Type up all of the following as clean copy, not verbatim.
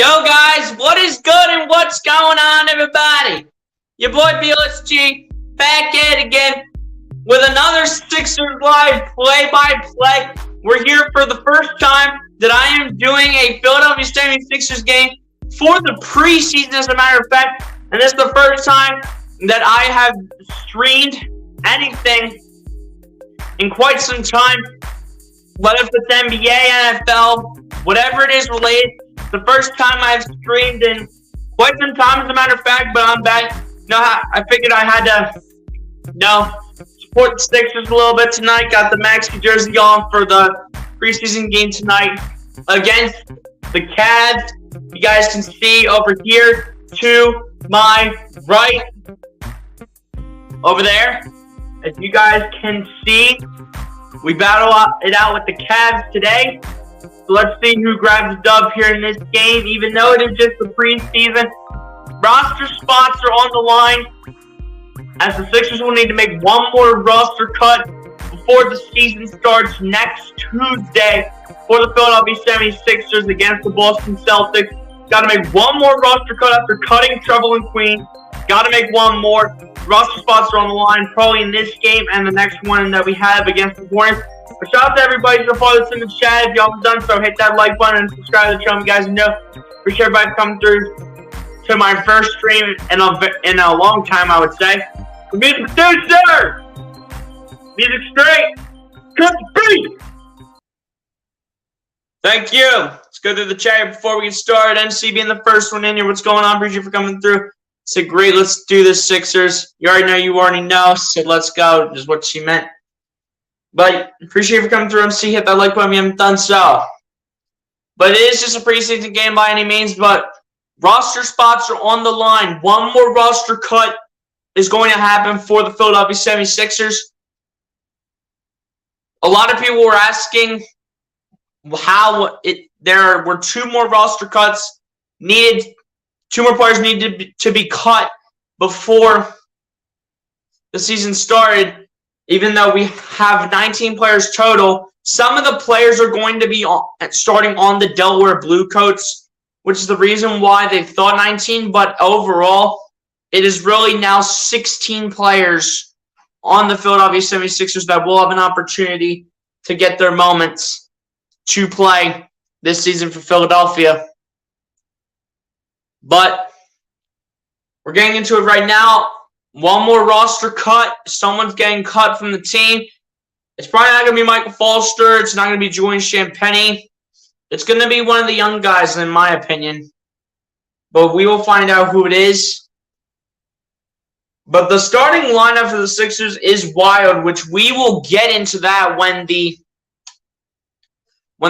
Yo guys, what is good and what's going on, everybody? Your boy BLSG back at it again with another Sixers Live play-by-play. We're here for the first time that I am doing a Philadelphia 76ers game for the preseason, as a matter of fact. And this is the first time that I have streamed anything in quite some time, whether it's NBA, NFL, whatever it is related. The first time I've streamed in quite some time, as a matter of fact, but I'm back. I figured I had to, support the Sixers a little bit tonight. Got the Maxey jersey on for the preseason game tonight against the Cavs. You guys can see over here to my right, over there. As you guys can see, we battle it out with the Cavs today. So let's see who grabs the dub here in this game. Even though it is just the preseason, roster spots are on the line, as the Sixers will need to make one more roster cut before the season starts next Tuesday for the Philadelphia 76ers against the Boston Celtics. Got to make one more roster cut after cutting Trouble and Queen. Got to make one more. Roster spots are on the line, probably in this game and the next one that we have against the Hornets. But shout out to everybody so far that's in the chat. If y'all have done so, hit that like button and subscribe to the channel. You guys know. Appreciate everybody coming through to my first stream in a long time, I would say. The music's too, sir! Music straight! Cut the beat! Thank you. Let's go through the chat before we get started. NC being the first one in here. What's going on? Appreciate you for coming through. So great. Let's do this, Sixers. You already know. So let's go. Is what she meant. But appreciate you for coming through, MC. Hit that like button if you haven't done so. But it is just a preseason game by any means. But roster spots are on the line. One more roster cut is going to happen for the Philadelphia 76ers. A lot of people were asking how there were two more roster cuts needed. Two more players needed to be cut before the season started. Even though we have 19 players total, some of the players are going to be starting on the Delaware Blue Coats, which is the reason why they thought 19. But overall, it is really now 16 players on the Philadelphia 76ers that will have an opportunity to get their moments to play this season for Philadelphia. But we're getting into it right now. One more roster cut. Someone's getting cut from the team. It's probably not going to be Michael Foster. It's not going to be Julian Champagnie. It's going to be one of the young guys, in my opinion. But we will find out who it is. But the starting lineup for the Sixers is wild, which we will get into that when the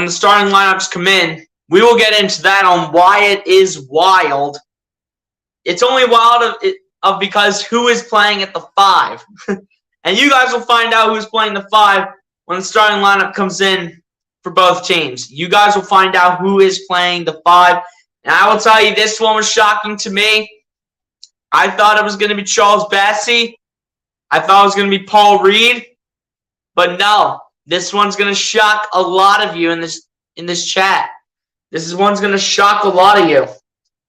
starting lineups come in. We will get into that on why it is wild. It's only wild because who is playing at the 5. And you guys will find out who's playing the 5 when the starting lineup comes in for both teams. You guys will find out who is playing the 5. And I will tell you, this one was shocking to me. I thought it was going to be Charles Bassey. I thought it was going to be Paul Reed. But no, this one's going to shock a lot of you in this chat. This one's going to shock a lot of you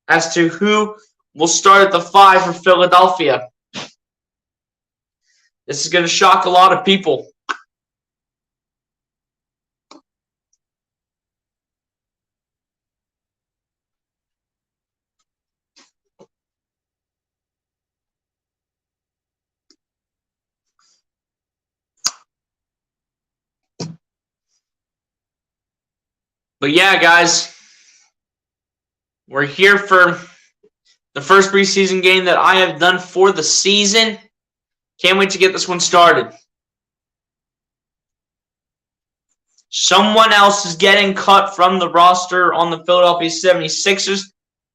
as to who will start at the 5 for Philadelphia. This is going to shock a lot of people. But yeah, guys, we're here for the first preseason game that I have done for the season. Can't wait to get this one started. Someone else is getting cut from the roster on the Philadelphia 76ers.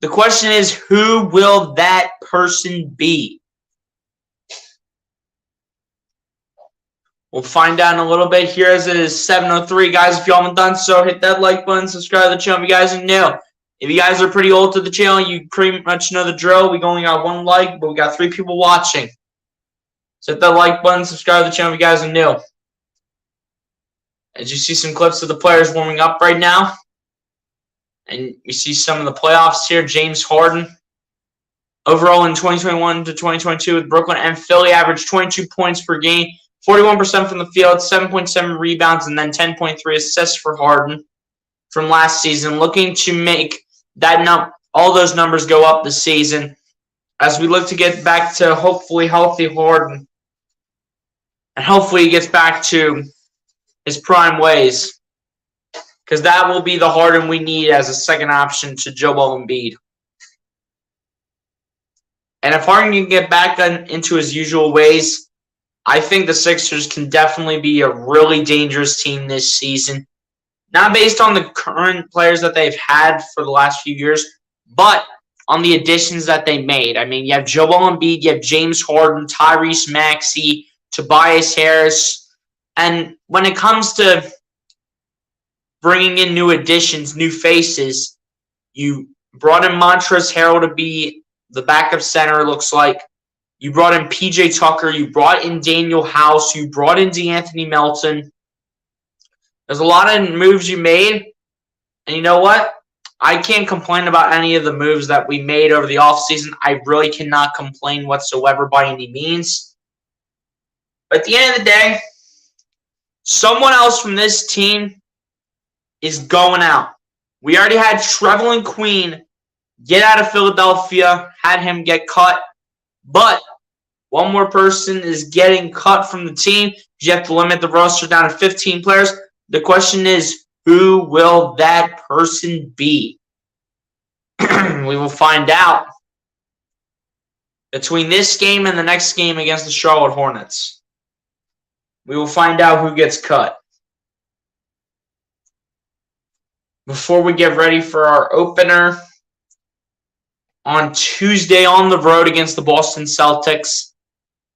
The question is, who will that person be? We'll find out in a little bit here as it is 7:03. Guys, if you haven't done so, hit that like button, subscribe to the channel if you guys are new. If you guys are pretty old to the channel, you pretty much know the drill. We only got 1 like, but we got 3 people watching. So hit that like button, subscribe to the channel if you guys are new. As you see some clips of the players warming up right now. And you see some of the playoffs here. James Harden, overall in 2021 to 2022 with Brooklyn and Philly, averaged 22 points per game, 41% from the field, 7.7 rebounds, and then 10.3 assists for Harden from last season. Looking to make all those numbers go up this season as we look to get back to hopefully healthy Harden. And hopefully he gets back to his prime ways, because that will be the Harden we need as a second option to Joel Embiid. And if Harden can get back into his usual ways, I think the Sixers can definitely be a really dangerous team this season. Not based on the current players that they've had for the last few years, but on the additions that they made. I mean, you have Joel Embiid, you have James Harden, Tyrese Maxey, Tobias Harris. And when it comes to bringing in new additions, new faces, you brought in Montrezl Harrell to be the backup center, it looks like. You brought in P.J. Tucker. You brought in Daniel House. You brought in DeAnthony Melton. There's a lot of moves you made. And you know what? I can't complain about any of the moves that we made over the offseason. I really cannot complain whatsoever by any means. But at the end of the day, someone else from this team is going out. We already had Trevelin Queen get out of Philadelphia, had him get cut. But one more person is getting cut from the team. You have to limit the roster down to 15 players. The question is, who will that person be? We will find out between this game and the next game against the Charlotte Hornets. We will find out who gets cut. Before we get ready for our opener on Tuesday on the road against the Boston Celtics,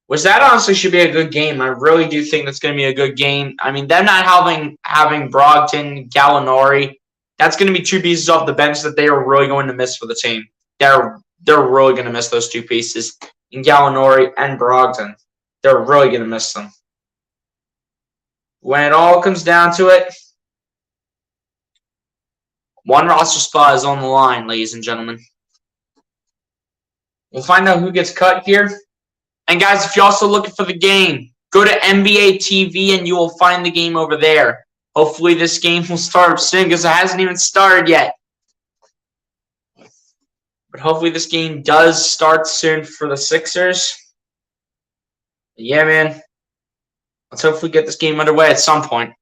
which that honestly should be a good game. I really do think that's going to be a good game. I mean, them not having Brogdon, Gallinari, that's going to be two pieces off the bench that they are really going to miss for the team. They're really going to miss those two pieces, in Gallinari and Brogdon. They're really going to miss them. When it all comes down to it, one roster spot is on the line, ladies and gentlemen. We'll find out who gets cut here. And guys, if you're also looking for the game, go to NBA TV and you will find the game over there. Hopefully this game will start soon because it hasn't even started yet. But hopefully this game does start soon for the Sixers. But yeah, man. Let's hopefully get this game underway at some point.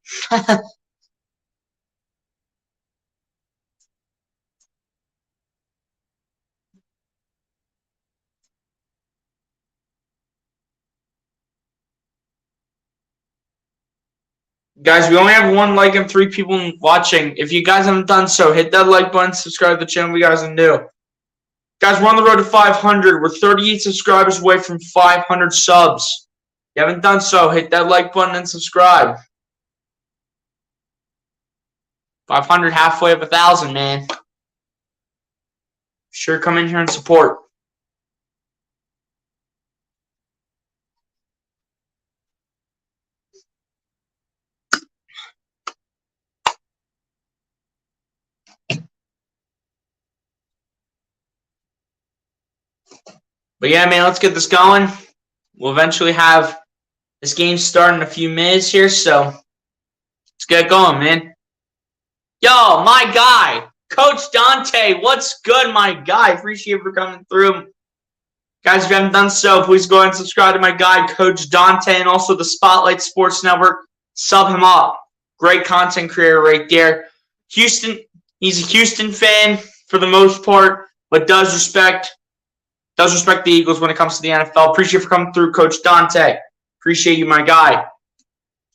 Guys, we only have one like and 3 people watching. If you guys haven't done so, hit that like button, subscribe to the channel if you guys are new. Guys, we're on the road to 500. We're 38 subscribers away from 500 subs. If you haven't done so, hit that like button and subscribe. 500, halfway of 1,000, man. Sure, come in here and support. But yeah, man, let's get this going. We'll eventually have this game start in a few minutes here, so let's get going, man. Yo, my guy, Coach Dante, what's good, my guy? Appreciate you for coming through. Guys, if you haven't done so, please go ahead and subscribe to my guy, Coach Dante, and also the Spotlight Sports Network. Sub him up. Great content creator right there. Houston, he's a Houston fan for the most part, but does respect the Eagles when it comes to the NFL. Appreciate you for coming through, Coach Dante. Appreciate you, my guy.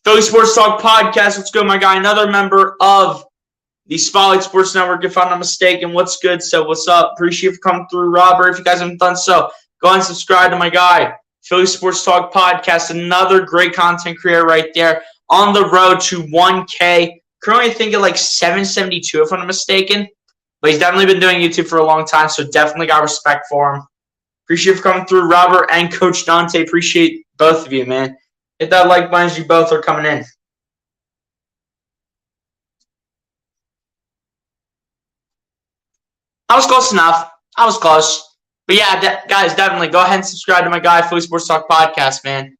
Philly Sports Talk Podcast. Let's go, my guy. Another member of the Spotlight Sports Network, if I'm not mistaken. What's good? So what's up? Appreciate you for coming through, Robert. If you guys haven't done so, go ahead and subscribe to my guy. Philly Sports Talk Podcast. Another great content creator right there. On the road to 1K. Currently, I think at like 772, if I'm not mistaken. But he's definitely been doing YouTube for a long time, so definitely got respect for him. Appreciate you for coming through, Robert and Coach Dante. Appreciate both of you, man. Hit that like button as you both are coming in. I was close enough. I was close. But yeah, guys, definitely go ahead and subscribe to my guy, Philly Sports Talk Podcast, man.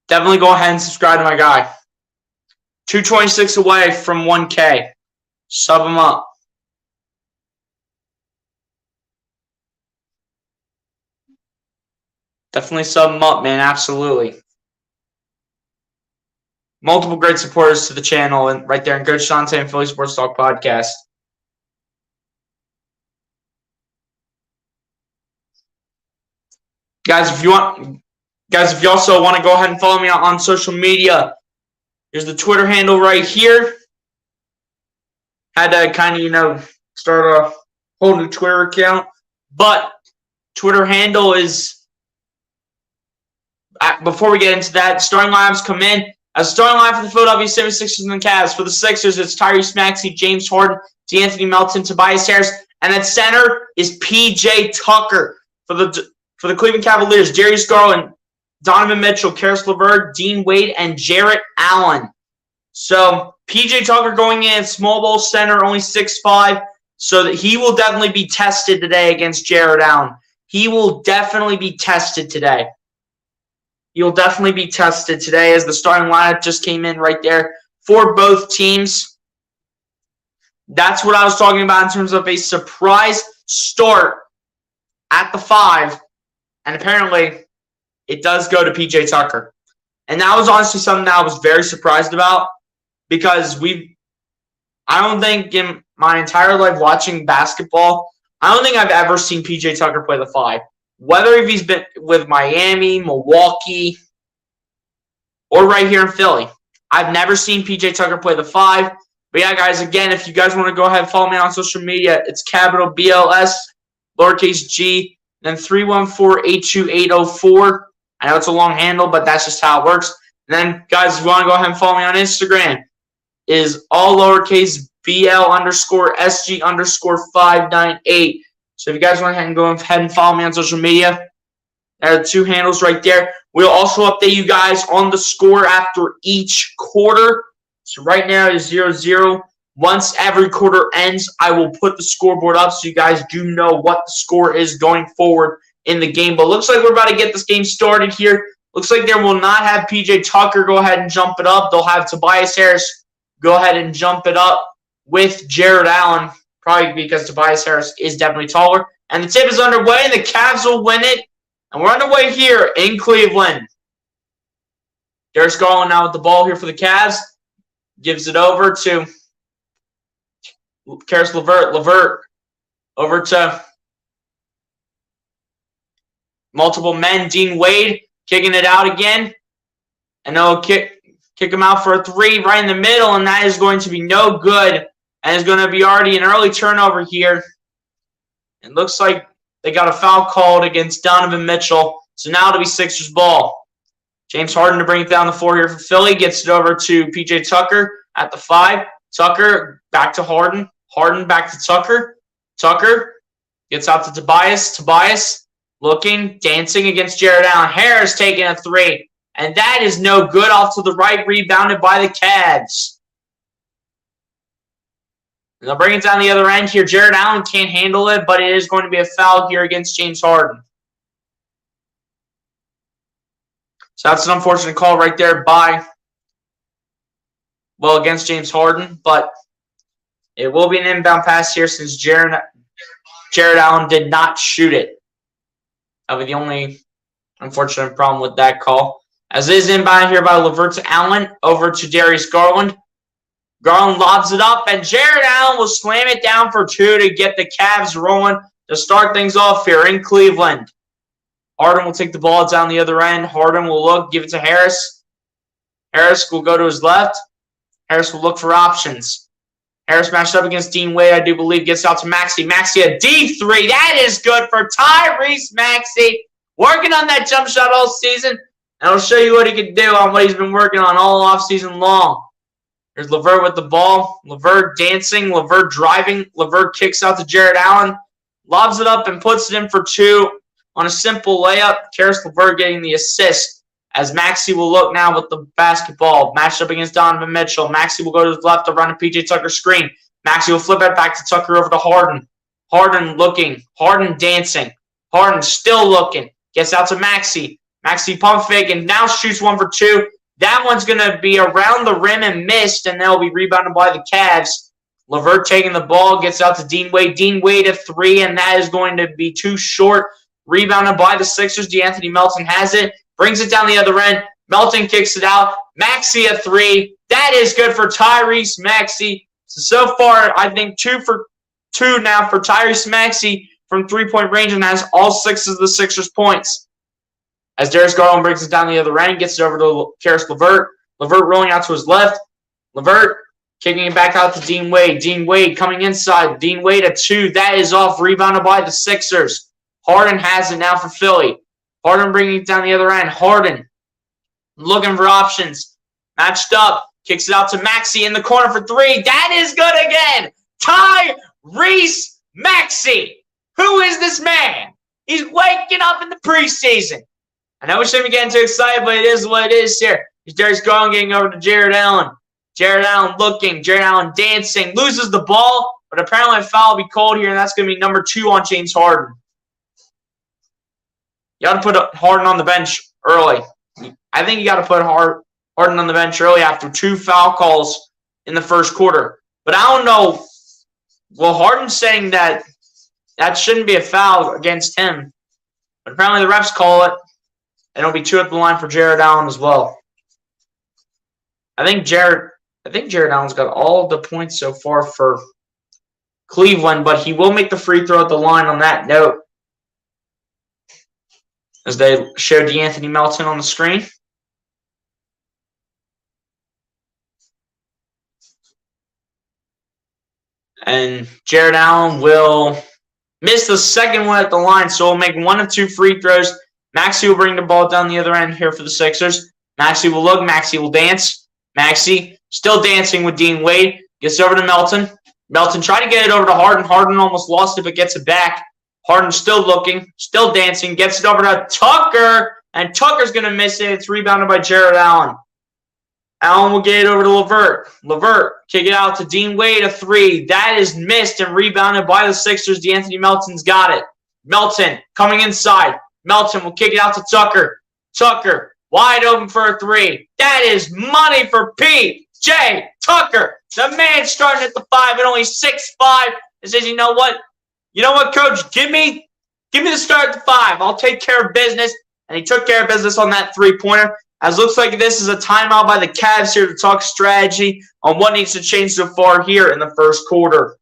Definitely go ahead and subscribe to my guy. 226 away from 1K. Sub him up. Definitely sub him up, man. Absolutely. Multiple great supporters to the channel and right there in Coach Shante and Philly Sports Talk Podcast. Guys, if you also want to go ahead and follow me on social media, here's the Twitter handle right here. Had to kind of, start a whole new Twitter account. But Twitter handle is, before we get into that, starting lineups come in. As starting line for the Philadelphia 76ers and the Cavs. For the Sixers, it's Tyrese Maxey, James Harden, DeAnthony Melton, Tobias Harris. And at center is P.J. Tucker. For the Cleveland Cavaliers, Darius Garland, Donovan Mitchell, Karis LeVert, Dean Wade, and Jarrett Allen. So P.J. Tucker going in at small ball center, only 6'5", so that he will definitely be tested today against Jarrett Allen. He will definitely be tested today. You'll definitely be tested today as the starting lineup just came in right there for both teams. That's what I was talking about in terms of a surprise start at the 5. And apparently, it does go to P.J. Tucker. And that was honestly something that I was very surprised about because I don't think in my entire life watching basketball, I don't think I've ever seen P.J. Tucker play the 5. Whether if he's been with Miami, Milwaukee, or right here in Philly. I've never seen P.J. Tucker play the 5. But yeah, guys, again, if you guys want to go ahead and follow me on social media, it's capital BLS, lowercase g, then 314-82804. I know it's a long handle, but that's just how it works. And then, guys, if you want to go ahead and follow me on Instagram, is all lowercase BL_SG_598. So if you guys want to go ahead and follow me on social media, there are the 2 handles right there. We'll also update you guys on the score after each quarter. So right now it is 0-0. Once every quarter ends, I will put the scoreboard up so you guys do know what the score is going forward in the game. But looks like we're about to get this game started here. Looks like they will not have P.J. Tucker go ahead and jump it up. They'll have Tobias Harris go ahead and jump it up with Jarrett Allen, probably because Tobias Harris is definitely taller. And the tip is underway, and the Cavs will win it. And we're underway here in Cleveland. Darius Garland now with the ball here for the Cavs. Gives it over to Karis LeVert. LeVert over to multiple men. Dean Wade kicking it out again. And they'll kick him out for a 3 right in the middle. And that is going to be no good. And it's going to be already an early turnover here. It looks like they got a foul called against Donovan Mitchell. So now it'll be Sixers ball. James Harden to bring it down the floor here for Philly. Gets it over to P.J. Tucker at the 5. Tucker back to Harden. Harden back to Tucker. Tucker gets out to Tobias. Tobias looking, dancing against Jarrett Allen. Harris taking a 3. And that is no good. Off to the right, rebounded by the Cavs. And they'll bring it down the other end here. Jarrett Allen can't handle it, but it is going to be a foul here against James Harden. So that's an unfortunate call right there against James Harden. But it will be an inbound pass here since Jarrett Allen did not shoot it. That would be the only unfortunate problem with that call. As it is inbound here by LeVert to Allen over to Darius Garland. Garland lobs it up, and Jarrett Allen will slam it down for 2 to get the Cavs rolling to start things off here in Cleveland. Harden will take the ball down the other end. Harden will look, give it to Harris. Harris will go to his left. Harris will look for options. Harris matched up against Dean Wade, I do believe, gets out to Maxey. Maxey a deep 3. That is good for Tyrese Maxey. Working on that jump shot all season. And I'll show you what he can do on what he's been working on all offseason long. There's LeVert with the ball. LeVert dancing. LeVert driving. LeVert kicks out to Jarrett Allen. Lobs it up and puts it in for 2 on a simple layup. Karis LeVert getting the assist as Maxey will look now with the basketball. Matched up against Donovan Mitchell. Maxey will go to his left to run a P.J. Tucker screen. Maxey will flip it back to Tucker over to Harden. Harden looking. Harden dancing. Harden still looking. Gets out to Maxey. Maxey pump fake and now shoots 1 for 2. That one's going to be around the rim and missed, and they'll be rebounded by the Cavs. LeVert taking the ball, gets out to Dean Wade. Dean Wade a 3, and that is going to be too short. Rebounded by the Sixers. DeAnthony Melton has it. Brings it down the other end. Melton kicks it out. Maxey a 3. That is good for Tyrese Maxey. So far, I think 2 for 2 now for Tyrese Maxey from three-point range, and has all 6 of the Sixers' points. As Darius Garland brings it down the other end, gets it over to Karis LeVert. LeVert rolling out to his left. LeVert kicking it back out to Dean Wade. Dean Wade coming inside. Dean Wade a 2. That is off. Rebounded by the Sixers. Harden has it now for Philly. Harden bringing it down the other end. Harden looking for options. Matched up. Kicks it out to Maxey in the corner for 3. That is good again. Tyrese Maxey. Who is this man? He's waking up in the preseason. I know we shouldn't be getting too excited, but it is what it is here. Here's Darius Garland getting over to Jared Allen. Jared Allen looking. Jared Allen dancing. Loses the ball, but apparently a foul will be called here, and that's going to be number 2 on James Harden. You got to put Harden on the bench early. I think you got to put Harden on the bench early after 2 foul calls in the first quarter. But I don't know. Well, Harden's saying that shouldn't be a foul against him. But apparently the refs call it. And it'll be 2 at the line for Jared Allen as well. I think Jared Allen's got all the points so far for Cleveland, but he will make the free throw at the line on that note. As they show DeAnthony Melton on the screen. And Jared Allen will miss the second one at the line, so he'll make 1 of 2 free throws. Maxey will bring the ball down the other end here for the Sixers. Maxey will look. Maxey will dance. Maxey still dancing with Dean Wade. Gets over to Melton. Melton tried to get it over to Harden. Harden almost lost it, but gets it back. Harden still looking, still dancing. Gets it over to Tucker, and Tucker's going to miss it. It's rebounded by Jared Allen. Allen will get it over to LeVert. LeVert kick it out to Dean Wade, a 3. That is missed and rebounded by the Sixers. DeAnthony Melton's got it. Melton coming inside. Melton will kick it out to Tucker. Tucker wide open for a 3. That is money for P.J. Tucker. The man starting at the 5 at only 6'5", and says, you know what? You know what, Coach? Give me the start at the 5. I'll take care of business. And he took care of business on that 3-pointer. As looks like this is a timeout by the Cavs here to talk strategy on what needs to change so far here in the first quarter.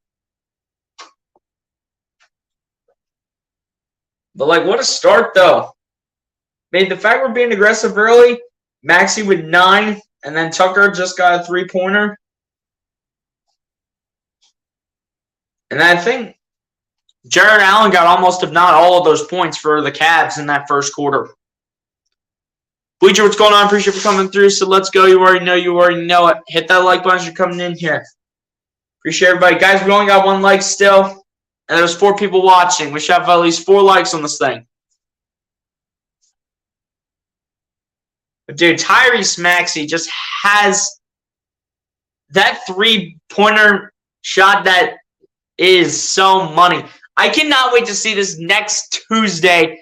But, what a start, though. I mean, the fact we're being aggressive early, Maxey with 9, and then Tucker just got a 3-pointer. And I think Jared Allen got almost, if not all of those points for the Cavs in that first quarter. Bleacher, what's going on? Appreciate you for coming through. So let's go. You already know it. Hit that like button as you're coming in here. Appreciate everybody. Guys, we only got 1 like still. And there's 4 people watching. We should have at least 4 likes on this thing. But, dude, Tyrese Maxey just has that 3-pointer shot that is so money. I cannot wait to see this next Tuesday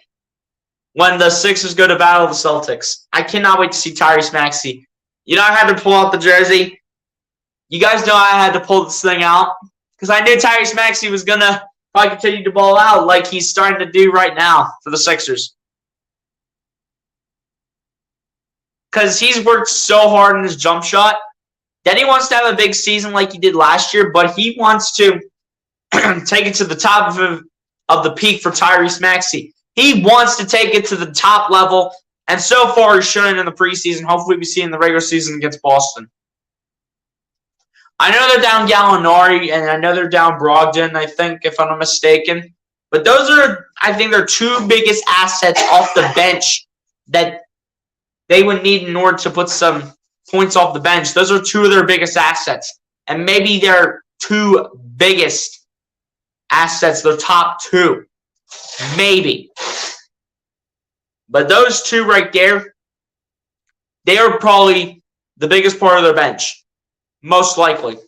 when the Sixers go to battle the Celtics. I cannot wait to see Tyrese Maxey. You know, I had to pull out the jersey. You guys know I had to pull this thing out because I knew Tyrese Maxey was going to probably continue to ball out like he's starting to do right now for the Sixers. Because he's worked so hard in his jump shot that he wants to have a big season like he did last year, but he wants to take it to the top of the peak for Tyrese Maxey. He wants to take it to the top level, and so far he's shown it in the preseason. Hopefully we see it in the regular season against Boston. I know they're down Gallinari, and I know they're down Brogdon, I think, if I'm not mistaken. But those are, I think, their 2 biggest assets off the bench that they would need in order to put some points off the bench. Those are 2 of their biggest assets. And maybe their 2 biggest assets, their top 2. Maybe. But those 2 right there, they are probably the biggest part of their bench. Most likely.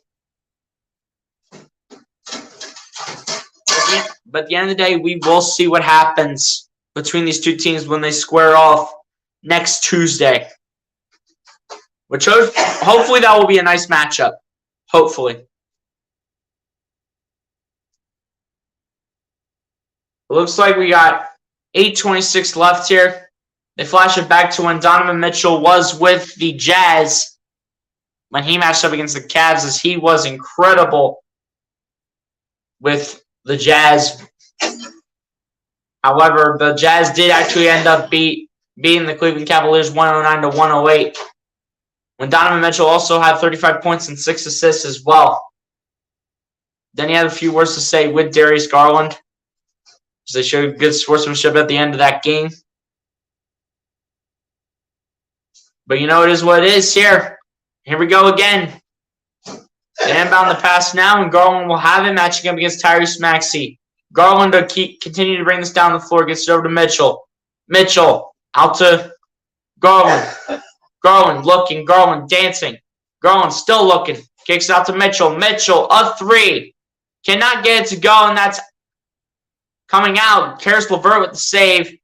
But at the end of the day, we will see what happens between these two teams when they square off next Tuesday. Which hopefully that will be a nice matchup. Hopefully. It looks like we got 8:26 left here. They flash it back to when Donovan Mitchell was with the Jazz when he matched up against the Cavs, as he was incredible with the Jazz. However, the Jazz did actually end up beating the Cleveland Cavaliers 109-108. When Donovan Mitchell also had 35 points and 6 assists as well. Then he had a few words to say with Darius Garland, as they showed good sportsmanship at the end of that game. But you know, it is what it is here. Here we go again. They inbound the pass now, and Garland will have it, matching up against Tyrese Maxey. Garland to continue to bring this down the floor, gets it over to Mitchell. Mitchell out to Garland. Garland looking, Garland dancing. Garland still looking. Kicks out to Mitchell. Mitchell, a 3. Cannot get it to go, and that's coming out. Karis LeVert with the save.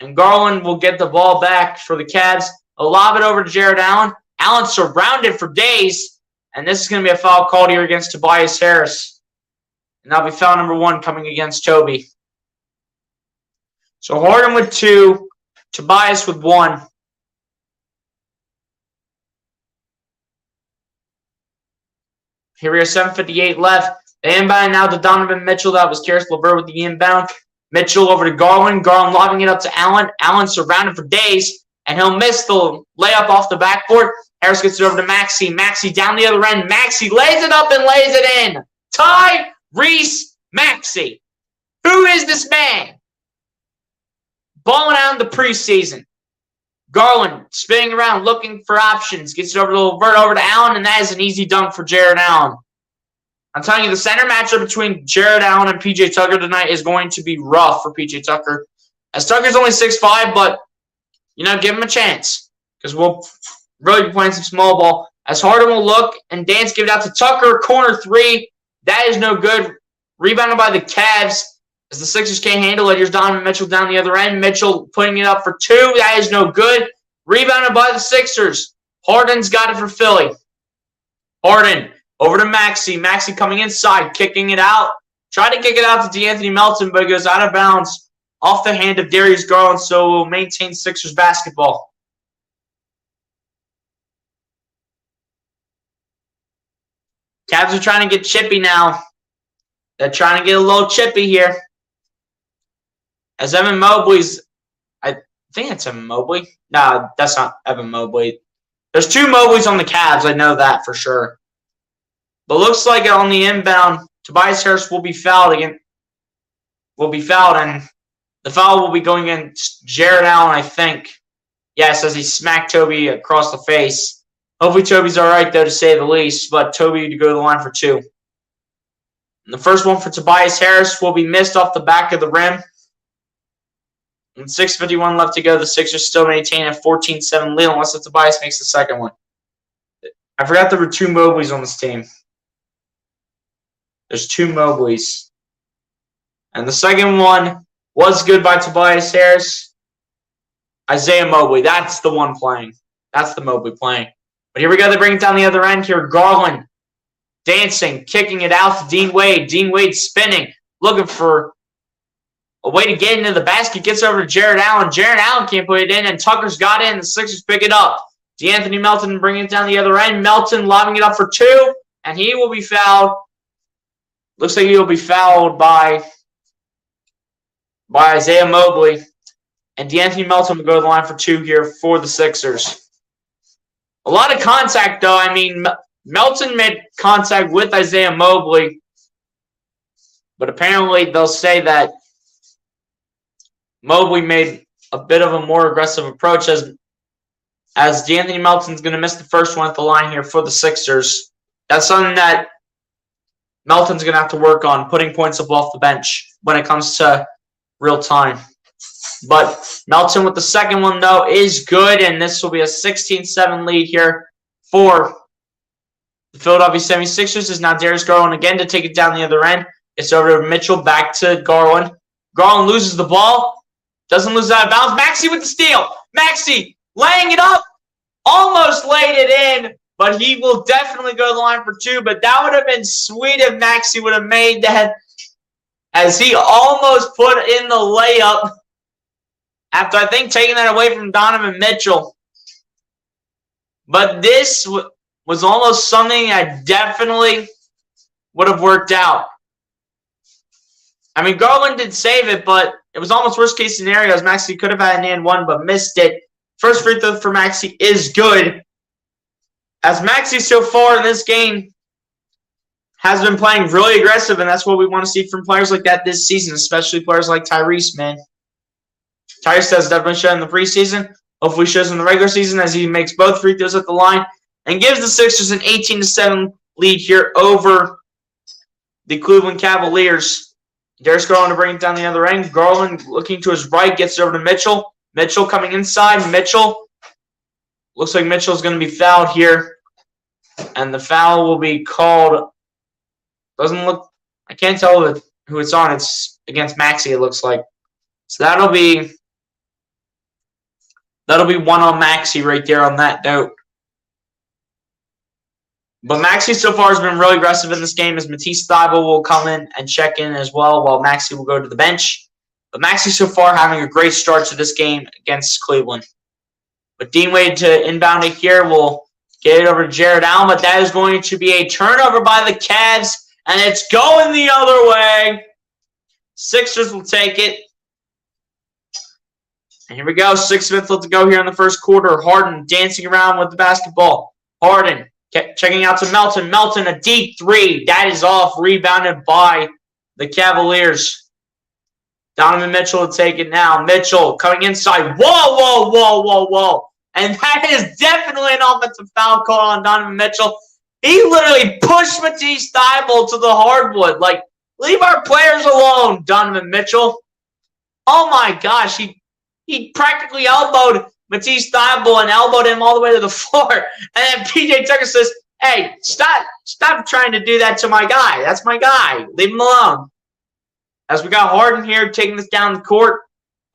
And Garland will get the ball back for the Cavs. They'll lob it over to Jared Allen. Allen surrounded for days. And this is going to be a foul called here against Tobias Harris. And that'll be foul number 1 coming against Toby. So Harden with 2. Tobias with 1. Here we are, 7:58 left. The inbound now to Donovan Mitchell. That was Karis LeVert with the inbound. Mitchell over to Garland. Garland lobbing it up to Allen. Allen surrounded for days, and he'll miss the layup off the backboard. Harris gets it over to Maxey. Maxey down the other end. Maxey lays it up and lays it in. Tyrese Maxey. Who is this man? Balling out in the preseason. Garland spinning around, looking for options. Gets it over to LeVert, over to Allen, and that is an easy dunk for Jared Allen. I'm telling you, the center matchup between Jared Allen and P.J. Tucker tonight is going to be rough for P.J. Tucker. As Tucker's only 6'5", but, you know, give him a chance. Because we'll really be playing some small ball. As Harden will look and dance, give it out to Tucker. Corner 3. That is no good. Rebounded by the Cavs. As the Sixers can't handle it, here's Donovan Mitchell down the other end. Mitchell putting it up for 2. That is no good. Rebounded by the Sixers. Harden's got it for Philly. Harden over to Maxey. Maxey coming inside, kicking it out. Tried to kick it out to DeAnthony Melton, but it goes out of bounds off the hand of Darius Garland, so we'll maintain Sixers basketball. Cavs are trying to get chippy now. They're trying to get a little chippy here. As Evan Mobley's, I think it's Evan Mobley. No, that's not Evan Mobley. There's 2 Mobleys on the Cavs. I know that for sure. But looks like on the inbound, Tobias Harris will be fouled again. And the foul will be going against Jared Allen, I think. Yes, as he smacked Toby across the face. Hopefully Toby's all right, though, to say the least. But Toby to go to the line for 2. And the first one for Tobias Harris will be missed off the back of the rim. And 6:51 left to go. The Sixers still maintain a 14-7 lead unless Tobias makes the second one. I forgot there were 2 Mobleys on this team. There's 2 Mobleys. And the second one was good by Tobias Harris. Isaiah Mobley. That's the one playing. That's the Mobley playing. But here we go. They bring it down the other end here. Garland dancing, kicking it out to Dean Wade. Dean Wade spinning, looking for a way to get into the basket. Gets over to Jared Allen. Jared Allen can't put it in, and Tucker's got it, and the Sixers pick it up. DeAnthony Melton bringing it down the other end. Melton lobbing it up for 2, and he will be fouled. Looks like he will be fouled by Isaiah Mobley. And DeAnthony Melton will go to the line for 2 here for the Sixers. A lot of contact, though. I mean, Melton made contact with Isaiah Mobley, but apparently they'll say that Mobley made a bit of a more aggressive approach as DeAnthony Melton's going to miss the first one at the line here for the Sixers. That's something that Melton's going to have to work on, putting points up off the bench when it comes to real time. But Melton with the second one, though, is good, and this will be a 16-7 lead here for the Philadelphia 76ers. Is now Darius Garland again to take it down the other end. Gets over to Mitchell, back to Garland. Garland loses the ball. Doesn't lose out of bounds. Maxey with the steal. Maxey laying it up. Almost laid it in, but he will definitely go to the line for two. But that would have been sweet if Maxey would have made that, as he almost put in the layup after, I think, taking that away from Donovan Mitchell. But this was almost something that definitely would have worked out. I mean, Garland did save it, but it was almost worst-case scenarios. Maxey could have had an and one, but missed it. First free throw for Maxey is good. As Maxey so far in this game has been playing really aggressive, and that's what we want to see from players like that this season, especially players like Tyrese, man. Tyrese has definitely shown in the preseason. Hopefully shows in the regular season as he makes both free throws at the line and gives the Sixers an 18-7 lead here over the Cleveland Cavaliers. Darius Garland to bring it down the other end. Garland looking to his right, gets it over to Mitchell. Mitchell coming inside. Mitchell. Looks like Mitchell's going to be fouled here. And the foul will be called. Doesn't look. I can't tell who it's on. It's against Maxey, it looks like. So that'll be one on Maxey right there on that note. But Maxey so far has been really aggressive in this game, as Matisse Thybulle will come in and check in as well, while Maxey will go to the bench. But Maxey so far having a great start to this game against Cleveland. But Dean Wade to inbound it here will get it over to Jared Allen, but that is going to be a turnover by the Cavs, and it's going the other way. Sixers will take it. And here we go. 6 minutes left to go here in the first quarter. Harden dancing around with the basketball. Harden checking out to Melton. Melton, a deep three. That is off. Rebounded by the Cavaliers. Donovan Mitchell will take it now. Mitchell coming inside. Whoa. And that is definitely an offensive foul call on Donovan Mitchell. He literally pushed Matisse Thybulle to the hardwood. Like, leave our players alone, Donovan Mitchell. Oh, my gosh. He practically elbowed Matisse Thybulle and elbowed him all the way to the floor. And then PJ Tucker says, hey, stop trying to do that to my guy. That's my guy. Leave him alone. As we got Harden here taking this down the court.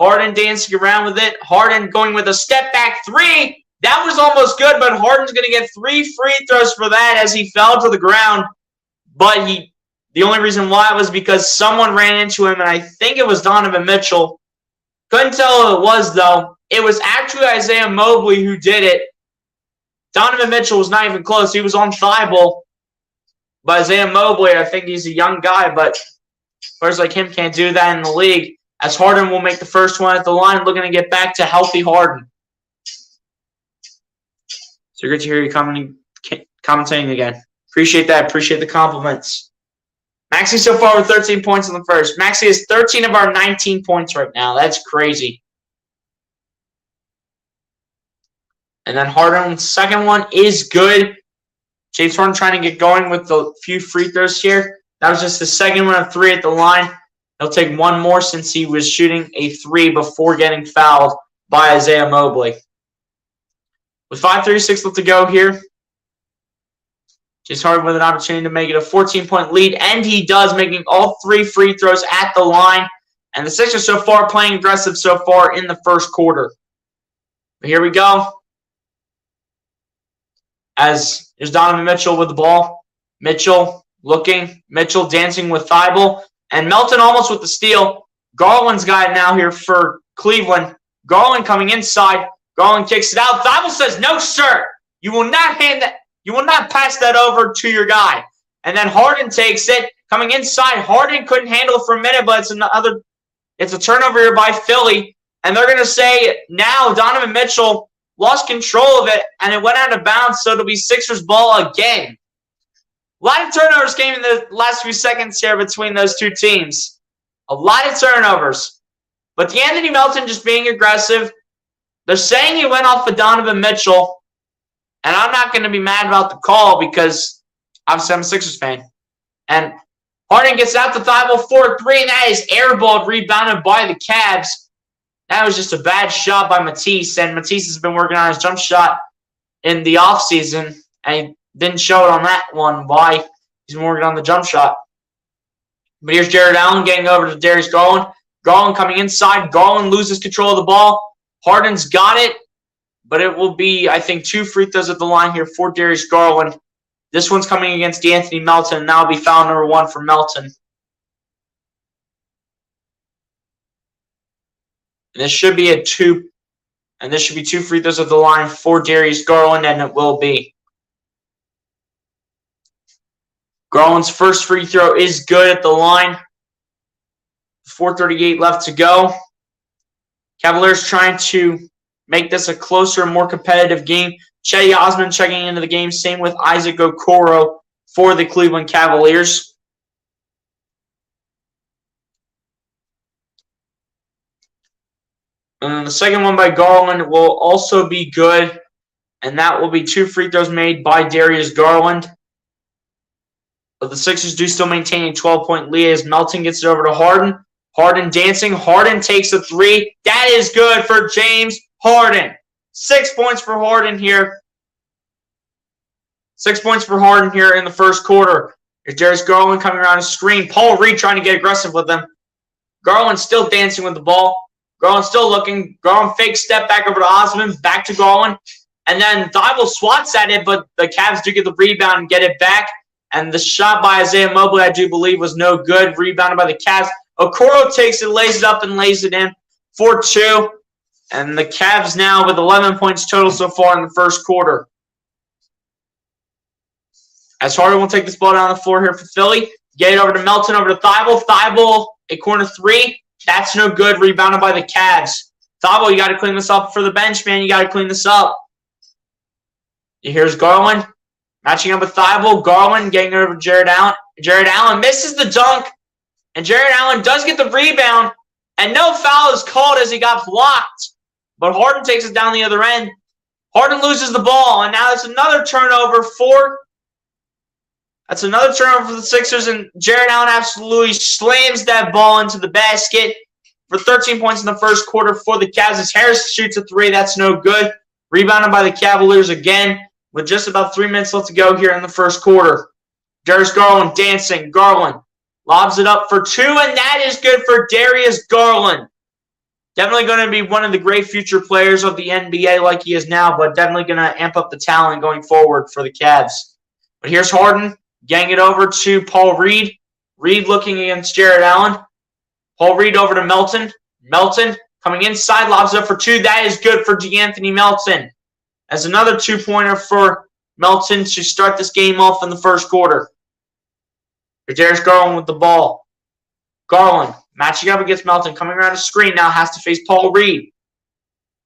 Harden dancing around with it. Harden going with a step-back three. That was almost good, but Harden's going to get 3 free throws for that as he fell to the ground. But the only reason why was because someone ran into him, and I think it was Donovan Mitchell. Couldn't tell who it was, though. It was actually Isaiah Mobley who did it. Donovan Mitchell was not even close. He was on Thybulle. But Isaiah Mobley, I think he's a young guy, but players like him can't do that in the league. As Harden will make the first one at the line, looking to get back to healthy Harden. So good to hear you commentating again. Appreciate that. Appreciate the compliments. Maxey so far with 13 points in the first. Maxey has 13 of our 19 points right now. That's crazy. And then Harden's second one is good. James Harden trying to get going with the few free throws here. That was just the second one of 3 at the line. He'll take one more since he was shooting a 3 before getting fouled by Isaiah Mobley. With 5:36 left to go here, James Harden with an opportunity to make it a 14-point lead, and he does, making all 3 free throws at the line. And the Sixers so far playing aggressive so far in the first quarter. But here we go. As there's Donovan Mitchell with the ball. Mitchell looking. Mitchell dancing with Thybulle. And Melton almost with the steal. Garland's got it now here for Cleveland. Garland coming inside. Garland kicks it out. Thybulle says, no, sir. You will not pass that over to your guy. And then Harden takes it. Coming inside. Harden couldn't handle it for a minute, but it's a turnover here by Philly. And they're going to say now Donovan Mitchell lost control of it, and it went out of bounds, so it'll be Sixers ball again. A lot of turnovers came in the last few seconds here between those two teams. A lot of turnovers. But the Anthony Melton just being aggressive. They're saying he went off of Donovan Mitchell, and I'm not going to be mad about the call because obviously I'm a Sixers fan. And Harden gets out to Thybulle 4-3, and that is airballed, rebounded by the Cavs. That was just a bad shot by Matisse, and Matisse has been working on his jump shot in the offseason, and he didn't show it on that one. Why? He's been working on the jump shot. But here's Jared Allen getting over to Darius Garland. Garland coming inside. Garland loses control of the ball. Harden's got it. But it will be, I think, 2 free throws at the line here for Darius Garland. This one's coming against Anthony Melton, and that'll be foul number 1 for Melton. And this should be a 2. And this should be 2 free throws at the line for Darius Garland, and it will be. Garland's first free throw is good at the line. 4:38 left to go. Cavaliers trying to make this a closer, more competitive game. Cedi Osman checking into the game. Same with Isaac Okoro for the Cleveland Cavaliers. And the second one by Garland will also be good. And that will be 2 free throws made by Darius Garland. But the Sixers do still maintain a 12-point lead as Melton gets it over to Harden. Harden dancing. Harden takes a 3. That is good for James Harden. 6 points for Harden here. 6 points for Harden here in the first quarter. Here's Darius Garland coming around a screen. Paul Reed trying to get aggressive with him. Garland still dancing with the ball. Garland still looking. Garland fake step back over to Osman. Back to Garland. And then Thibault swats at it, but the Cavs do get the rebound and get it back. And the shot by Isaiah Mobley, I do believe, was no good. Rebounded by the Cavs. Okoro takes it, lays it up, and lays it in for 2. And the Cavs now with 11 points total so far in the first quarter. As Harden will take this ball down the floor here for Philly. Get it over to Melton, over to Thibault. Thibault, a corner 3. That's no good. Rebounded by the Cavs. Thibault, you got to clean this up for the bench, man. You got to clean this up. Here's Garland. Matching up with Thibault. Garland getting over to Jared Allen. Jared Allen misses the dunk. And Jared Allen does get the rebound. And no foul is called as he got blocked. But Harden takes it down the other end. Harden loses the ball. And now it's another turnover for the Sixers. And Jared Allen absolutely slams that ball into the basket for 13 points in the first quarter for the Cavs. As Harris shoots a 3. That's no good. Rebounded by the Cavaliers again with just about 3 minutes left to go here in the first quarter. Darius Garland dancing. Garland lobs it up for 2, and that is good for Darius Garland. Definitely going to be one of the great future players of the NBA like he is now, but definitely going to amp up the talent going forward for the Cavs. But here's Harden getting it over to Paul Reed. Reed looking against Jared Allen. Paul Reed over to Melton. Melton coming inside, lobs it up for 2. That is good for DeAnthony Melton. As another 2-pointer for Melton to start this game off in the first quarter. Here's Darius Garland with the ball. Garland matching up against Melton, coming around the screen now, has to face Paul Reed.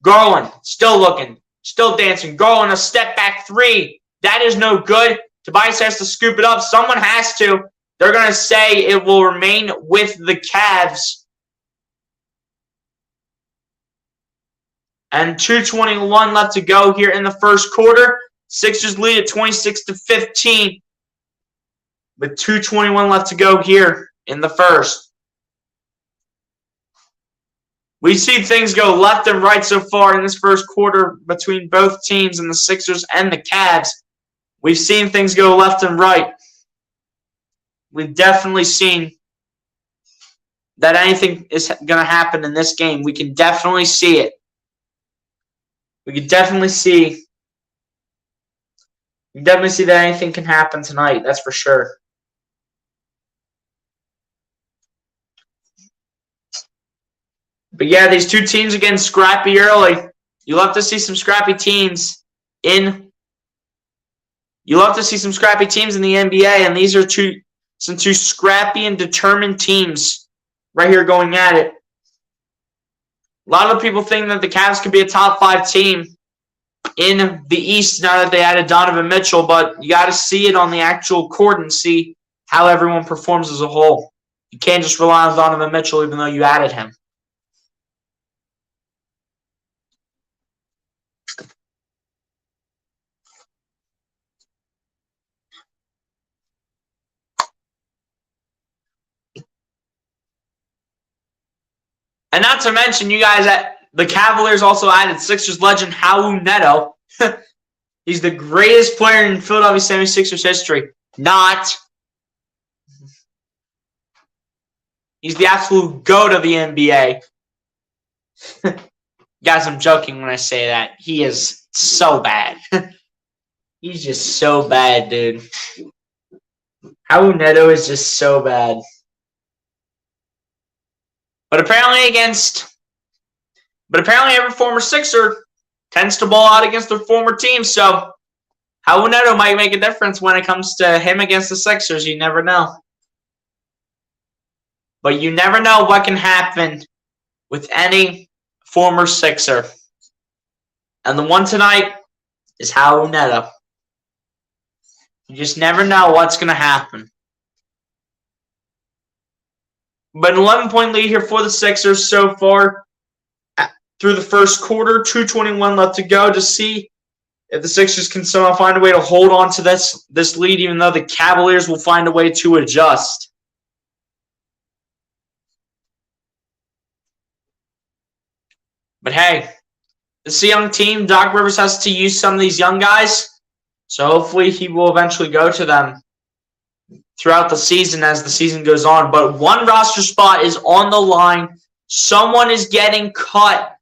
Garland still looking, still dancing. Garland a step back 3. That is no good. Tobias has to scoop it up. Someone has to. They're going to say it will remain with the Cavs. And 2:21 left to go here in the first quarter. Sixers lead at 26-15. With 2:21 left to go here in the first. We've seen things go left and right so far in this first quarter between both teams and the Sixers and the Cavs. We've seen things go left and right. We've definitely seen that anything is going to happen in this game. We can definitely see it. We can definitely see that anything can happen tonight. That's for sure. But yeah, these two teams again scrappy early. You love to see some scrappy teams in. You love to see some scrappy teams in the NBA, and these are some two scrappy and determined teams right here going at it. A lot of people think that the Cavs could be a top 5 team in the East now that they added Donovan Mitchell, but you got to see it on the actual court and see how everyone performs as a whole. You can't just rely on Donovan Mitchell even though you added him. And not to mention, you guys, the Cavaliers also added Sixers legend Raul Neto. He's the greatest player in Philadelphia 76ers history. Not. He's the absolute GOAT of the NBA. Guys, I'm joking when I say that. He is so bad. He's just so bad, dude. Raul Neto is just so bad. But apparently every former Sixer tends to ball out against their former team, so Raul Neto might make a difference when it comes to him against the Sixers. You never know. But you never know what can happen with any former Sixer. And the one tonight is Raul Neto. You just never know what's going to happen. But an 11-point lead here for the Sixers so far through the first quarter. 2:21 left to go to see if the Sixers can somehow find a way to hold on to this lead, even though the Cavaliers will find a way to adjust. But hey, this is a young team. Doc Rivers has to use some of these young guys. So hopefully he will eventually go to them throughout the season as the season goes on. But one roster spot is on the line. Someone is getting cut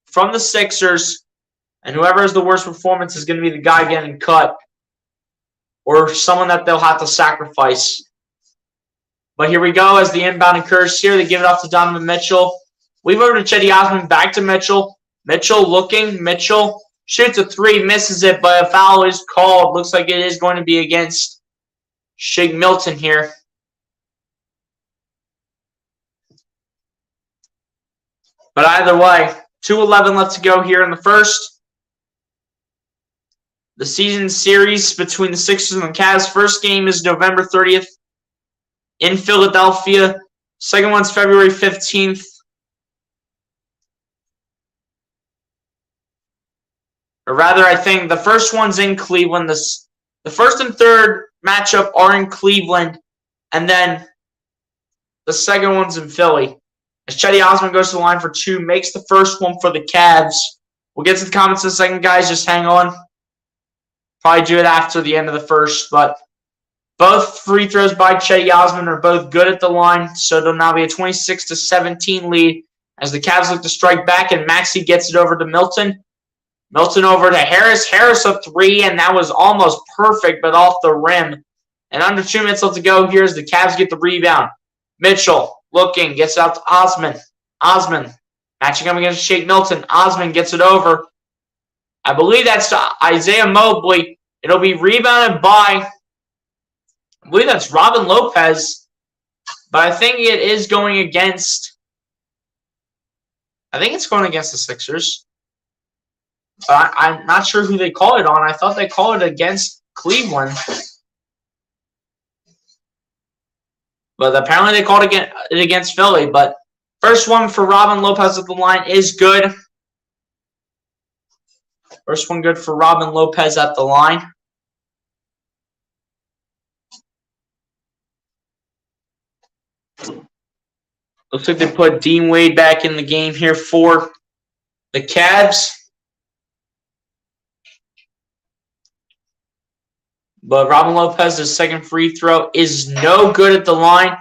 from the Sixers. And whoever has the worst performance is going to be the guy getting cut. Or someone that they'll have to sacrifice. But here we go as the inbound occurs here. They give it off to Donovan Mitchell. We've over to Cedi Osman, back to Mitchell. Mitchell looking. Mitchell shoots a three, misses it, but a foul is called. Looks like it is going to be against Shake Milton here. But either way, 2:11 left to go here in the first. The season series between the Sixers and the Cavs. First game is November 30th in Philadelphia. Second one's February 15th. Or rather, I think the first one's in Cleveland. The first and third matchup are in Cleveland. And then the second one's in Philly. As Cedi Osman goes to the line for two, makes the first one for the Cavs. We'll get to the comments in a second, guys. Just hang on. Probably do it after the end of the first. But both free throws by Cedi Osman are both good at the line. So it'll now be a 26-17 lead as the Cavs look to strike back. And Maxey gets it over to Milton. Milton over to Harris. Harris a three, and that was almost perfect, but off the rim. And under 2 minutes left to go here as the Cavs get the rebound. Mitchell looking, gets it out to Osman. Osman matching up against Shake Milton. Osman gets it over. I believe that's to Isaiah Mobley. It'll be rebounded by, I believe that's Robin Lopez. But I think it is going against, it's going against the Sixers. But I'm not sure who they call it on. I thought they called it against Cleveland. But apparently they called it against Philly. But first one for Robin Lopez at the line is good. First one good for Robin Lopez at the line. Looks like they put Dean Wade back in the game here for the Cavs. But Robin Lopez's second free throw is no good at the line.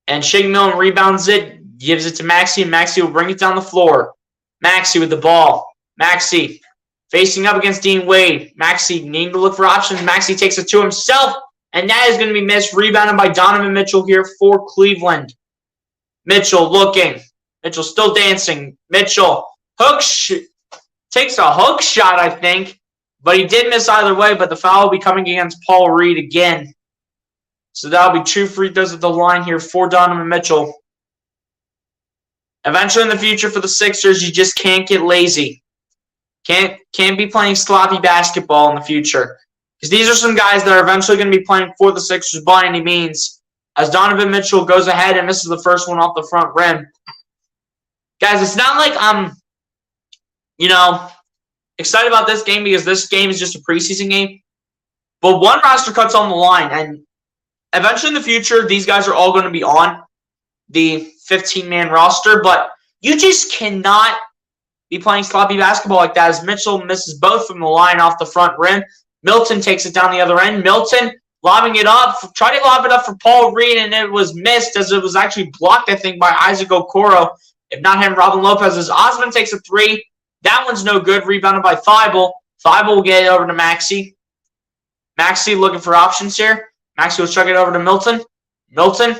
And Shake Milton rebounds it, gives it to Maxey, and Maxey will bring it down the floor. Maxey with the ball. Maxey facing up against Dean Wade. Maxey needing to look for options. Maxey takes it to himself, and that is going to be missed. Rebounded by Donovan Mitchell here for Cleveland. Mitchell looking. Mitchell still dancing. Mitchell takes a hook shot, I think. But he did miss either way, but the foul will be coming against Paul Reed again. So that'll be 2 free throws at the line here for Donovan Mitchell. Eventually in the future for the Sixers, you just can't get lazy. Can't be playing sloppy basketball in the future. Because these are some guys that are eventually going to be playing for the Sixers by any means. As Donovan Mitchell goes ahead and misses the first one off the front rim. Guys, it's not like I'm, excited about this game because this game is just a preseason game. But one roster cut's on the line. And eventually in the future, these guys are all going to be on the 15-man roster. But you just cannot be playing sloppy basketball like that as Mitchell misses both from the line off the front rim. Milton takes it down the other end. Milton lobbing it up. Tried to lob it up for Paul Reed, and it was missed as it was actually blocked, I think, by Isaac Okoro. If not him, Robin Lopez. As Osman takes a three. That one's no good. Rebounded by Thibault. Thibault will get it over to Maxey. Maxey looking for options here. Maxey will chuck it over to Milton. Milton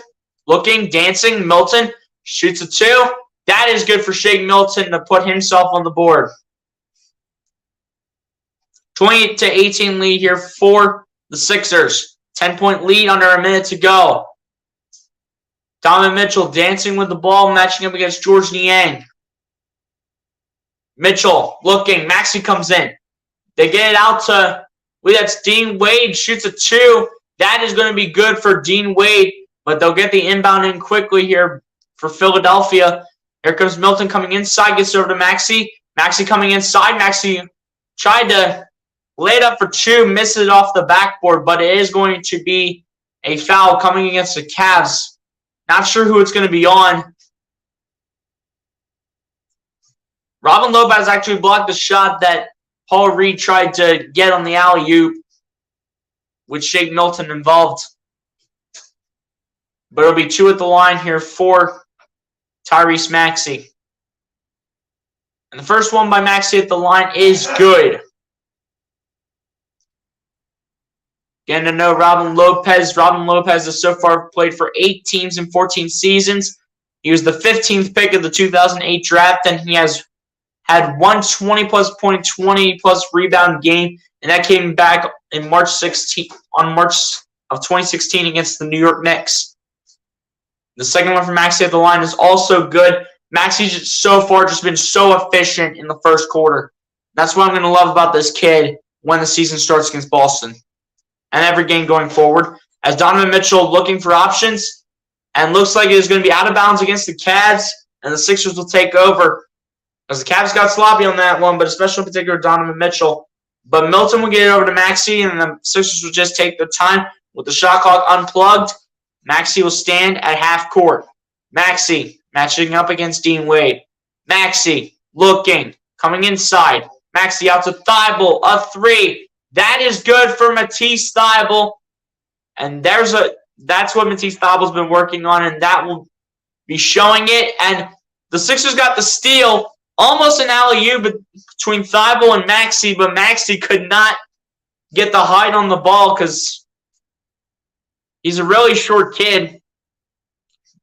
looking, dancing. Milton shoots a two. That is good for Shake Milton to put himself on the board. 20-18 lead here for the Sixers. 10-point lead under a minute to go. Donovan Mitchell dancing with the ball, matching up against George Niang. Mitchell looking. Maxey comes in. They get it out to, I believe that's Dean Wade. Shoots a two. That is going to be good for Dean Wade, but they'll get the inbound in quickly here for Philadelphia. Here comes Milton coming inside. Gets over to Maxey. Maxey coming inside. Maxey tried to lay it up for two. Misses it off the backboard, but it is going to be a foul coming against the Cavs. Not sure who it's going to be on. Robin Lopez actually blocked the shot that Paul Reed tried to get on the alley-oop with Shake Milton involved. But it'll be two at the line here for Tyrese Maxey. And the first one by Maxey at the line is good. Getting to know Robin Lopez. Robin Lopez has so far played for 8 teams in 14 seasons. He was the 15th pick of the 2008 draft, and he has had one 20-plus point, 20-plus rebound game, and that came back in March of 2016 against the New York Knicks. The second one from Maxey at the line is also good. Maxey's so far just been so efficient in the first quarter. That's what I'm going to love about this kid when the season starts against Boston and every game going forward. As Donovan Mitchell looking for options, and looks like it is going to be out of bounds against the Cavs, and the Sixers will take over. As the Cavs got sloppy on that one, but especially in particular Donovan Mitchell. But Milton will get it over to Maxey, and the Sixers will just take their time with the shot clock unplugged. Maxey will stand at half court. Maxey matching up against Dean Wade. Maxey looking, coming inside. Maxey out to Thibault, a three. That is good for Matisse Thybulle. And that's what Matisse Thybulle's been working on, and that will be showing it. And the Sixers got the steal. Almost an alley-oop between Thybulle and Maxey, but Maxey could not get the height on the ball because he's a really short kid.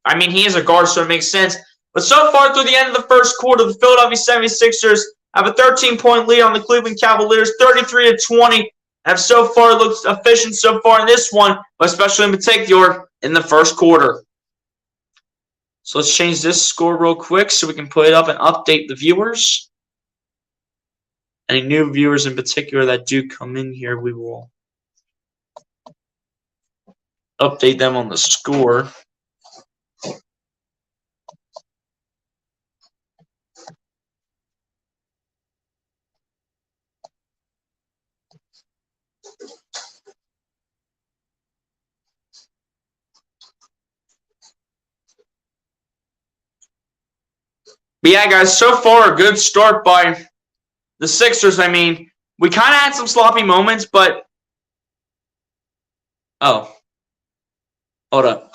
I mean, he is a guard, so it makes sense. But so far through the end of the first quarter, the Philadelphia 76ers have a 13-point lead on the Cleveland Cavaliers, 33-20, and have so far looked efficient so far in this one, but especially in particular in the first quarter. So let's change this score real quick so we can put it up and update the viewers. Any new viewers in particular that do come in here, we will update them on the score. But yeah, guys, so far a good start by the Sixers. I mean, we kind of had some sloppy moments, but... Oh. Hold up.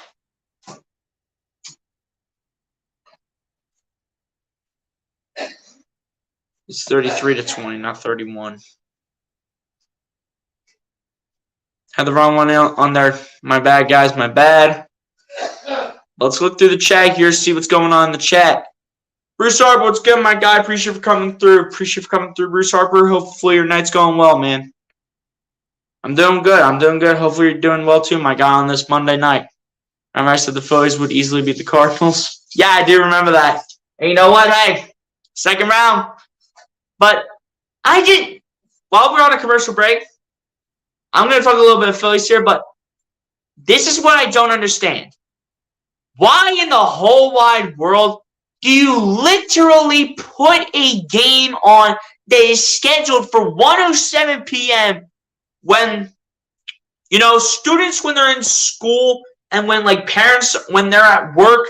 It's 33-20, not 31. Had the wrong one on there. My bad, guys, my bad. Let's look through the chat here, see what's going on in the chat. Bruce Harper, what's good, my guy? Appreciate you for coming through. Bruce Harper. Hopefully your night's going well, man. I'm doing good. Hopefully you're doing well, too, my guy, on this Monday night. Remember I said the Phillies would easily beat the Cardinals? Yeah, I do remember that. And you know what? Hey, second round. But while we're on a commercial break, I'm going to talk a little bit of Phillies here, but this is what I don't understand. Why in the whole wide world do you literally put a game on that is scheduled for 1:07 p.m. when, students, when they're in school and when, parents, when they're at work,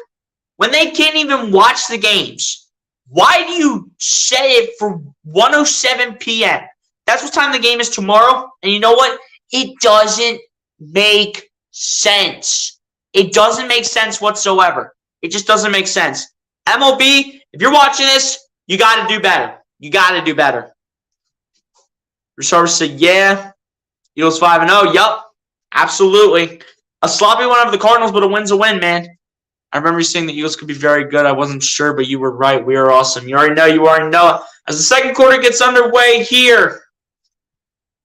when they can't even watch the games? Why do you set it for 1:07 p.m.? That's what time the game is tomorrow. And you know what? It doesn't make sense. It doesn't make sense whatsoever. It just doesn't make sense. MLB, if you're watching this, you got to do better. You got to do better. Richard said, yeah. Eagles 5-0. Yup. Absolutely. A sloppy one over the Cardinals, but a win's a win, man. I remember you saying the Eagles could be very good. I wasn't sure, but you were right. We are awesome. You already know. You already know. As the second quarter gets underway here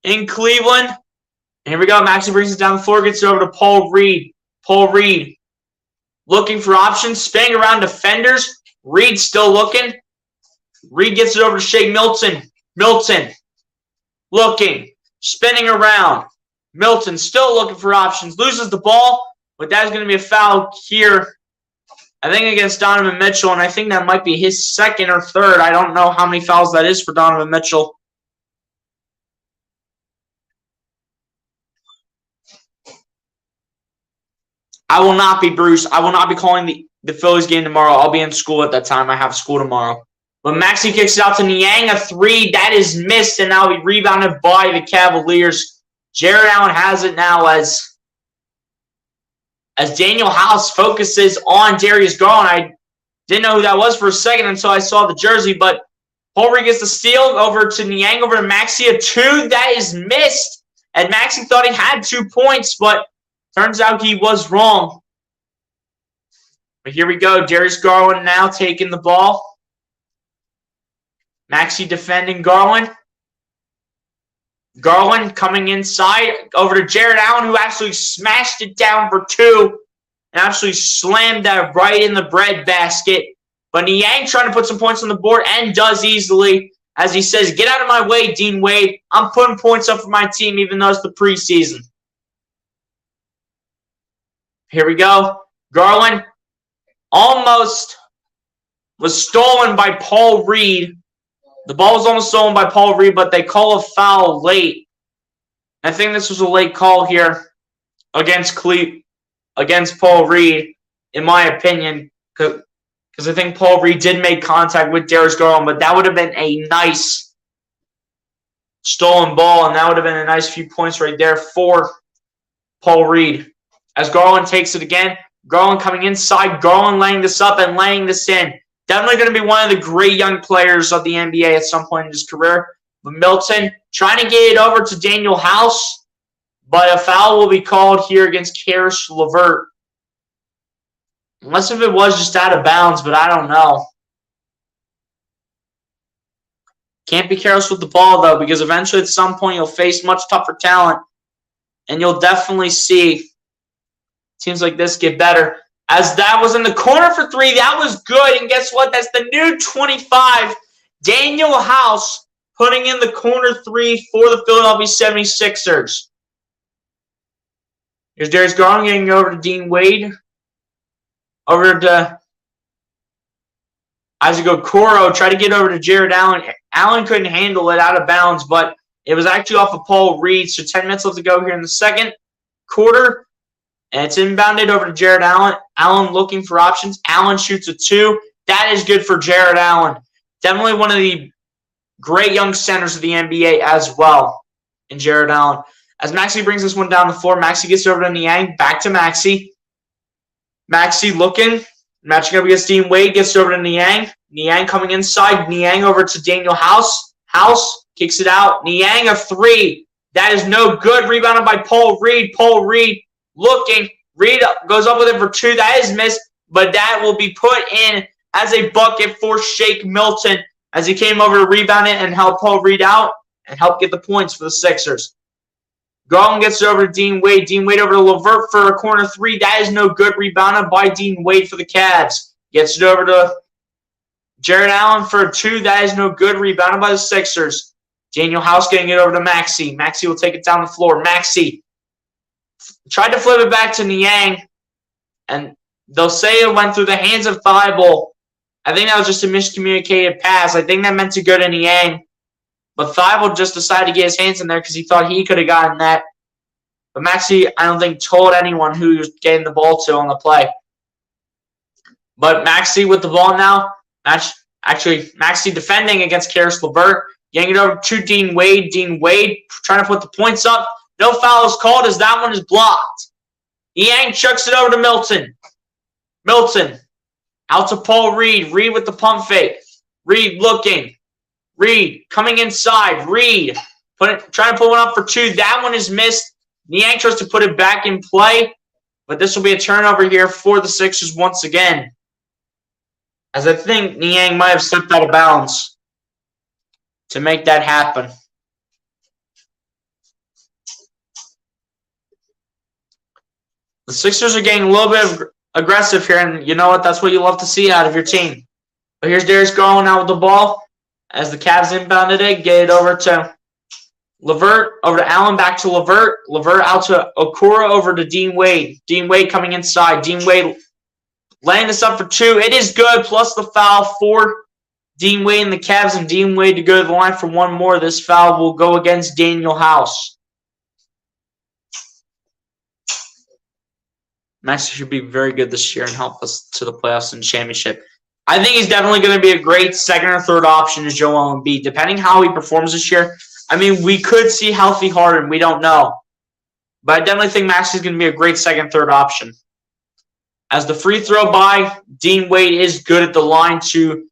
in Cleveland. And here we go. Maxey brings it down the floor. Gets it over to Paul Reed. Paul Reed looking for options. Spinning around defenders. Reed still looking. Reed gets it over to Shea Milton. Milton looking. Spinning around. Milton still looking for options. Loses the ball. But that's going to be a foul here. I think against Donovan Mitchell. And I think that might be his second or third. I don't know how many fouls that is for Donovan Mitchell. I will not be Bruce. I will not be calling the Phillies game tomorrow. I'll be in school at that time. I have school tomorrow. But Maxey kicks it out to Niang, a three. That is missed, and now he rebounded by the Cavaliers. Jared Allen has it now as Daniel House focuses on Darius Garland. I didn't know who that was for a second until I saw the jersey, but Paul Reed gets the steal over to Niang, over to Maxey, a two. That is missed, and Maxey thought he had 2 points, but turns out he was wrong. But here we go. Darius Garland now taking the ball. Maxey defending Garland. Garland coming inside over to Jared Allen, who actually smashed it down for 2 and actually slammed that right in the breadbasket. But Niang trying to put some points on the board and does easily, as he says, get out of my way, Dean Wade. I'm putting points up for my team even though it's the preseason. Here we go. Garland almost was stolen by Paul Reed. The ball was almost stolen by Paul Reed, but they call a foul late. I think this was a late call here against Paul Reed, in my opinion, because I think Paul Reed did make contact with Darius Garland, but that would have been a nice stolen ball, and that would have been a nice few points right there for Paul Reed. As Garland takes it again, Garland coming inside, Garland laying this up and laying this in. Definitely going to be one of the great young players of the NBA at some point in his career. But Milton trying to get it over to Daniel House, but a foul will be called here against Karis LeVert. Unless if it was just out of bounds, but I don't know. Can't be careless with the ball, though, because eventually at some point you'll face much tougher talent, and you'll definitely see teams like this get better. As that was in the corner for 3, that was good. And guess what? That's the new 25. Daniel House putting in the corner 3 for the Philadelphia 76ers. Here's Darius Garland getting over to Dean Wade. Over to Isaac Okoro. Tried to get over to Jared Allen. Allen couldn't handle it out of bounds, but it was actually off of Paul Reed. So 10 minutes left to go here in the second quarter. And it's inbounded over to Jared Allen. Allen looking for options. Allen shoots a 2. That is good for Jared Allen. Definitely one of the great young centers of the NBA as well in Jared Allen. As Maxey brings this one down the floor, Maxey gets over to Niang. Back to Maxey. Maxey looking. Matching up against Dean Wade. Gets over to Niang. Niang coming inside. Niang over to Daniel House. House kicks it out. Niang a 3. That is no good. Rebounded by Paul Reed. Paul Reed looking. Reed goes up with it for 2. That is missed, but that will be put in as a bucket for Shake Milton as he came over to rebound it and help Paul Reed out and help get the points for the Sixers. Garland gets it over to Dean Wade. Dean Wade over to LeVert for a corner 3. That is no good. Rebounded by Dean Wade for the Cavs. Gets it over to Jared Allen for a 2. That is no good. Rebounded by the Sixers. Daniel House getting it over to Maxey. Maxey will take it down the floor. Maxey tried to flip it back to Niang, and they'll say it went through the hands of Thibault. I think that was just a miscommunicated pass. I think that meant to go to Niang, but Thibault just decided to get his hands in there because he thought he could have gotten that. But Maxey, I don't think, told anyone who he was getting the ball to on the play. But Maxey with the ball now. Maxey defending against Karis LeVert. Getting it over to Dean Wade. Dean Wade trying to put the points up. No foul is called as that one is blocked. Niang chucks it over to Milton. Milton out to Paul Reed. Reed with the pump fake. Reed looking. Reed coming inside. Reed trying to put one up for two. That one is missed. Niang tries to put it back in play, but this will be a turnover here for the Sixers once again, as I think Niang might have stepped out of bounds to make that happen. The Sixers are getting a little bit aggressive here, and you know what? That's what you love to see out of your team. But here's Darius going out with the ball as the Cavs inbounded it. Get it over to LeVert, over to Allen, back to LeVert. LeVert out to Okura, over to Dean Wade. Dean Wade coming inside. Dean Wade laying this up for two. It is good, plus the foul for Dean Wade and the Cavs, and Dean Wade to go to the line for one more. This foul will go against Daniel House. Max should be very good this year and help us to the playoffs and championship. I think he's definitely going to be a great second or third option to Joel Embiid, depending how he performs this year. I mean, we could see healthy Harden. We don't know. But I definitely think Max is going to be a great second, third option. As the free throw by Dean Wade is good at the line to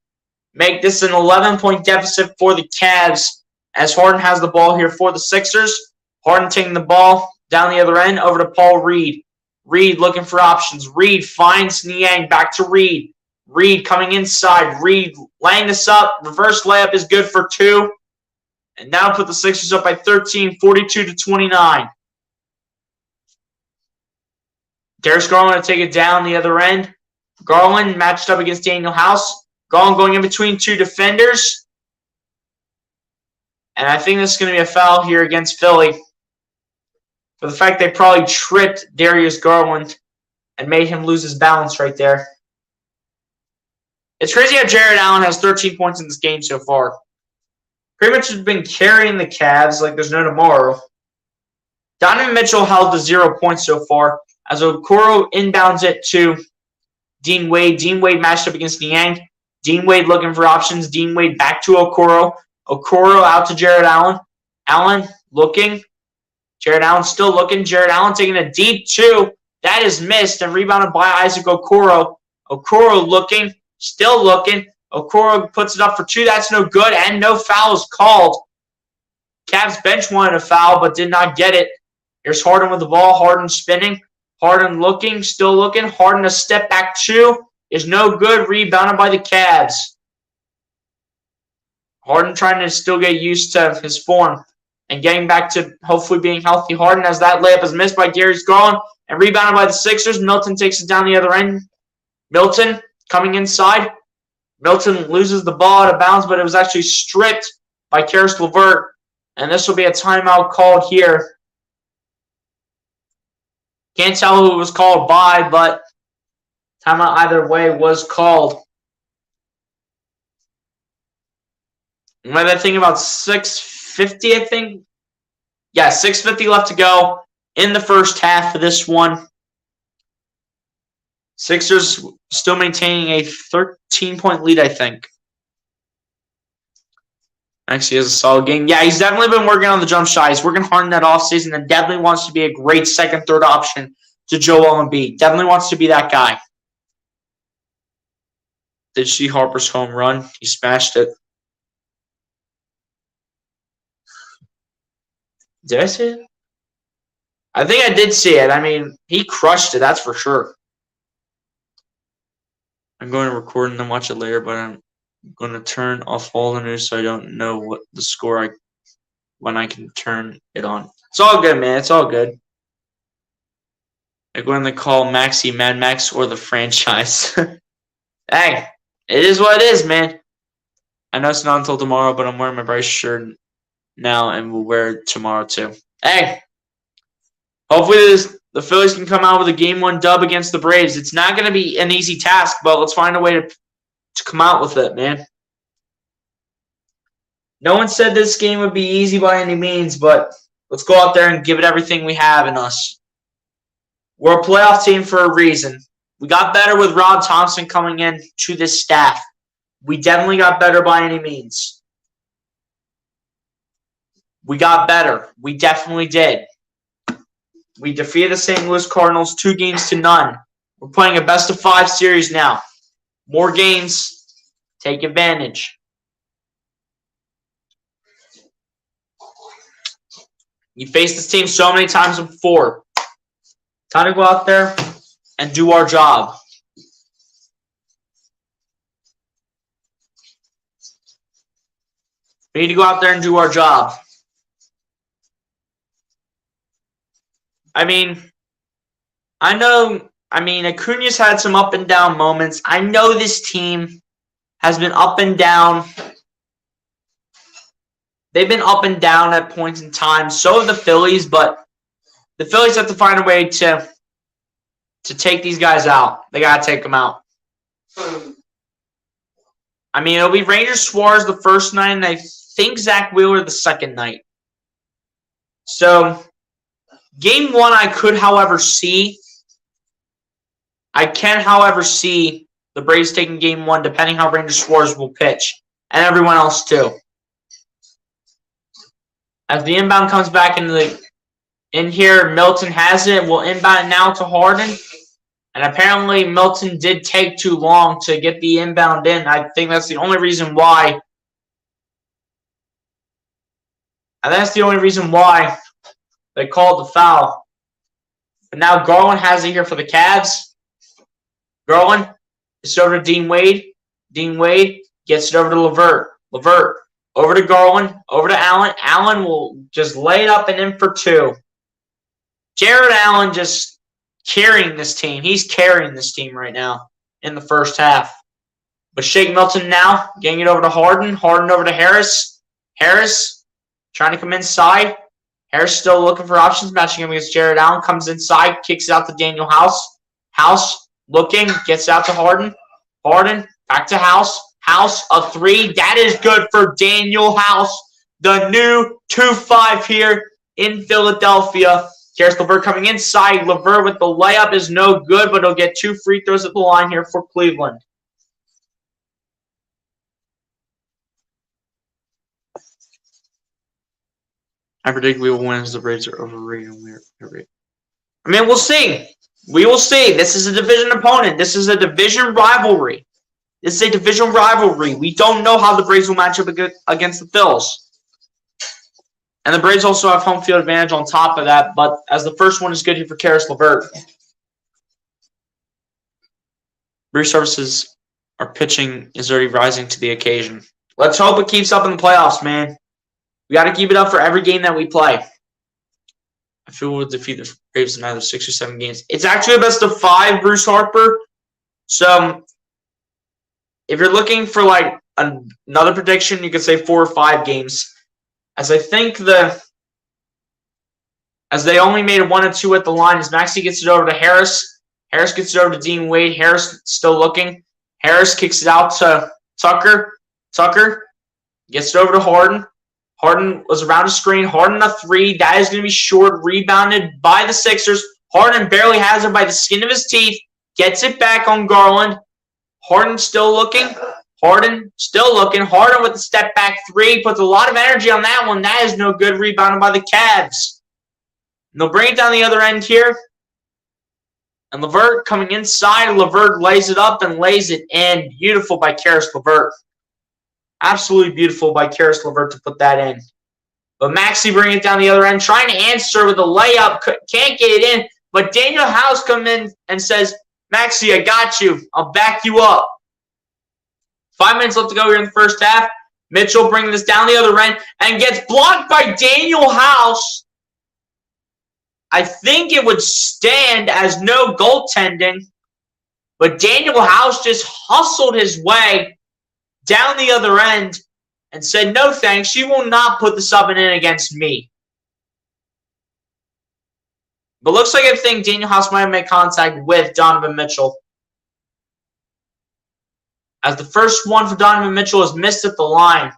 make this an 11-point deficit for the Cavs, as Harden has the ball here for the Sixers. Harden taking the ball down the other end over to Paul Reed. Reed looking for options. Reed finds Niang. Back to Reed. Reed coming inside. Reed laying this up. Reverse layup is good for two. And now put the Sixers up by 13, 42-29. Darius Garland to take it down the other end. Garland matched up against Daniel House. Garland going in between two defenders. And I think this is going to be a foul here against Philly, for the fact they probably tripped Darius Garland and made him lose his balance right there. It's crazy how Jared Allen has 13 points in this game so far. Pretty much has been carrying the Cavs like there's no tomorrow. Donovan Mitchell held to 0 points so far, as Okoro inbounds it to Dean Wade. Dean Wade matched up against Niang. Dean Wade looking for options. Dean Wade back to Okoro. Okoro out to Jared Allen. Allen looking. Jared Allen still looking. Jared Allen taking a deep two. That is missed and rebounded by Isaac Okoro. Okoro looking. Still looking. Okoro puts it up for two. That's no good, and no foul is called. Cavs bench wanted a foul but did not get it. Here's Harden with the ball. Harden spinning. Harden looking. Still looking. Harden a step back two. Is no good. Rebounded by the Cavs. Harden trying to still get used to his form and getting back to hopefully being healthy. Harden, as that layup is missed by Darius Garland and rebounded by the Sixers. Milton takes it down the other end. Milton coming inside. Milton loses the ball out of bounds, but it was actually stripped by Caris LeVert. And this will be a timeout called here. Can't tell who it was called by, but timeout either way was called. What did I think about 6:50, I think? Yeah, 6:50 left to go in the first half of this one. Sixers still maintaining a 13-point lead, I think. Actually, has a solid game. Yeah, he's definitely been working on the jump shot. He's working hard in that offseason and definitely wants to be a great second, third option to Joel Embiid. Definitely wants to be that guy. Did you see Harper's home run? He smashed it. Did I see it? I think I did see it. I mean, he crushed it, that's for sure. I'm going to record and then watch it later, but I'm going to turn off all the news so I don't know what the score when I can turn it on. It's all good, man. It's all good. Like when they call Maxi Mad Max or the franchise. Hey, it is what it is, man. I know it's not until tomorrow, but I'm wearing my Bryce shirt now and we'll wear it tomorrow too. Hey, hopefully the Phillies can come out with a Game 1 dub against the Braves. It's not going to be an easy task, but let's find a way to come out with it, man. No one said this game would be easy by any means, but let's go out there and give it everything we have in us. We're a playoff team for a reason. We got better with Rob Thompson coming in to this staff. We definitely got better by any means. We got better. We definitely did. We defeated the St. Louis Cardinals 2-0. We're playing a best-of-5 series now. More games. Take advantage. You faced this team so many times before. Time to go out there and do our job. We need to go out there and do our job. Acuna's had some up and down moments. I know this team has been up and down. They've been up and down at points in time. So have the Phillies, but the Phillies have to find a way to take these guys out. They got to take them out. It'll be Ranger Suarez the first night, and I think Zach Wheeler the second night. So, game 1 I can, however, see the Braves taking game 1, depending how Ranger Suarez will pitch, and everyone else too. As the inbound comes back in here, Milton has it. We'll inbound now to Harden. And apparently Milton did take too long to get the inbound in. I think that's the only reason why. And that's the only reason why they called the foul. But now Garland has it here for the Cavs. Garland, it's over to Dean Wade. Dean Wade gets it over to LeVert. LeVert, over to Garland, over to Allen. Allen will just lay it up and in for 2. Jared Allen just carrying this team. He's carrying this team right now in the first half. But Shake Milton now, getting it over to Harden. Harden over to Harris. Harris trying to come inside. Harris still looking for options, matching him against Jared Allen. Comes inside, kicks it out to Daniel House. House looking, gets out to Harden. Harden, back to House. House, a 3. That is good for Daniel House. The new 2-5 here in Philadelphia. Caris LeVert coming inside. LeVert with the layup is no good, but he'll get 2 free throws at the line here for Cleveland. I predict we will win as the Braves are overrated. We'll see. We will see. This is a division opponent. This is a division rivalry. This is a division rivalry. We don't know how the Braves will match up against the Phils. And the Braves also have home field advantage on top of that, but as the first one is good here for Caris LeVert. Bruce Services, our pitching is already rising to the occasion. Let's hope it keeps up in the playoffs, man. We got to keep it up for every game that we play. I feel we'll defeat the Braves in either 6 or 7 games. It's actually a best of 5, Bruce Harper. So, if you're looking for like another prediction, you could say 4 or 5 games. As I think as they only made 1 and 2 at the line, as Maxey gets it over to Harris. Harris gets it over to Dean Wade. Harris still looking. Harris kicks it out to Tucker. Tucker gets it over to Harden. Harden was around a screen. Harden a 3. That is going to be short. Rebounded by the Sixers. Harden barely has it by the skin of his teeth. Gets it back on Garland. Harden still looking. Harden still looking. Harden with the step back 3. Puts a lot of energy on that one. That is no good. Rebounded by the Cavs. And they'll bring it down the other end here. And LeVert coming inside. LeVert lays it up and lays it in. Beautiful by Caris LeVert. Absolutely beautiful by Caris LeVert to put that in. But Maxey bringing it down the other end. Trying to answer with a layup. Can't get it in. But Daniel House comes in and says, Maxey, I got you. I'll back you up. 5 minutes left to go here in the first half. Mitchell bringing this down the other end and gets blocked by Daniel House. I think it would stand as no goaltending. But Daniel House just hustled his way down the other end and said, no thanks, you will not put the subbing in against me. But looks like I think Daniel House might have made contact with Donovan Mitchell. As the first one for Donovan Mitchell is missed at the line.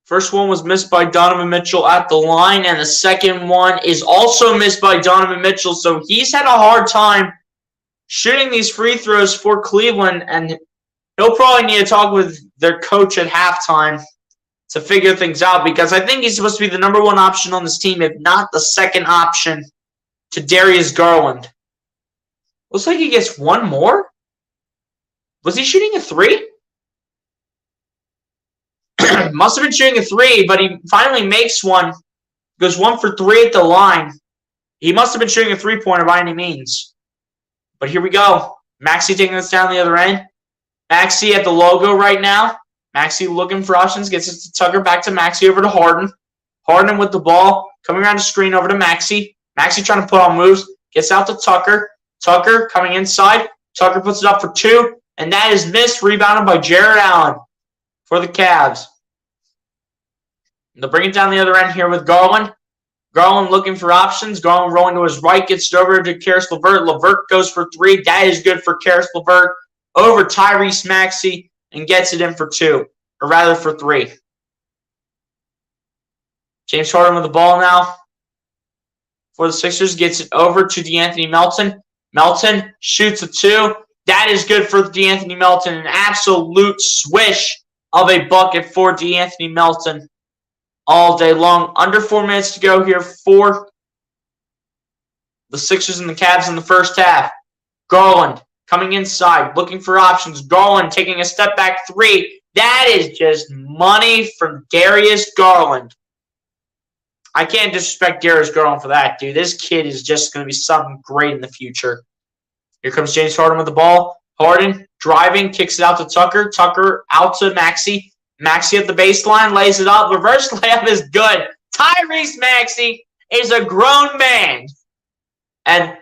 First one was missed by Donovan Mitchell at the line, and the second one is also missed by Donovan Mitchell. So he's had a hard time shooting these free throws for Cleveland, and he'll probably need to talk with their coach at halftime to figure things out, because I think he's supposed to be the number one option on this team, if not the second option to Darius Garland. Looks like he gets one more. Was he shooting a three? Must have been shooting a three, but he finally makes one. Goes 1 for 3 at the line. He must have been shooting a three-pointer by any means. But here we go. Maxey taking this down the other end. Maxey at the logo right now. Maxey looking for options. Gets it to Tucker. Back to Maxey. Over to Harden. Harden with the ball. Coming around the screen over to Maxey. Maxey trying to put on moves. Gets out to Tucker. Tucker coming inside. Tucker puts it up for 2. And that is missed. Rebounded by Jared Allen for the Cavs. They'll bring it down the other end here with Garland. Garland looking for options. Garland rolling to his right. Gets it over to Caris LeVert. LeVert goes for 3. That is good for Caris LeVert. Over Tyrese Maxey. And gets it in for 2. Or rather for 3. James Harden with the ball now. For the Sixers. Gets it over to DeAnthony Melton. Melton shoots a 2. That is good for DeAnthony Melton. An absolute swish of a bucket for DeAnthony Melton. All day long. Under 4 minutes to go here for the Sixers and the Cavs in the first half. Garland coming inside, looking for options. Garland taking a step back 3. That is just money from Darius Garland. I can't disrespect Darius Garland for that, dude. This kid is just going to be something great in the future. Here comes James Harden with the ball. Harden driving, kicks it out to Tucker. Tucker out to Maxey. Maxey at the baseline, lays it up. Reverse layup is good. Tyrese Maxey is a grown man. And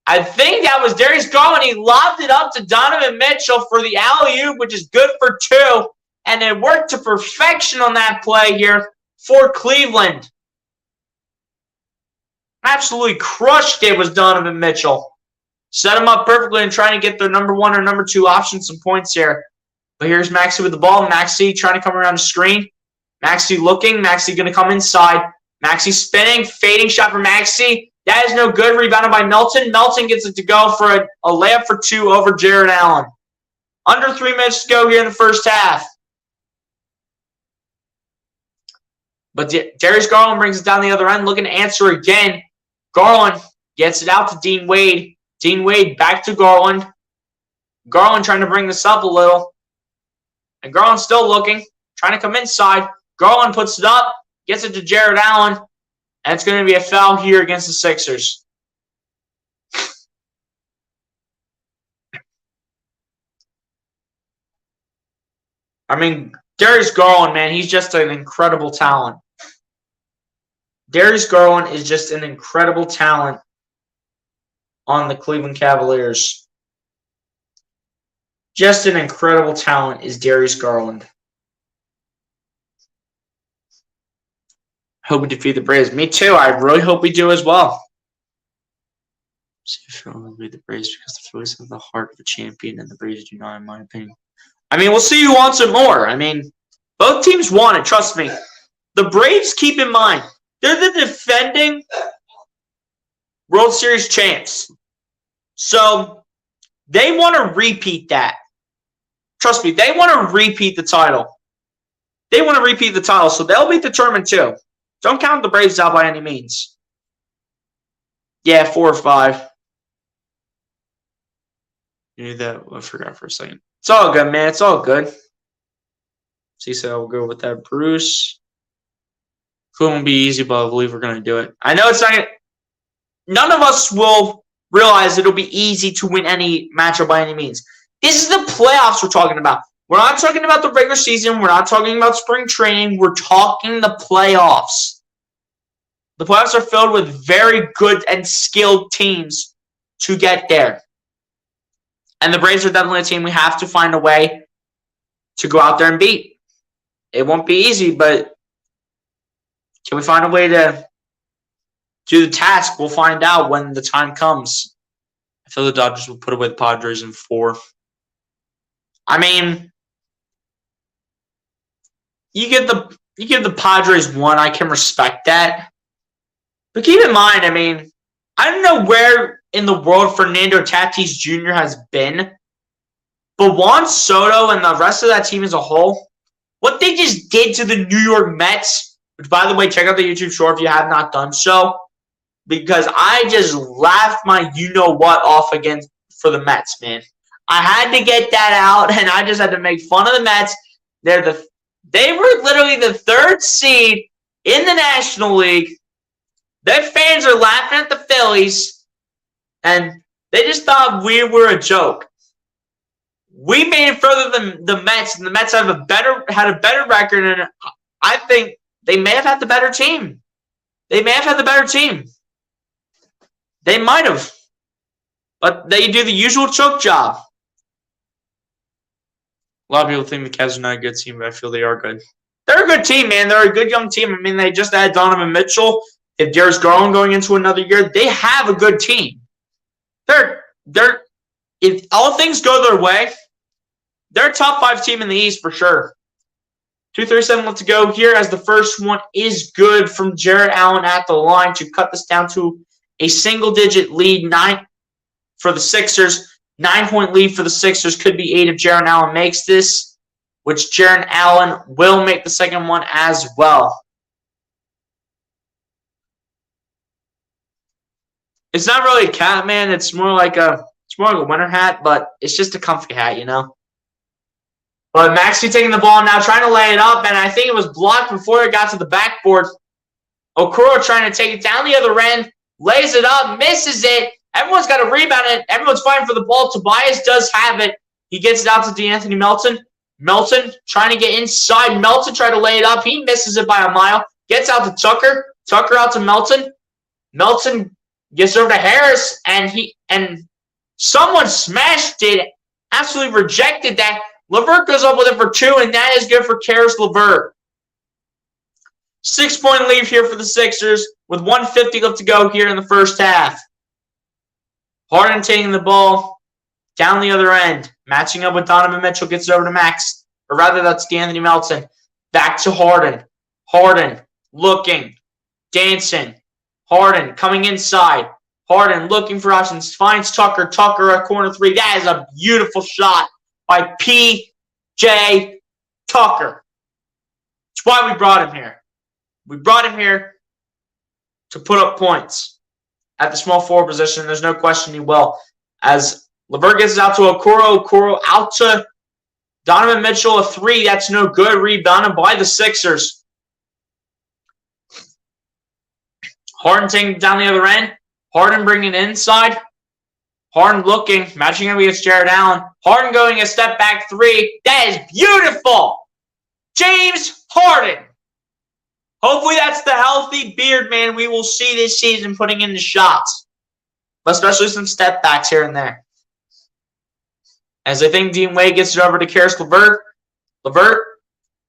I think that was Darius Garland. He lobbed it up to Donovan Mitchell for the alley-oop, which is good for 2. And it worked to perfection on that play here for Cleveland. Absolutely crushed it was Donovan Mitchell. Set him up perfectly and trying to get their number 1 or number 2 option some points here. But here's Maxey with the ball. Maxey trying to come around the screen. Maxey looking. Maxey going to come inside. Maxey spinning. Fading shot for Maxey. That is no good. Rebounded by Melton. Melton gets it to go for a layup for 2 over Jared Allen. Under 3 minutes to go here in the first half. But Darius Garland brings it down the other end. Looking to answer again. Garland gets it out to Dean Wade. Dean Wade back to Garland. Garland trying to bring this up a little. And Garland still looking, trying to come inside. Garland puts it up, gets it to Jared Allen, and it's going to be a foul here against the Sixers. I mean, Darius Garland, man, he's just an incredible talent. Darius Garland is just an incredible talent on the Cleveland Cavaliers. Just an incredible talent is Darius Garland. Hope we defeat the Braves. Me too. I really hope we do as well. See if we'll beat the Braves because the Phillies have the heart of a champion and the Braves do not, in my opinion. I mean, we'll see who wants it more. I mean, both teams want it. Trust me. The Braves, keep in mind, they're the defending World Series champs. So they want to repeat that. Trust me, they want to repeat the title. They want to repeat the title, so they'll be determined too. Don't count the Braves out by any means. Yeah, 4 or 5. You knew that? I forgot for a second. It's all good, man. It's all good. See, so I'll go with that. Bruce. It won't be easy, but I believe we're going to do it. I know it's not. None of us will realize it'll be easy to win any matchup by any means. This is the playoffs we're talking about. We're not talking about the regular season. We're not talking about spring training. We're talking the playoffs. The playoffs are filled with very good and skilled teams to get there. And the Braves are definitely a team we have to find a way to go out there and beat. It won't be easy, but can we find a way to do the task? We'll find out when the time comes. I feel the Dodgers will put away the Padres in 4. I mean, you get you give the Padres 1, I can respect that. But keep in mind, I mean, I don't know where in the world Fernando Tatis Jr. has been, but Juan Soto and the rest of that team as a whole, what they just did to the New York Mets, which, by the way, check out the YouTube short if you have not done so, because I just laughed my you-know-what off again for the Mets, man. I had to get that out, and I just had to make fun of the Mets. They were literally the 3rd seed in the National League. Their fans are laughing at the Phillies, and they just thought we were a joke. We made it further than the Mets, and the Mets had a better record, and I think they may have had the better team. They might have. But they do the usual choke job. A lot of people think the Cavs are not a good team, but I feel they are good. They're a good team, man. They're a good young team. I mean, they just had Donovan Mitchell. If Darius Garland going into another year, they have a good team. If all things go their way, they're a top 5 team in the East for sure. 2:37 left to go here as the first one is good from Jarrett Allen at the line to cut this down to a single-digit lead, 9 for the Sixers. 9-point lead for the Sixers, could be 8 if Jarrett Allen makes this, which Jarrett Allen will make the second one as well. It's not really a cap, man. It's more like a winter hat, but it's just a comfy hat, you know. But Maxey taking the ball now, trying to lay it up, and I think it was blocked before it got to the backboard. Okoro trying to take it down the other end, lays it up, misses it. Everyone's got to rebound it. Everyone's fighting for the ball. Tobias does have it. He gets it out to DeAnthony Melton. Melton trying to get inside. Melton tried to lay it up. He misses it by a mile. Gets out to Tucker. Tucker out to Melton. Melton gets over to Harris, and someone smashed it. Absolutely rejected that. LeVert goes up with it for 2, and that is good for Karis LeVert. 6-point lead here for the Sixers with 1:50 left to go here in the first half. Harden taking the ball down the other end. Matching up with Donovan Mitchell, gets it over to Max. Or rather, that's DeAnthony Melton. Back to Harden. Harden looking, dancing. Harden coming inside. Harden looking for options. Finds Tucker. Tucker at corner 3. That is a beautiful shot by P.J. Tucker. That's why we brought him here. We brought him here to put up points at the small forward position. There's no question he will. As LeVert gets it out to Okoro. Okoro out to Donovan Mitchell. A 3. That's no good. Rebounded by the Sixers. Harden taking it down the other end. Harden bringing it inside. Harden looking, matching up against Jarrett Allen. Harden going a step back 3. That is beautiful. James Harden. Hopefully that's the healthy beard man we will see this season putting in the shots. Especially some step backs here and there. As I think Dean Wade gets it over to Karis LeVert. LeVert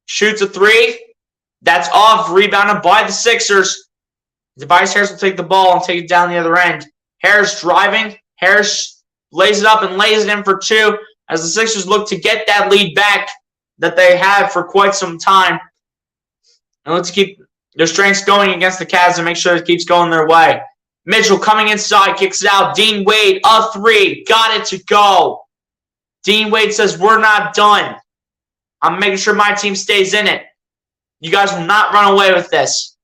shoots a 3. That's off, rebounded by the Sixers. Tobias Harris will take the ball and take it down the other end. Harris driving. Harris lays it up and lays it in for 2 as the Sixers look to get that lead back that they have for quite some time. And let's keep their strengths going against the Cavs and make sure it keeps going their way. Mitchell coming inside, kicks it out. Dean Wade, a 3. Got it to go. Dean Wade says, we're not done. I'm making sure my team stays in it. You guys will not run away with this.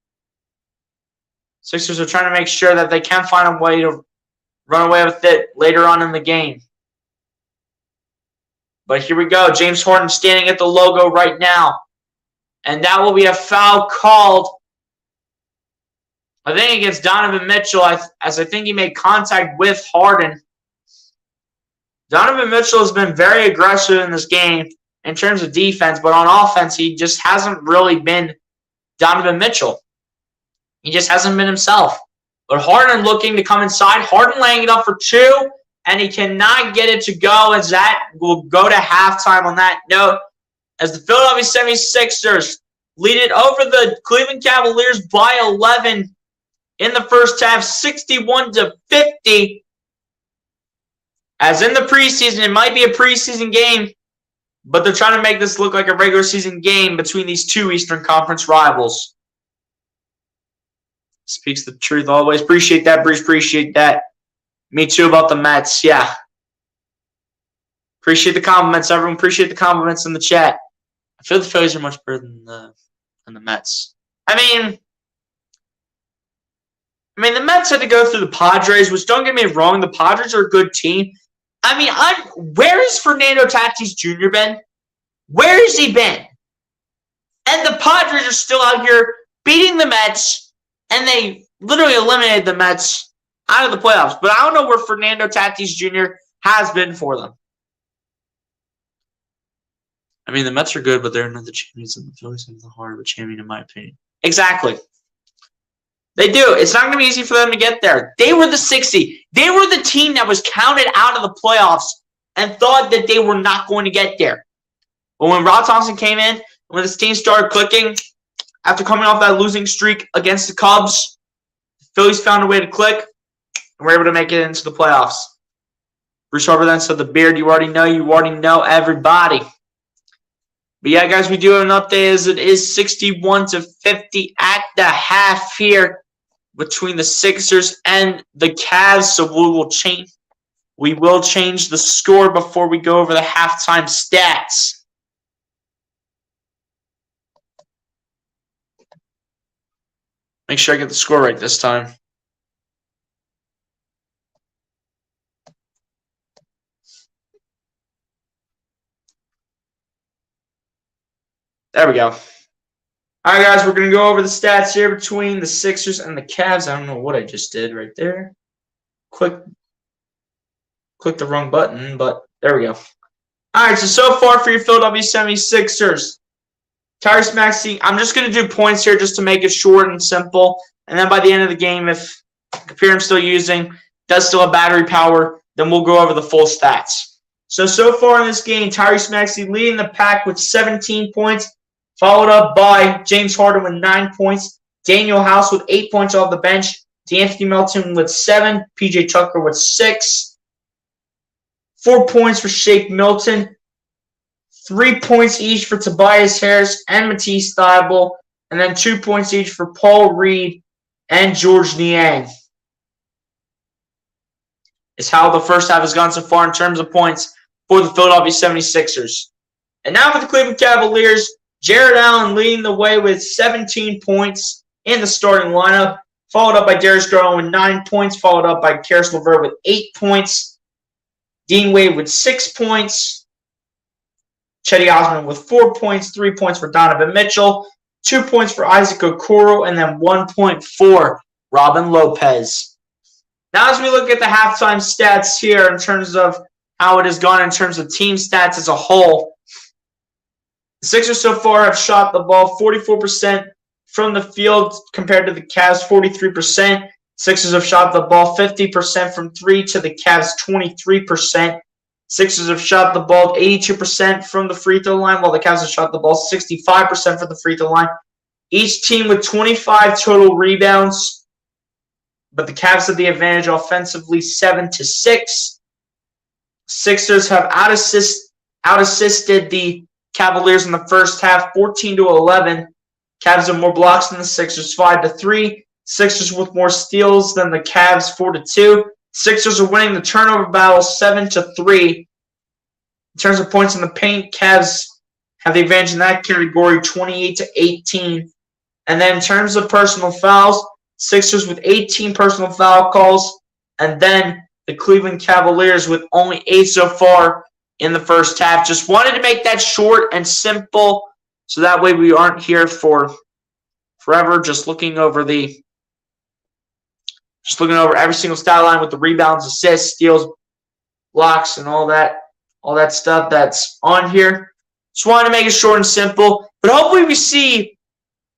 Sixers are trying to make sure that they can find a way to run away with it later on in the game. But here we go. James Harden standing at the logo right now. And that will be a foul called, I think, against Donovan Mitchell, as I think he made contact with Harden. Donovan Mitchell has been very aggressive in this game in terms of defense, but on offense, he just hasn't really been Donovan Mitchell. He just hasn't been himself. But Harden looking to come inside. Harden laying it up for 2, and he cannot get it to go, as that will go to halftime on that note. As the Philadelphia 76ers lead it over the Cleveland Cavaliers by 11 in the first half, 61-50. As in the preseason, it might be a preseason game, But they're trying to make this look like a regular season game between these two Eastern Conference rivals. Speaks the truth always. Appreciate that, Bruce. Appreciate that. Me too about the Mets. Yeah. Appreciate the compliments, everyone. Appreciate the compliments in the chat. I feel the Phillies are much better than the Mets. I mean, the Mets had to go through the Padres, which, don't get me wrong, the Padres are a good team. I mean, where has Fernando Tatis Jr. been? Where has he been? And the Padres are still out here beating the Mets, and they literally eliminated the Mets out of the playoffs. But I don't know where Fernando Tatis Jr. has been for them. I mean, the Mets are good, but they're not the champions, and the Phillies have the heart of a champion, in my opinion. Exactly. They do. It's not going to be easy for them to get there. They were the 60. They were the team that was counted out of the playoffs and thought that they were not going to get there. But when Rod Thompson came in, when this team started clicking, after coming off that losing streak against the Cubs, the Phillies found a way to click, and were able to make it into the playoffs. Bruce Harper then said, the beard, you already know everybody. But yeah, guys, we do have an update as it is 61-50 at the half here between the Sixers and the Cavs. So we will change the score before we go over the halftime stats. Make sure I get the score right this time. There we go. All right, guys, we're going to go over the stats here between the Sixers and the Cavs. I don't know what I just did right there. Click the wrong button, but there we go. All right, so far for your Philadelphia 76ers, Tyrese Maxey, I'm just going to do points here just to make it short and simple. And then by the end of the game, if the computer I'm still using does still have battery power, then we'll go over the full stats. So far in this game, Tyrese Maxey leading the pack with 17 points, followed up by James Harden with 9 points, Daniel House with 8 points off the bench, D'Anthony Melton with 7, PJ Tucker with 6, 4 points for Shake Milton, 3 points each for Tobias Harris and Matisse Thybulle, and then 2 points each for Paul Reed and George Niang. Is how the first half has gone so far in terms of points for the Philadelphia 76ers. And now for the Cleveland Cavaliers, Jared Allen leading the way with 17 points in the starting lineup, followed up by Darius Garland with 9 points, followed up by Karis LeVert with 8 points, Dean Wade with 6 points, Chetty Osman with 4 points, 3 points for Donovan Mitchell, 2 points for Isaac Okoro, and then 1 point for Robin Lopez. Now as we look at the halftime stats here in terms of how it has gone in terms of team stats as a whole, the Sixers so far have shot the ball 44% from the field compared to the Cavs 43%. Sixers have shot the ball 50% from 3 to the Cavs 23%. Sixers have shot the ball 82% from the free throw line, while the Cavs have shot the ball 65% from the free throw line. Each team with 25 total rebounds, but the Cavs have the advantage offensively 7-6. Sixers have out-assisted the Cavaliers in the first half 14-11. Cavs have more blocks than the Sixers 5-3. Sixers with more steals than the Cavs 4-2. Sixers are winning the turnover battle 7-3. In terms of points in the paint, Cavs have the advantage in that category 28-18. And then in terms of personal fouls, Sixers with 18 personal foul calls, and then the Cleveland Cavaliers with only 8 so far in the first half. Just wanted to make that short and simple so that way we aren't here for forever just looking over every single stat line with the rebounds, assists, steals, blocks, and all that stuff that's on here. Just wanted to make it short and simple. But hopefully we see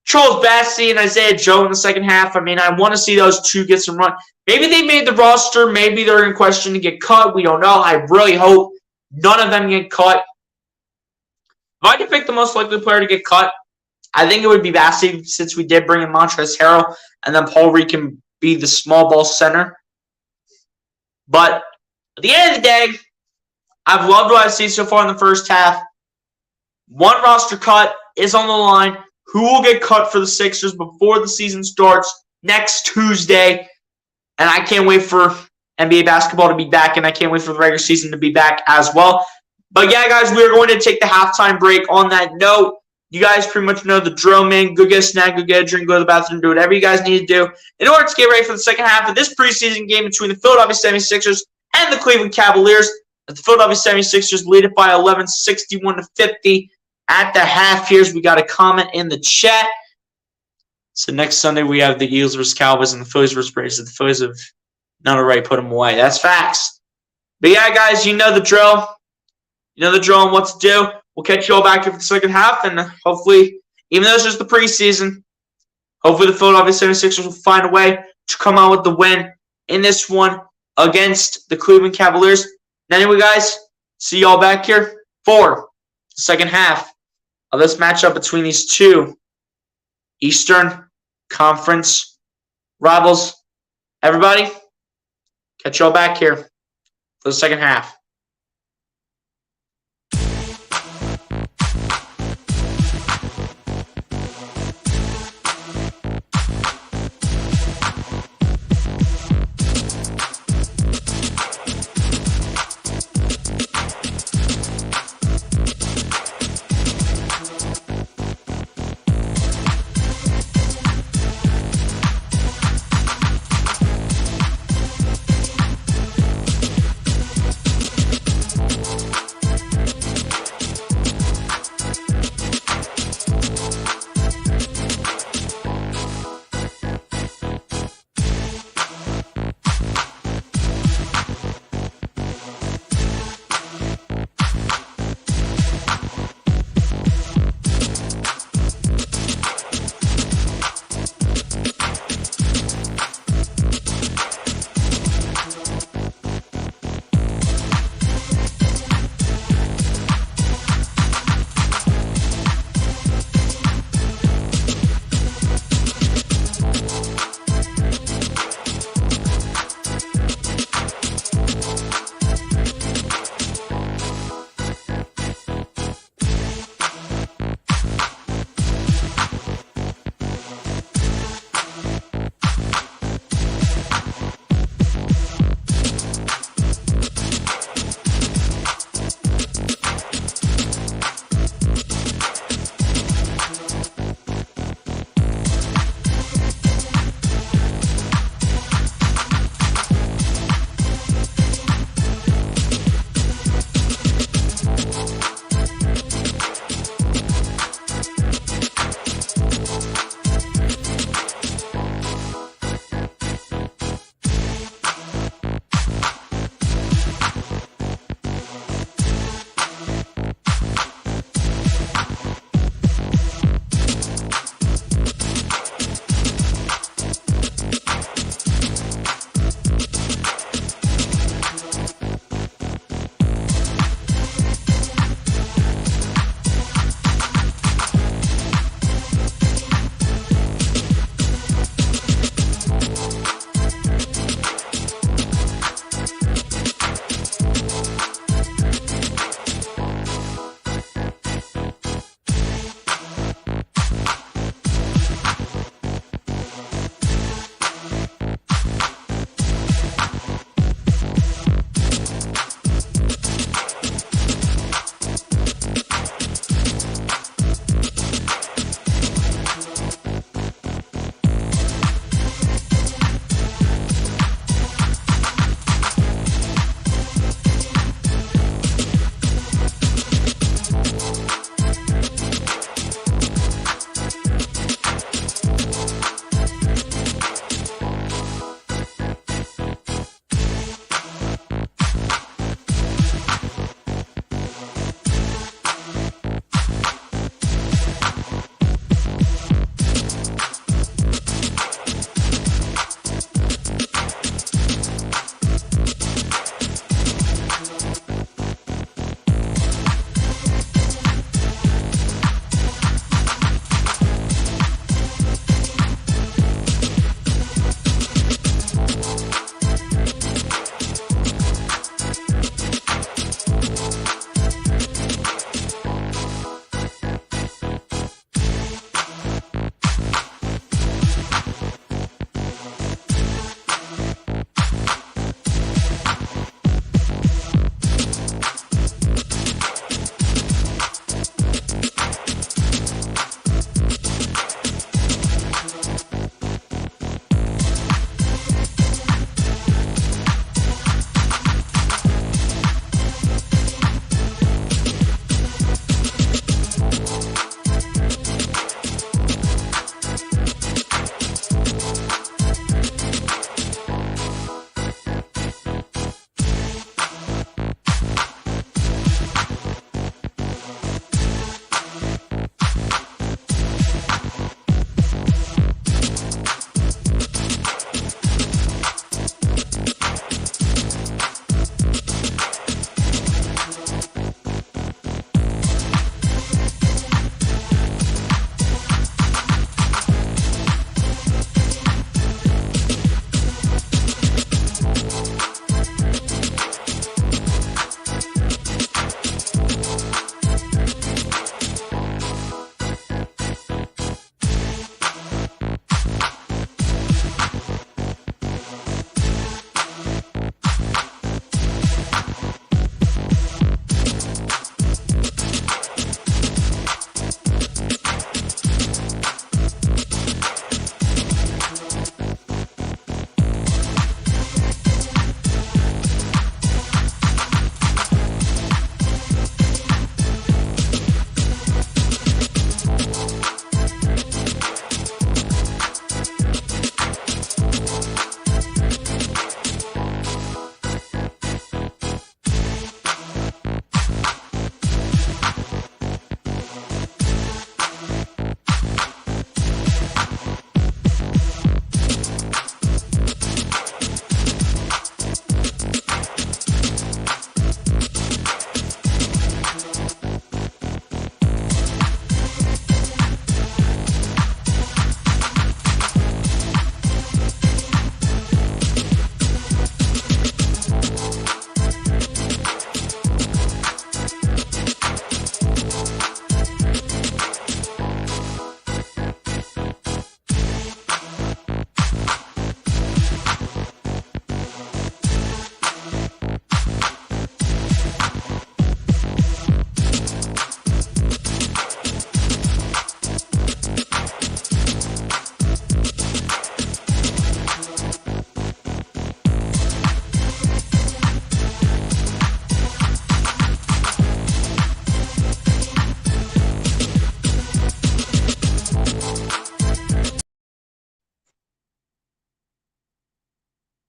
Charles Bassey and Isaiah Joe in the second half. I mean, I want to see those two get some run. Maybe they made the roster. Maybe they're in question to get cut. We don't know. I really hope none of them get cut. If I could pick the most likely player to get cut, I think it would be Bassey, since we did bring in Montrezl Harrell, and then Paul Reed can be the small ball center. But at the end of the day, I've loved what I've seen so far in the first half. One roster cut is on the line. Who will get cut for the Sixers before the season starts next Tuesday? And I can't wait for NBA basketball to be back, and I can't wait for the regular season to be back as well. But yeah, guys, we are going to take the halftime break. On that note, you guys pretty much know the drill, man. Go get a snack, go get a drink, go to the bathroom, do whatever you guys need to do in order to get ready for the second half of this preseason game between the Philadelphia 76ers and the Cleveland Cavaliers. The Philadelphia 76ers lead it by 11, 61-50 at the half. Here's we got a comment in the chat. So next Sunday we have the Eagles versus Cowboys and the Phillies versus Braves. The Phillies have not already put them away. That's facts. But yeah, guys, you know the drill. You know the drill on what to do. We'll catch you all back here for the second half, and hopefully, even though it's just the preseason, hopefully the Philadelphia 76ers will find a way to come out with the win in this one against the Cleveland Cavaliers. And anyway, guys, see you all back here for the second half of this matchup between these two Eastern Conference rivals. Everybody, catch you all back here for the second half.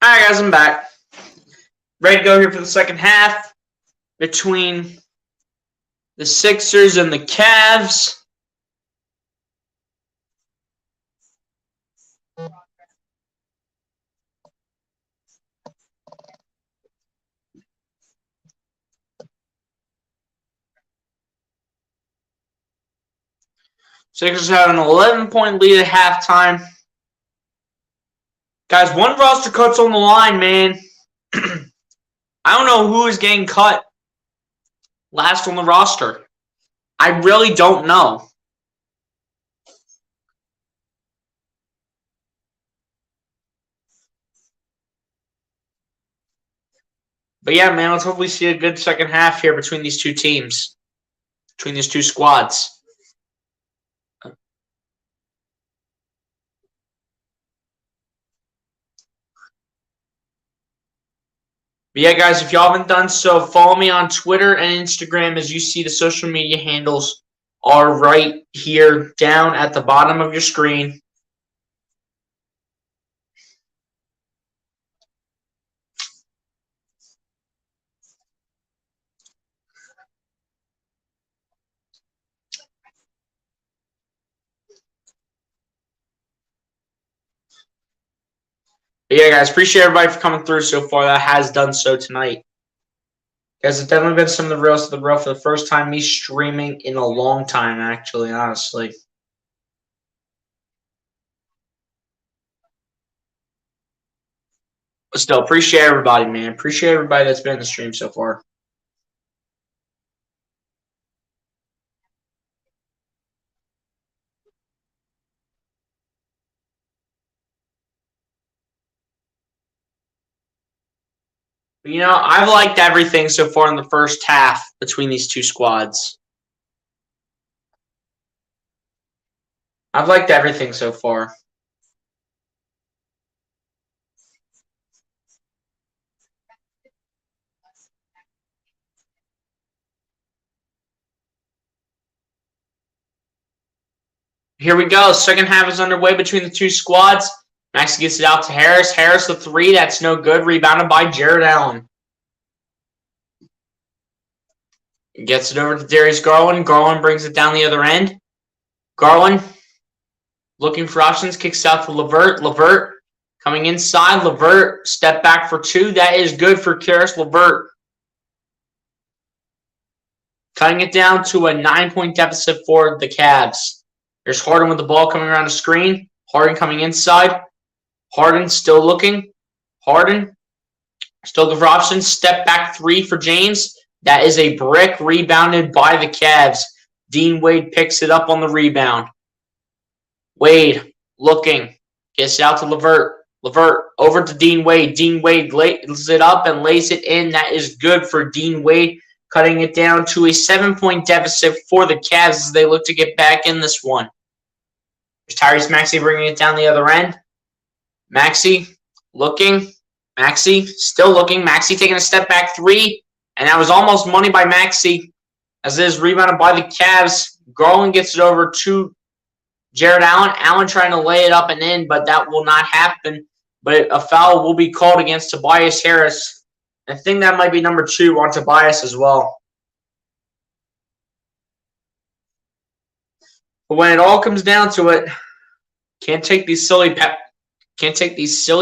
Alright guys, I'm back. Ready to go here for the second half between the Sixers and the Cavs. Sixers have an 11-point lead at halftime. Guys, one roster cut's on the line, man. I don't know who is getting cut last on the roster. I really don't know. But yeah, man, let's hopefully see a good second half here between these two teams, between these two squads. But yeah, guys, if y'all haven't done so, follow me on Twitter and Instagram. As you see, the social media handles are right here down at the bottom of your screen. But yeah, guys, appreciate everybody for coming through so far. That has done so tonight. Guys, it's definitely been some of the reals of the rough for the first time me streaming in a long time, actually, honestly. But still, appreciate everybody, man. Appreciate everybody that's been in the stream so far. But, you know, I've liked everything so far in the first half between these two squads. I've liked everything so far. Here we go. Second half is underway between the two squads. Maxey gets it out to Harris. Harris, the three. That's no good. Rebounded by Jared Allen. Gets it over to Darius Garland. Garland brings it down the other end. Garland looking for options. Kicks out to LeVert. LeVert coming inside. LeVert step back for two. That is good for Caris LeVert. Cutting it down to a 9-point deficit for the Cavs. There's Harden with the ball coming around the screen. Harden coming inside. Harden still looking. Harden still looking for options. Step back three for James. That is a brick rebounded by the Cavs. Dean Wade picks it up on the rebound. Wade looking. Gets it out to LeVert. LeVert over to Dean Wade. Dean Wade lays it up and lays it in. That is good for Dean Wade. Cutting it down to a 7-point deficit for the Cavs as they look to get back in this one. There's Tyrese Maxey bringing it down the other end. Maxey looking. Maxey still looking. Maxey taking a step back three. And that was almost money by Maxey as it is rebounded by the Cavs. Garland gets it over to Jared Allen. Allen trying to lay it up and in, but that will not happen. But a foul will be called against Tobias Harris. I think that might be number 2 on Tobias as well. But when it all comes down to it, can't take these silly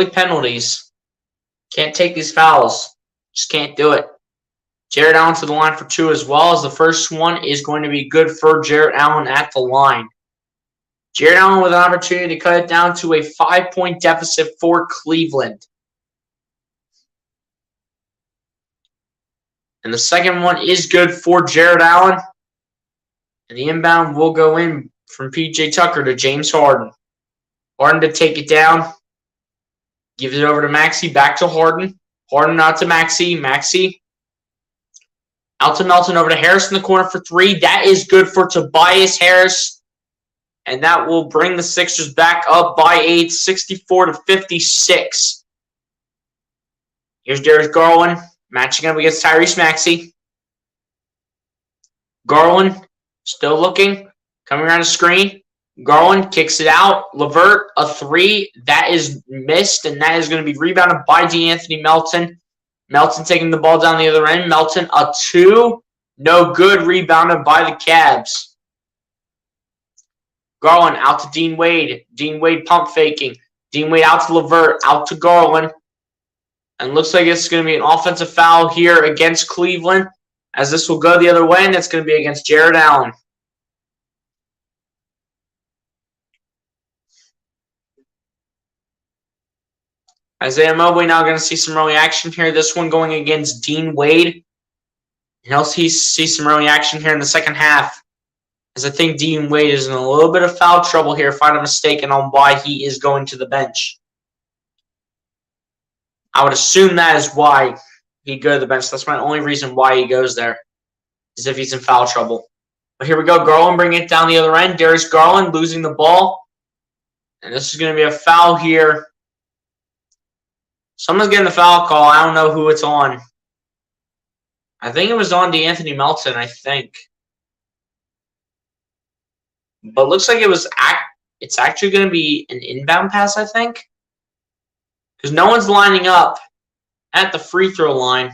penalties. Can't take these fouls. Just can't do it. Jared Allen to the line for 2 as well, as the first one is going to be good for Jared Allen at the line. Jared Allen with an opportunity to cut it down to a 5-point deficit for Cleveland. And the second one is good for Jared Allen. And the inbound will go in from P.J. Tucker to James Harden. Harden to take it down. Gives it over to Maxey. Back to Harden. Harden out to Maxey. Maxey out to Melton. Over to Harris in the corner for 3. That is good for Tobias Harris. And that will bring the Sixers back up by 8, 64-56. Here's Darius Garland matching up against Tyrese Maxey. Garland still looking. Coming around the screen. Garland kicks it out. Levert, a 3. That is missed, and that is going to be rebounded by D'Anthony Melton. Melton taking the ball down the other end. Melton, a 2. No good. Rebounded by the Cavs. Garland out to Dean Wade. Dean Wade pump faking. Dean Wade out to Levert. Out to Garland. And looks like it's going to be an offensive foul here against Cleveland, as this will go the other way, and it's going to be against Jared Allen. Isaiah Mobley now going to see some early action here. This one going against Dean Wade. And he'll see some early action here in the second half, as I think Dean Wade is in a little bit of foul trouble here, if I'm not mistaken, on why he is going to the bench. I would assume that is why he'd go to the bench. That's my only reason why he goes there, is if he's in foul trouble. But here we go. Garland bringing it down the other end. Darius Garland losing the ball. And this is going to be a foul here. Someone's getting the foul call. I don't know who it's on. I think it was on D'Anthony Melton, I think. But looks like it's actually going to be an inbound pass, I think. Because no one's lining up at the free throw line.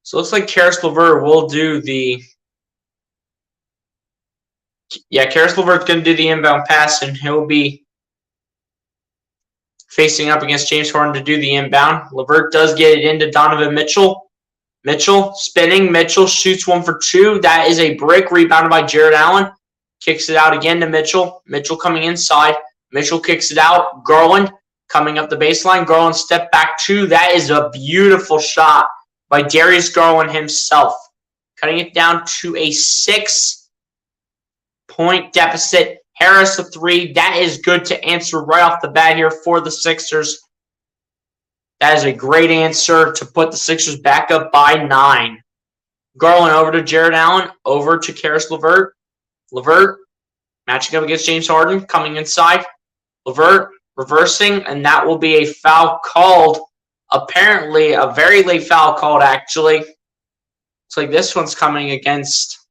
So it looks like Caris LeVert will do the... Yeah, Caris LeVert's going to do the inbound pass, and he'll be facing up against James Harden to do the inbound. LeVert does get it into Donovan Mitchell. Mitchell spinning. Mitchell shoots 1 for 2. That is a brick, rebounded by Jared Allen. Kicks it out again to Mitchell. Mitchell coming inside. Mitchell kicks it out. Garland coming up the baseline. Garland step back 2. That is a beautiful shot by Darius Garland himself. Cutting it down to a 6-point deficit. Harris a 3. That is good to answer right off the bat here for the Sixers. That is a great answer to put the Sixers back up by 9. Garland over to Jared Allen. Over to Caris LeVert. LeVert matching up against James Harden. Coming inside. LeVert reversing, and that will be a foul called. Apparently, a very late foul called, actually. Looks like this one's coming against...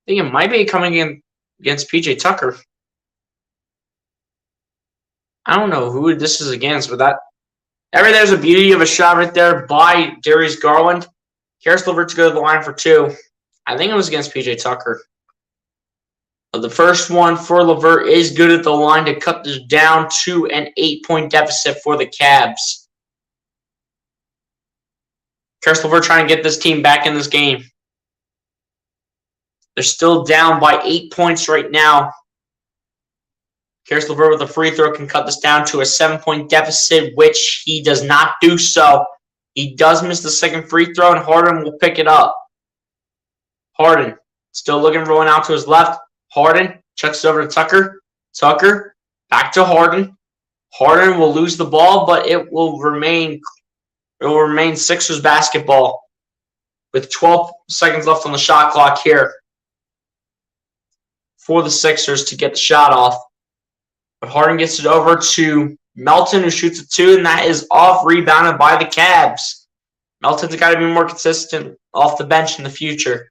I think it might be coming in against P.J. Tucker. I don't know who this is against, but there's a beauty of a shot right there by Darius Garland. Caris LeVert to go to the line for 2. I think it was against P.J. Tucker. But the first one for LeVert is good at the line to cut this down to an 8-point deficit for the Cavs. Caris LeVert trying to get this team back in this game. They're still down by 8 points right now. Caris LeVert with a free throw can cut this down to a 7-point deficit, which he does not do so. He does miss the second free throw, and Harden will pick it up. Harden still looking, rolling out to his left. Harden chucks it over to Tucker. Tucker back to Harden. Harden will lose the ball, but it will remain Sixers basketball with 12 seconds left on the shot clock here for the Sixers to get the shot off. But Harden gets it over to Melton, who shoots a 2, and that is off, rebounded by the Cavs. Melton's got to be more consistent off the bench in the future.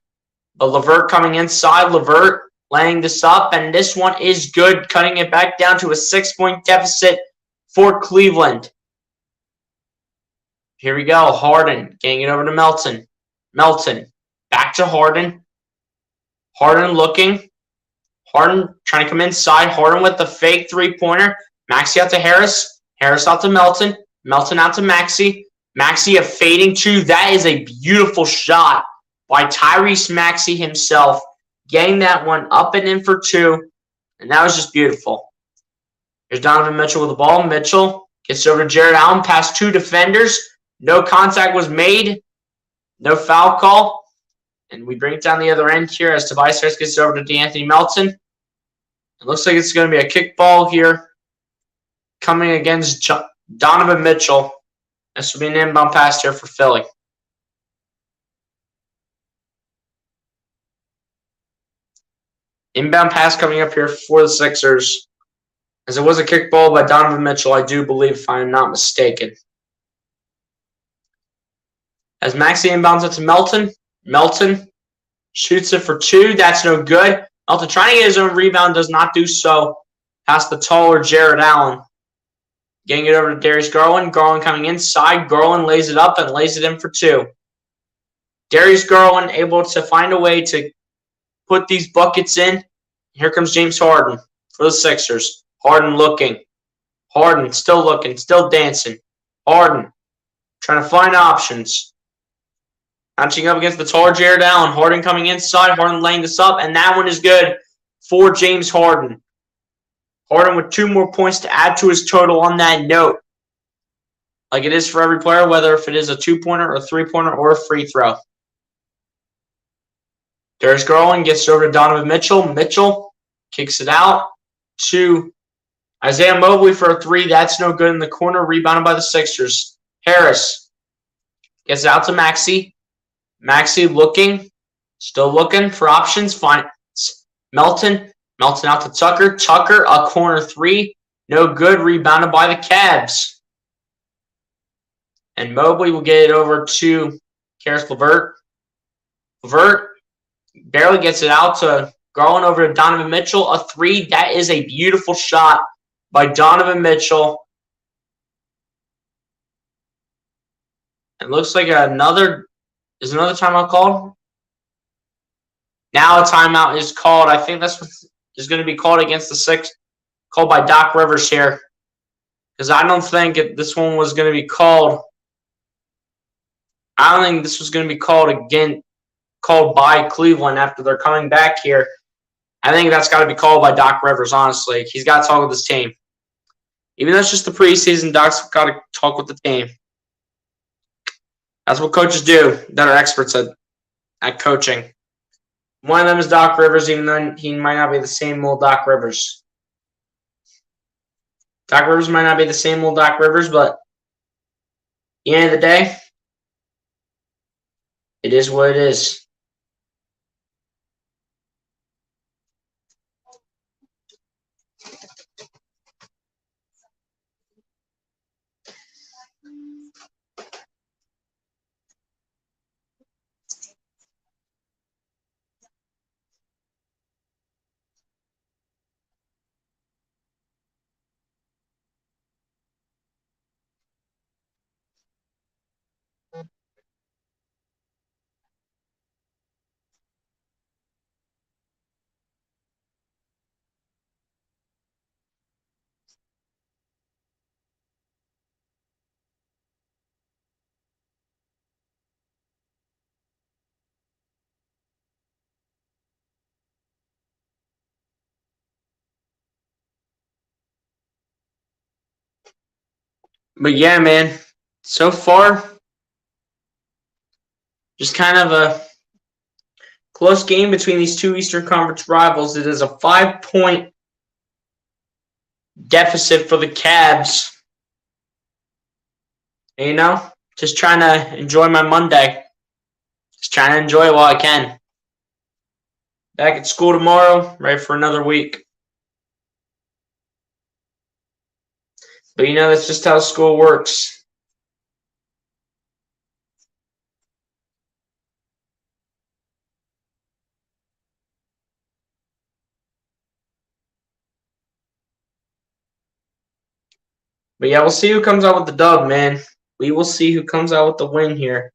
But LeVert coming inside. LeVert laying this up, and this one is good, cutting it back down to a 6-point deficit for Cleveland. Here we go. Harden getting it over to Melton. Melton back to Harden. Harden looking. Harden trying to come inside. Harden with the fake 3-pointer. Maxey out to Harris. Harris out to Melton. Melton out to Maxey. Maxey a fading 2. That is a beautiful shot by Tyrese Maxey himself. Getting that one up and in for 2. And that was just beautiful. Here's Donovan Mitchell with the ball. Mitchell gets over to Jared Allen. Past 2 defenders. No contact was made. No foul call. And we bring it down the other end here as Tobias Harris gets it over to D'Anthony Melton. It looks like it's going to be a kickball here coming against Donovan Mitchell. This will be an inbound pass here for Philly. Inbound pass coming up here for the Sixers. As it was a kickball by Donovan Mitchell, I do believe, if I am not mistaken. As Maxey inbounds it to Melton. Melton shoots it for 2. That's no good. Melton trying to get his own rebound, does not do so. Past the taller Jared Allen. Getting it over to Darius Garland. Garland coming inside. Garland lays it up and lays it in for two. Darius Garland able to find a way to put these buckets in. Here comes James Harden for the Sixers. Harden looking. Harden still looking, still dancing. Harden trying to find options. Matching up against the taller Jared Allen. Harden coming inside. Harden laying this up, and that one is good for James Harden. Harden with 2 more points to add to his total on that note. Like it is for every player, whether if it is a 2-pointer, a 3-pointer, or a free throw. Darius Garland gets it over to Donovan Mitchell. Mitchell kicks it out to Isaiah Mobley for a 3. That's no good in the corner. Rebounded by the Sixers. Harris gets it out to Maxey. Maxey looking. Still looking for options. Finds Melton. Melton out to Tucker. Tucker, a corner 3. No good. Rebounded by the Cavs. And Mobley will get it over to Karis LeVert. LeVert barely gets it out to Garland over to Donovan Mitchell. A 3. That is a beautiful shot by Donovan Mitchell. It looks like another timeout called. Now a timeout is called. I think that's what is going to be called against the Sixers. Called by Doc Rivers here. Because I don't think this one was going to be called. I don't think this was going to be called by Cleveland after they're coming back here. I think that's got to be called by Doc Rivers, honestly. He's got to talk with his team. Even though it's just the preseason, Doc's got to talk with the team. That's what coaches do that are experts at coaching. One of them is Doc Rivers, even though he might not be the same old Doc Rivers. Doc Rivers might not be the same old Doc Rivers, but at the end of the day, it is what it is. But yeah, man, so far, just kind of a close game between these two Eastern Conference rivals. It is a 5-point deficit for the Cavs. And, just trying to enjoy my Monday. Just trying to enjoy it while I can. Back at school tomorrow, ready for another week. But that's just how school works. But yeah, we'll see who comes out with the dub, man. We will see who comes out with the win here.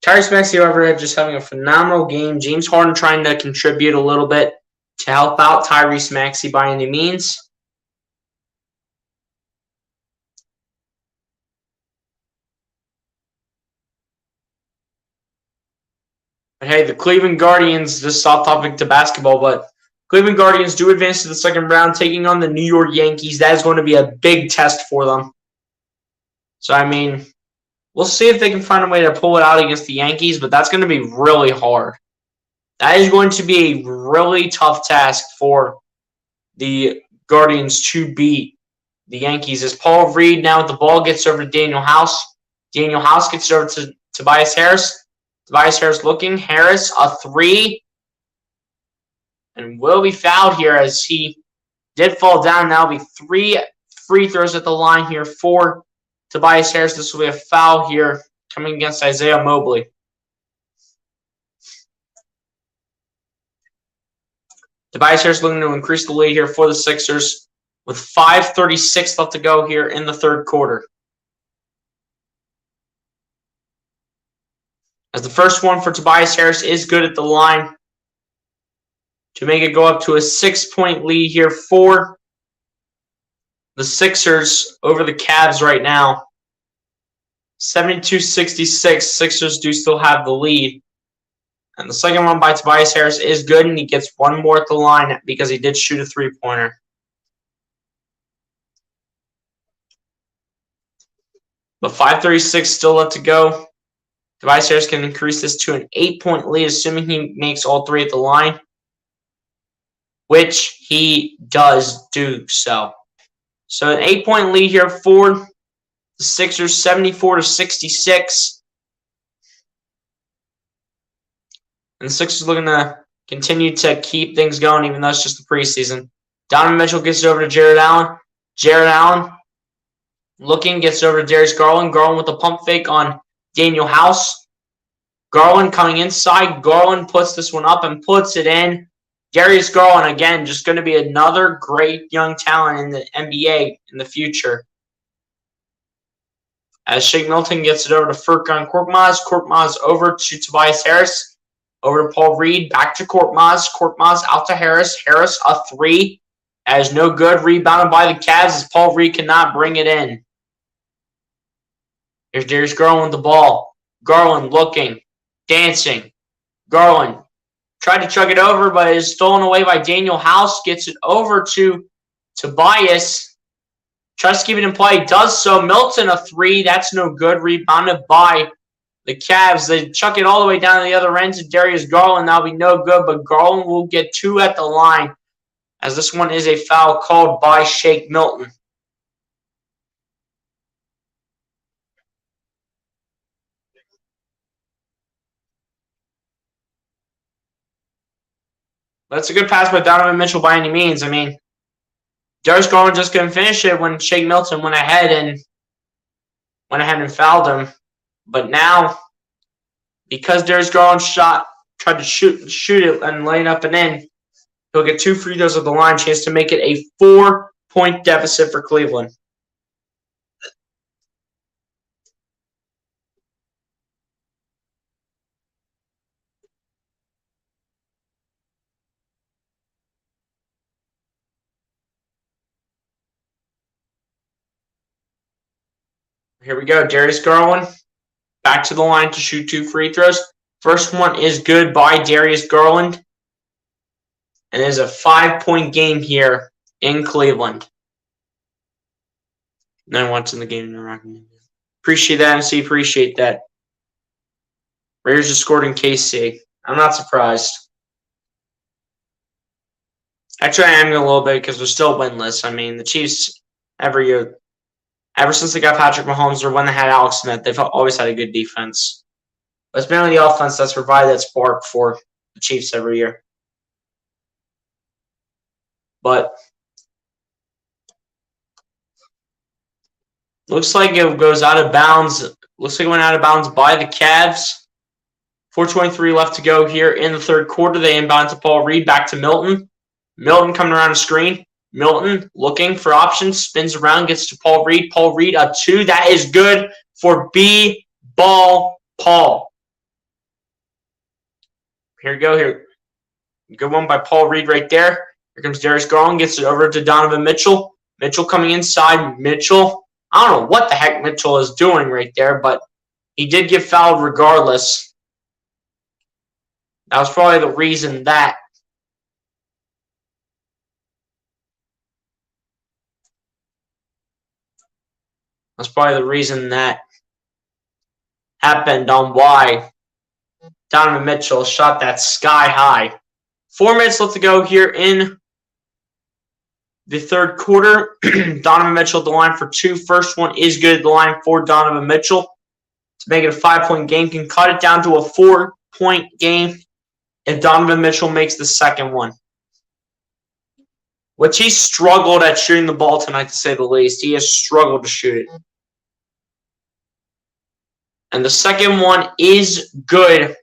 Tyrese Maxey, however, just having a phenomenal game. James Harden trying to contribute a little bit to help out Tyrese Maxey by any means. But hey, the Cleveland Guardians, this is off topic to basketball, but Cleveland Guardians do advance to the second round, taking on the New York Yankees. That is going to be a big test for them. So, we'll see if they can find a way to pull it out against the Yankees, but that's going to be really hard. That is going to be a really tough task for the Guardians to beat the Yankees. As Paul Reed now with the ball gets over to Daniel House. Daniel House gets over to Tobias Harris. Tobias Harris looking. Harris, a 3. And will be fouled here as he did fall down. Now will be 3 free throws at the line here for Tobias Harris. This will be a foul here coming against Isaiah Mobley. Tobias Harris looking to increase the lead here for the Sixers with 5:36 left to go here in the third quarter. As the first one for Tobias Harris is good at the line to make it go up to a 6-point lead here for the Sixers over the Cavs right now. 72-66. Sixers do still have the lead. And the second one by Tobias Harris is good, and he gets one more at the line because he did shoot a three-pointer. But 5:36 still left to go. Tobias Harris can increase this to an 8-point lead, assuming he makes all three at the line, which he does do so. So an 8-point lead here for the Sixers, 74-66. And the Sixers looking to continue to keep things going, even though it's just the preseason. Donovan Mitchell gets it over to Jared Allen. Jared Allen looking, gets it over to Darius Garland. Garland with a pump fake on Daniel House. Garland coming inside. Garland puts this one up and puts it in. Darius Garland, again, just going to be another great young talent in the NBA in the future. As Shake Milton gets it over to Furkan Korkmaz. Korkmaz over to Tobias Harris. Over to Paul Reed. Back to Korkmaz. Korkmaz out to Harris. Harris, a three. That is no good. Rebounded by the Cavs as Paul Reed cannot bring it in. Here's Darius Garland with the ball. Garland looking, dancing. Garland tried to chug it over, but is stolen away by Daniel House. Gets it over to Tobias. Tries to keep it in play. Does so. Milton, a three. That's no good. Rebounded by the Cavs. They chuck it all the way down to the other end to Darius Garland. That'll be no good, but Garland will get two at the line, as this one is a foul called by Shake Milton. That's a good pass by Donovan Mitchell by any means. I mean, Darius Garland just couldn't finish it when Shake Milton went ahead and fouled him. But now, because Darius Garland tried to shoot it and lay it up and in, he'll get two free throws at the line, chance to make it a 4-point deficit for Cleveland. Here we go. Darius Garland back to the line to shoot two free throws. First one is good by Darius Garland. And it is a 5-point game here in Cleveland. 9 watching the game. Appreciate that, MC. Appreciate that. Raiders just scored in KC. I'm not surprised. Actually, I am a little bit because they're still winless. I mean, the Chiefs every year, ever since they got Patrick Mahomes or when they had Alex Smith, they've always had a good defense. But it's mainly the offense that's provided that spark for the Chiefs every year. But looks like it goes out of bounds. Looks like it went out of bounds by the Cavs. 4:23 left to go here in the third quarter. They inbound to Paul Reed, back to Milton. Milton coming around the screen. Milton looking for options, spins around, gets to Paul Reed. Paul Reed, a two. That is good for B-Ball Paul. Here we go here. Good one by Paul Reed right there. Here comes Darius Garland, gets it over to Donovan Mitchell. Mitchell coming inside. Mitchell, I don't know what the heck Mitchell is doing right there, but he did get fouled regardless. That was probably the reason that happened on why Donovan Mitchell shot that sky high. 4 minutes left to go here in the third quarter. Donovan Mitchell at the line for two. First one is good at the line for Donovan Mitchell to make it a 5-point game. Can cut it down to a 4-point game if Donovan Mitchell makes the second one, which he struggled at shooting the ball tonight, to say the least. He has struggled to shoot it. And the second one is good.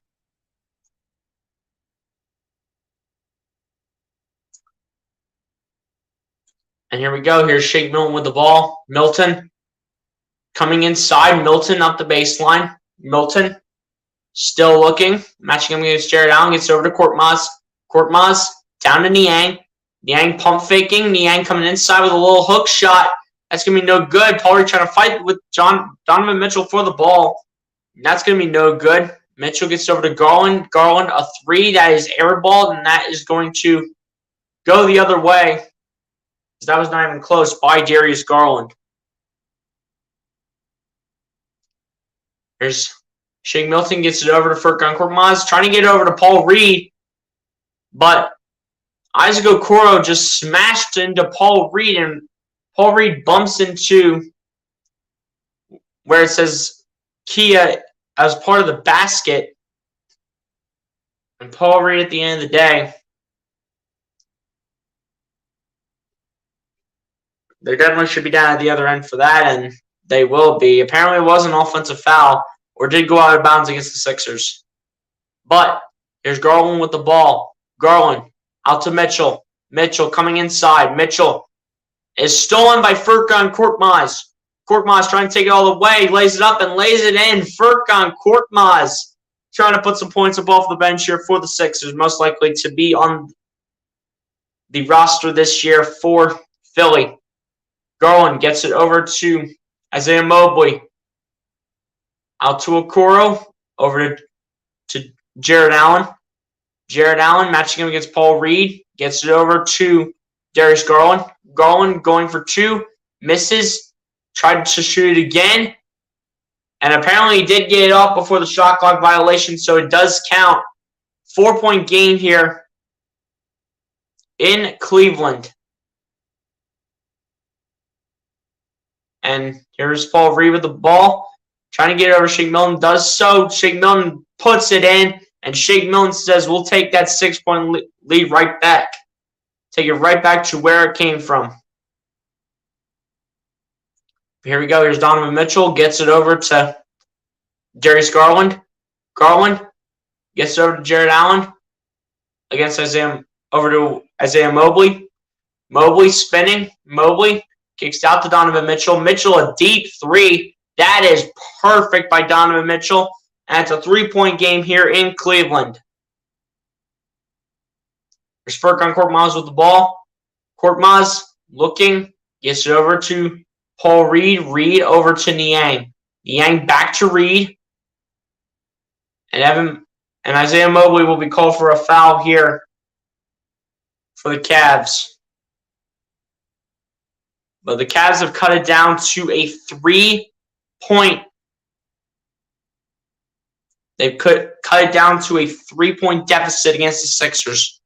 And here we go. Here's Shake Milton with the ball. Milton coming inside. Milton up the baseline. Milton still looking. Matching him against Jared Allen. Gets over to Korkmaz. Korkmaz down to Niang. Niang pump faking. Niang coming inside with a little hook shot. That's going to be no good. Paul Reed trying to fight with Donovan Mitchell for the ball. And that's going to be no good. Mitchell gets over to Garland. Garland, a three. That is airballed, and that is going to go the other way. That was not even close by Darius Garland. There's Shake Milton gets it over to Furkan Korkmaz, trying to get over to Paul Reed, but Isaac Okoro just smashed into Paul Reed, and Paul Reed bumps into where it says Kia as part of the basket. And Paul Reed, at the end of the day, they definitely should be down at the other end for that, and they will be. Apparently it was an offensive foul or did go out of bounds against the Sixers. But here's Garland with the ball. Garland out to Mitchell. Mitchell coming inside. Mitchell is stolen by Furkan Korkmaz. Korkmaz trying to take it all the way. Lays it up and lays it in. Furkan Korkmaz trying to put some points up off the bench here for the Sixers. Most likely to be on the roster this year for Philly. Garland gets it over to Isaiah Mobley. Out to Okoro. Over to Jared Allen. Jared Allen matching him against Paul Reed. Gets it over to Darius Garland. Garland going for two. Misses. Tried to shoot it again. And apparently he did get it off before the shot clock violation, so it does count. 4-point game here in Cleveland. And here's Paul Reed with the ball. Trying to get it over Shake Milton. Does so. Shake Milton puts it in. And Shake Milton says, we'll take that 6-point lead right back. Take it right back to where it came from. Here we go. Here's Donovan Mitchell. Gets it over to Darius Garland. Garland gets it over to Jared Allen. Over to Isaiah Mobley. Mobley spinning. Mobley kicks out to Donovan Mitchell. Mitchell, a deep three. That is perfect by Donovan Mitchell. And it's a 3-point game here in Cleveland. There's Furkan Korkmaz with the ball. Korkmaz looking. Gets it over to Paul Reed. Reed over to Niang. Niang back to Reed. And Isaiah Mobley will be called for a foul here for the Cavs. But the Cavs have cut it down to a 3-point. They've cut it down to a 3-point deficit against the Sixers.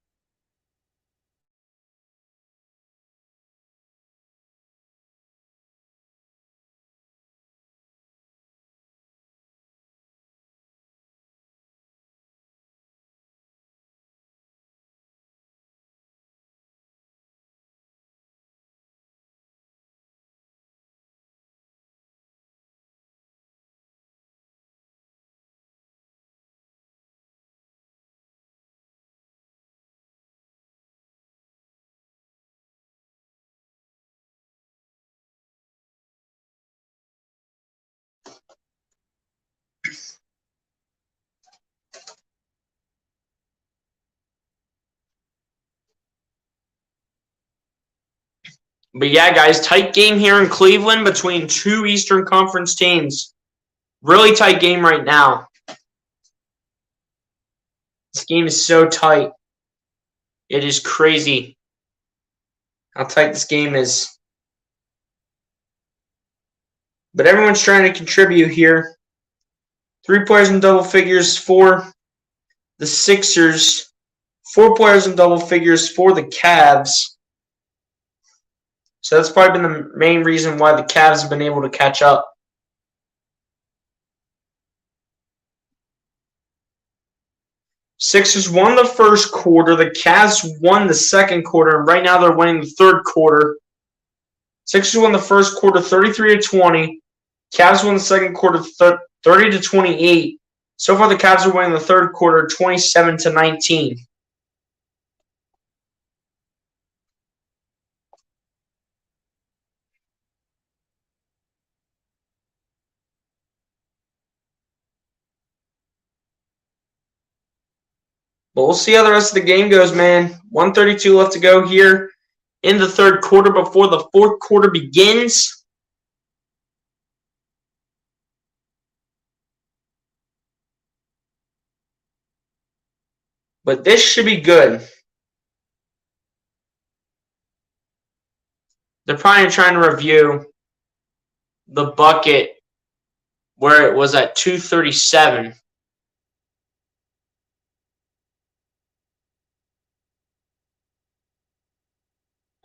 But yeah, guys, tight game here in Cleveland between two Eastern Conference teams. Really tight game right now. This game is so tight. It is crazy how tight this game is. But everyone's trying to contribute here. 3 players in double figures for the Sixers. 4 players in double figures for the Cavs. So that's probably been the main reason why the Cavs have been able to catch up. Sixers won the first quarter. The Cavs won the second quarter. And right now they're winning the third quarter. Sixers won the first quarter 33-20. Cavs won the second quarter 30-28. So far the Cavs are winning the third quarter 27-19. But we'll see how the rest of the game goes, man. 1:32 left to go here in the third quarter before the fourth quarter begins. But this should be good. They're probably trying to review the bucket where it was at 2:37.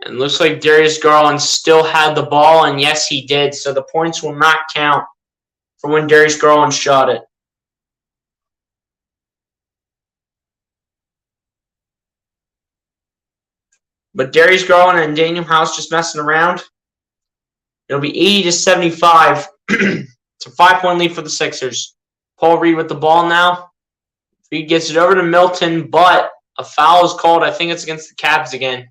And looks like Darius Garland still had the ball, and yes, he did. So the points will not count for when Darius Garland shot it. But Darius Garland and Daniel House just messing around. It'll be 80-75. It's a 5-point lead for the Sixers. Paul Reed with the ball now. Reed gets it over to Milton, but a foul is called. I think it's against the Cavs again.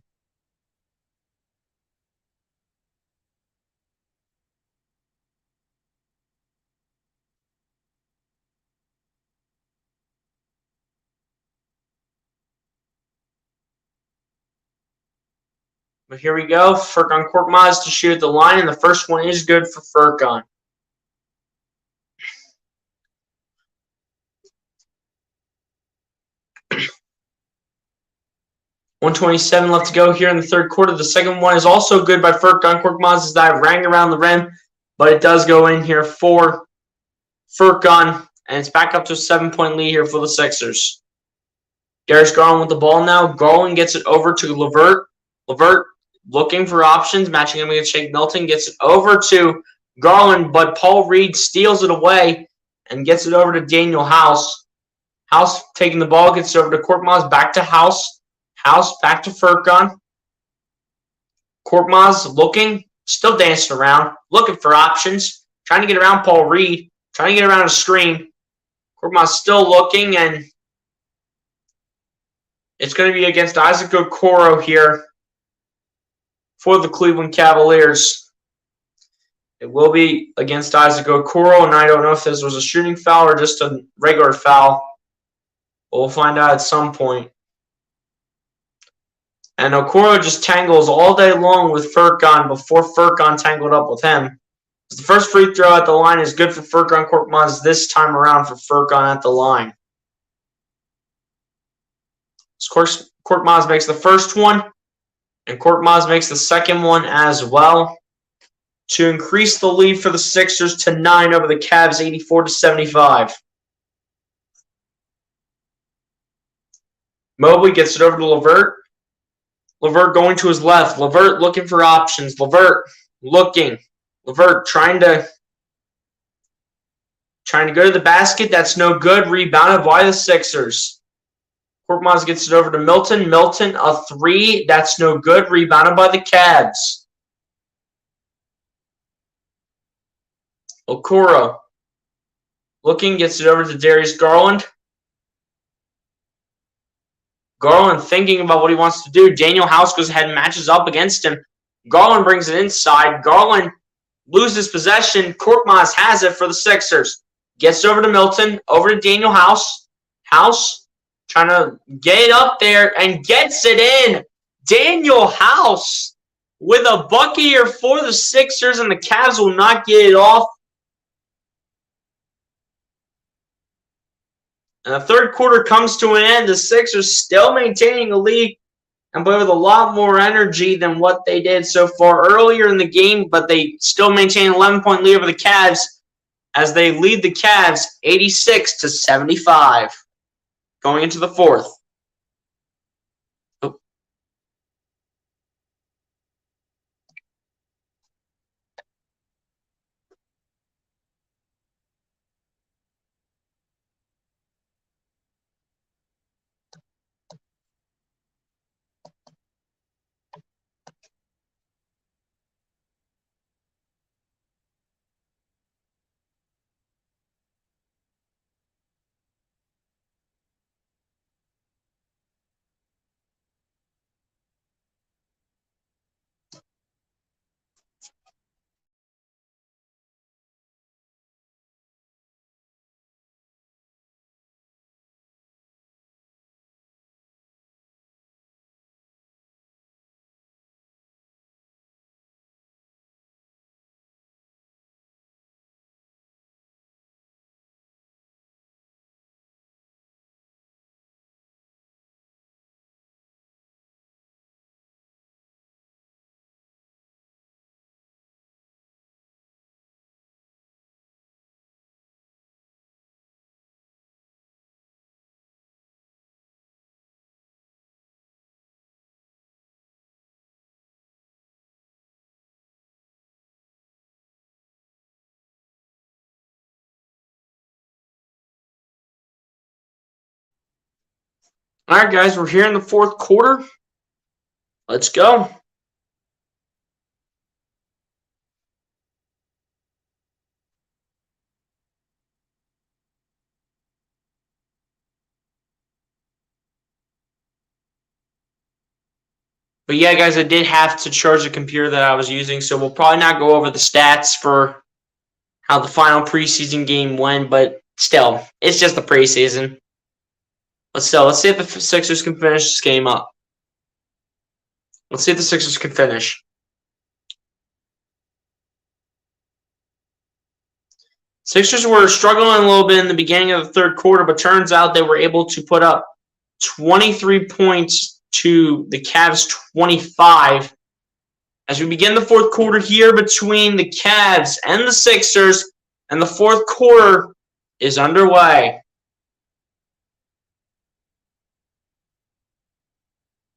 But here we go. Furkan Korkmaz to shoot at the line, and the first one is good for Furkan. .127 left to go here in the third quarter. The second one is also good by Furkan Korkmaz's dive, rang around the rim, but it does go in here for Furkan, and it's back up to a 7-point lead here for the Sixers. Darius Garland with the ball now. Garland gets it over to LeVert. LeVert looking for options, matching him against Shake Milton, gets it over to Garland, but Paul Reed steals it away and gets it over to Daniel House. House taking the ball, gets it over to Korkmaz, back to House. House back to Furkan. Korkmaz looking, still dancing around, looking for options, trying to get around Paul Reed, trying to get around a screen. Korkmaz still looking, and it's going to be against Isaac Okoro here for the Cleveland Cavaliers. It will be against Isaac Okoro, and I don't know if this was a shooting foul or just a regular foul. But we'll find out at some point. And Okoro just tangles all day long with Furkan before Furkan tangled up with him. The first free throw at the line is good for Furkan Korkmaz this time around for Furkan at the line. Of course, Korkmaz makes the first one, and Korkmaz makes the second one as well to increase the lead for the Sixers to 9 over the Cavs, 84-75. Mobley gets it over to LeVert. LeVert going to his left. LeVert looking for options. LeVert looking. LeVert trying to go to the basket. That's no good. Rebounded by the Sixers. Korkmaz gets it over to Milton. Milton, a three. That's no good. Rebounded by the Cavs. Okoro looking, gets it over to Darius Garland. Garland thinking about what he wants to do. Daniel House goes ahead and matches up against him. Garland brings it inside. Garland loses possession. Korkmaz has it for the Sixers. Gets over to Milton, over to Daniel House. House trying to get it up there and gets it in. Daniel House with a bucket here for the Sixers, and the Cavs will not get it off. And the third quarter comes to an end. The Sixers still maintaining a lead and play with a lot more energy than what they did so far earlier in the game, but they still maintain an 11-point lead over the Cavs as they lead the Cavs 86-75 going into the fourth. All right, guys, we're here in the fourth quarter. Let's go. But yeah, guys, I did have to charge the computer that I was using, so we'll probably not go over the stats for how the final preseason game went, but still, it's just the preseason. But still, let's see if the Sixers can finish this game up. Let's see if the Sixers can finish. Sixers were struggling a little bit in the beginning of the third quarter, but turns out they were able to put up 23 points to the Cavs 25. As we begin the fourth quarter here between the Cavs and the Sixers, and the fourth quarter is underway.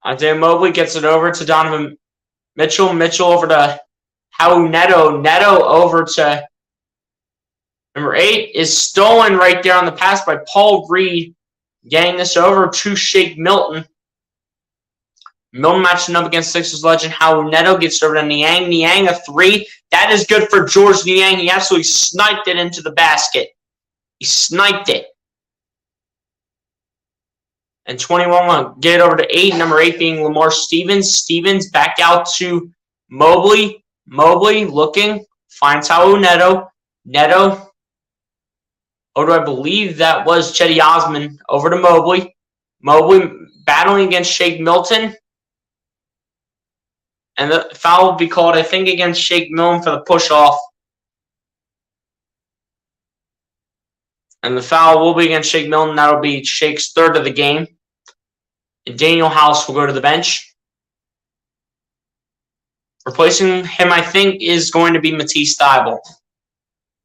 Isaiah Mobley gets it over to Donovan Mitchell. Mitchell over to Raul Neto. Neto over to number 8 is stolen right there on the pass by Paul Reed. Getting this over to Shake Milton. Milton matching up against Sixers legend Raul Neto. Gets over to Niang. Niang a 3. That is good for George Niang. He absolutely sniped it into the basket. He sniped it. And 21 will get it over to 8. Number 8 being Lamar Stevens. Stevens back out to Mobley. Mobley looking. Finds Raul Neto. Neto. Oh, do I believe that was Chetty Osman over to Mobley. Mobley battling against Shake Milton. And the foul will be called, I think, against Shake Milton for the push-off. And the foul will be against Shake Milton. That'll be Shake's third of the game. And Daniel House will go to the bench. Replacing him, I think, is going to be Matisse Thybulle.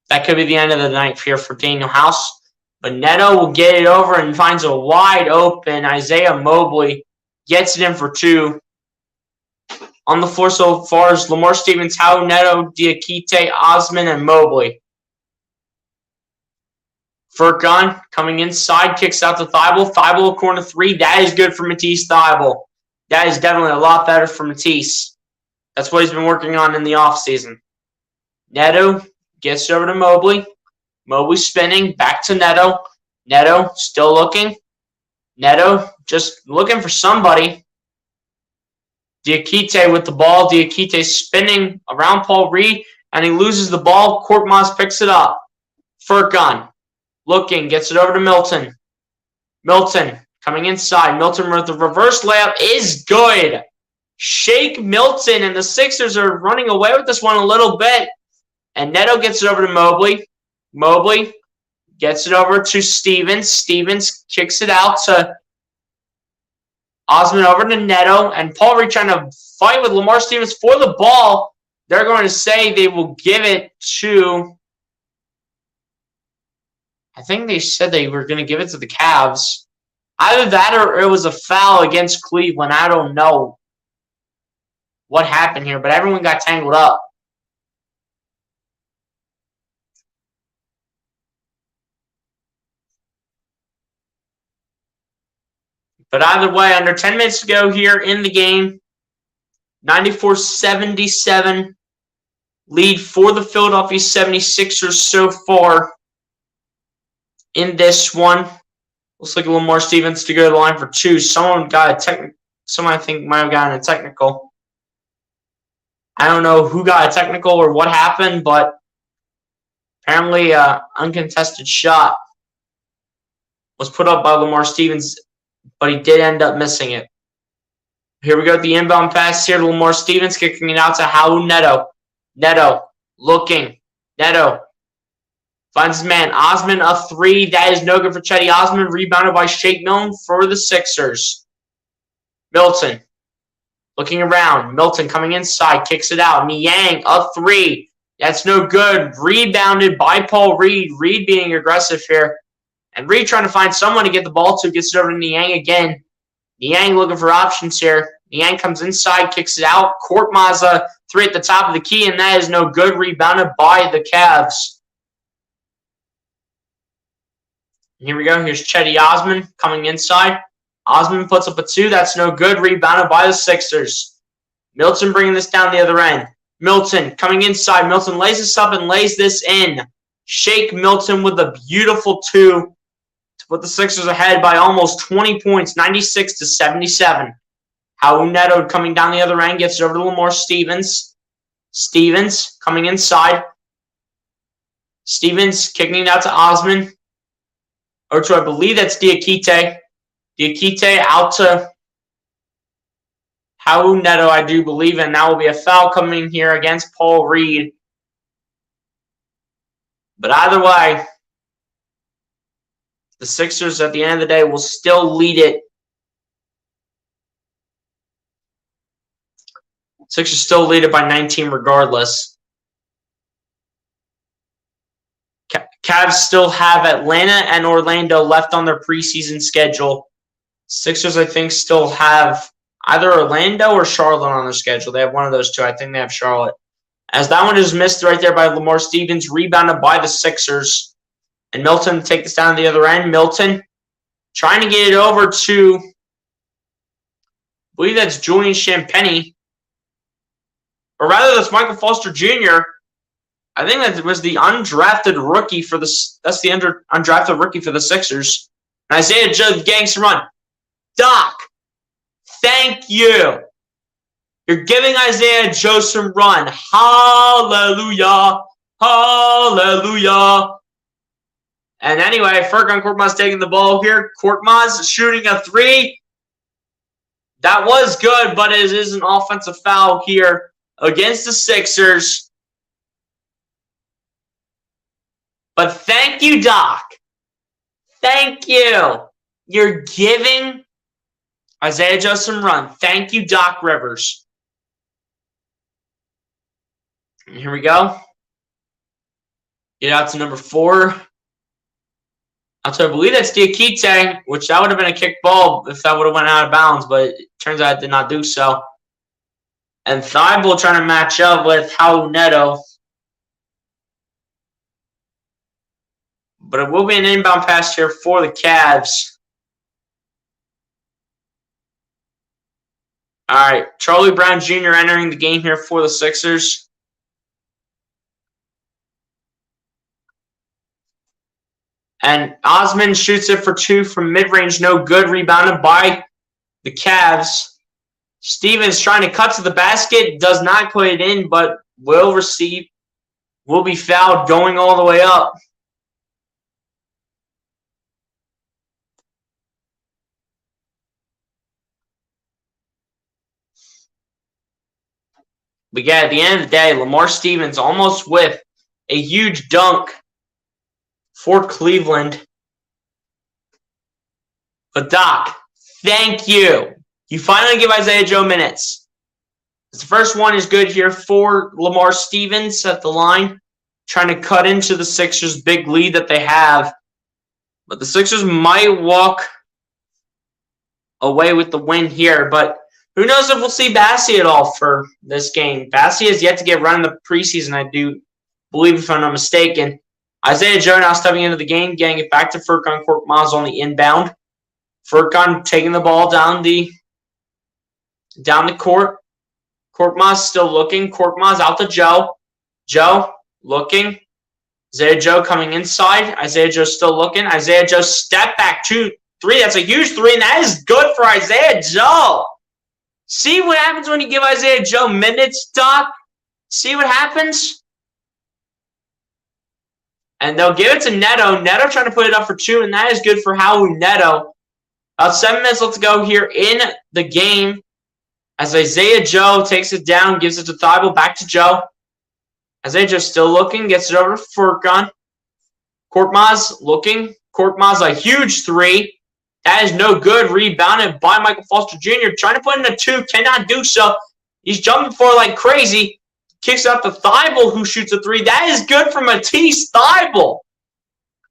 That could be the end of the night here for Daniel House. But Neto will get it over and finds a wide open Isaiah Mobley. Gets it in for 2. On the floor so far is Lamar Stevens, Raul Neto, Diakite, Osman, and Mobley. Furkan coming inside, kicks out to Thybulle. Thybulle corner 3. That is good for Matisse Thybulle. That is definitely a lot better for Matisse. That's what he's been working on in the offseason. Neto gets over to Mobley. Mobley spinning. Back to Neto. Neto still looking. Neto just looking for somebody. Diakite with the ball. Diakite spinning around Paul Reed, and he loses the ball. Korkmaz picks it up. Furkan looking, gets it over to Milton. Milton coming inside. Milton with the reverse layup is good. Shake Milton, and the Sixers are running away with this one a little bit. And Neto gets it over to Mobley. Mobley gets it over to Stevens. Stevens kicks it out to Osman over to Neto. And Paul Reed trying to fight with Lamar Stevens for the ball. They're going to say they will give it to... I think they said they were going to give it to the Cavs. Either that or it was a foul against Cleveland. I don't know what happened here, but everyone got tangled up. But either way, under 10 minutes to go here in the game, 94-77 lead for the Philadelphia 76ers so far in this one. Looks like Lamar Stevens to go to the line for 2. Someone I think might have gotten a technical. I don't know who got a technical or what happened, but apparently an uncontested shot was put up by Lamar Stevens, but he did end up missing it. Here we go, the inbound pass here to Lamar Stevens, kicking it out to Raul Neto. Neto looking. Neto finds his man. Osman a 3. That is no good for Chetty Osman. Rebounded by Shake Milton for the Sixers. Milton looking around. Milton coming inside. Kicks it out. Niang a 3. That's no good. Rebounded by Paul Reed. Reed being aggressive here. And Reed trying to find someone to get the ball to. Gets it over to Niang again. Niang looking for options here. Niang comes inside. Kicks it out. Korkmaz a 3 at the top of the key. And that is no good. Rebounded by the Cavs. Here we go. Here's Chetty Osman coming inside. Osman puts up a 2. That's no good. Rebounded by the Sixers. Milton bringing this down the other end. Milton coming inside. Milton lays this up and lays this in. Shake Milton with a beautiful 2 to put the Sixers ahead by almost 20 points, 96-77. Raul Neto coming down the other end, gets it over to Lamar Stevens. Stevens coming inside. Stevens kicking it out to Osman. Or to, I believe that's Diakite. Diakite out to Raul Neto, I do believe, and that will be a foul coming here against Paul Reed. But either way, the Sixers at the end of the day will still lead it. Sixers still lead it by 19 regardless. Cavs still have Atlanta and Orlando left on their preseason schedule. Sixers, I think, still have either Orlando or Charlotte on their schedule. They have one of those two. I think they have Charlotte. As that one is missed right there by Lamar Stevens, rebounded by the Sixers. And Milton take this down to the other end. Milton trying to get it over to, I believe that's Julian Champagnie. Or rather, that's Michael Foster Jr. I think that was the undrafted rookie for the, that's the undrafted rookie for the Sixers. And Isaiah Joe getting some run. Doc, thank you. You're giving Isaiah Joe some run. Hallelujah. Hallelujah. And anyway, Furkan Korkmaz taking the ball here. Korkmaz shooting a 3. That was good, but it is an offensive foul here against the Sixers. But thank you, Doc. Thank you. You're giving Isaiah Joe some run. Thank you, Doc Rivers. And here we go. Get out to number 4. I believe that's Diakite, which that would have been a kick ball if that would have went out of bounds, but it turns out it did not do so. And Thibault trying to match up with Raul Neto. But it will be an inbound pass here for the Cavs. All right, Charlie Brown Jr. entering the game here for the Sixers. And Osman shoots it for 2 from mid-range, no good. Rebounded by the Cavs. Stevens trying to cut to the basket, does not put it in, but will receive, will be fouled going all the way up. But yeah, at the end of the day, Lamar Stevens almost with a huge dunk for Cleveland. But Doc, thank you. You finally give Isaiah Joe minutes. The first one is good here for Lamar Stevens at the line, trying to cut into the Sixers' big lead that they have. But the Sixers might walk away with the win here, but who knows if we'll see Bassey at all for this game. Bassey has yet to get run in the preseason, I do believe, if I'm not mistaken. Isaiah Joe now stepping into the game, getting it back to Furkan Korkmaz on the inbound. Furkan taking the ball down the court. Korkmaz still looking. Korkmaz out to Joe. Joe looking. Isaiah Joe coming inside. Isaiah Joe still looking. Isaiah Joe step back 2-3. That's a huge 3, and that is good for Isaiah Joe. See what happens when you give Isaiah Joe minutes, Doc? See what happens? And they'll give it to Neto. Neto trying to put it up for 2, and that is good for Raul Neto. About 7 minutes left to go here in the game. As Isaiah Joe takes it down, gives it to Thibault, back to Joe. Isaiah Joe still looking, gets it over to Furkan. Korkmaz looking. Korkmaz a huge 3. That is no good. Rebounded by Michael Foster Jr. Trying to put in a 2. Cannot do so. He's jumping for it like crazy. Kicks out to Thibault, who shoots a 3. That is good for Matisse Thibault.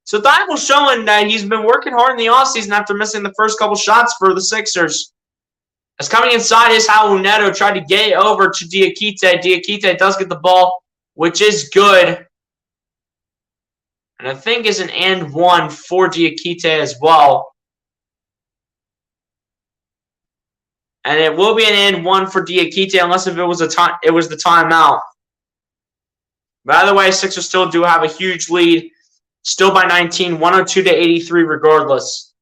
So Thibault showing that he's been working hard in the offseason after missing the first couple shots for the Sixers. As coming inside is Raul Neto. Tried to get it over to Diakite. Diakite does get the ball, which is good. And I think is an and 1 for Diakite as well. And it will be an and one for Diakite unless if it was the timeout. But either way, Sixers still do have a huge lead. Still by 19, 102-83 regardless.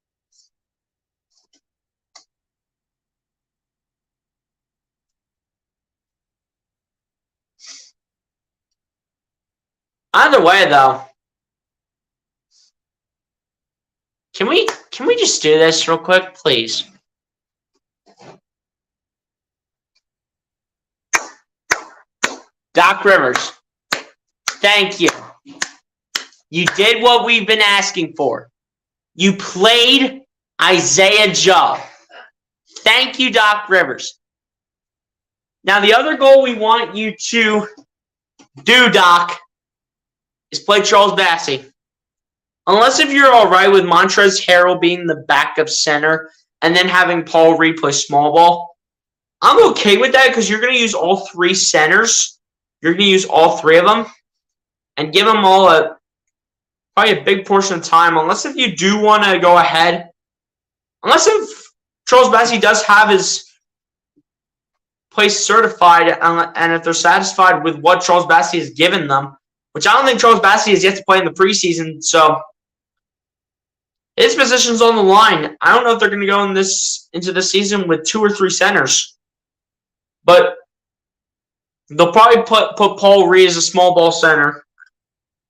Either way, though, can we just do this real quick, please? Doc Rivers, thank you. You did what we've been asking for. You played Isaiah Joe. Thank you, Doc Rivers. Now, the other goal we want you to do, Doc, is play Charles Bassey. Unless if you're all right with Montrezl Harrell being the backup center and then having Paul Reed play small ball, I'm okay with that because you're going to use all three centers. You're going to use all three of them and give them all probably a big portion of time. Unless if you do want to go ahead. Unless if Charles Bassey does have his place certified and if they're satisfied with what Charles Bassey has given them, which I don't think Charles Bassey has yet to play in the preseason, so his position's on the line. I don't know if they're going to go into this season with 2 or 3 centers. But they'll probably put Paul Reed as a small ball center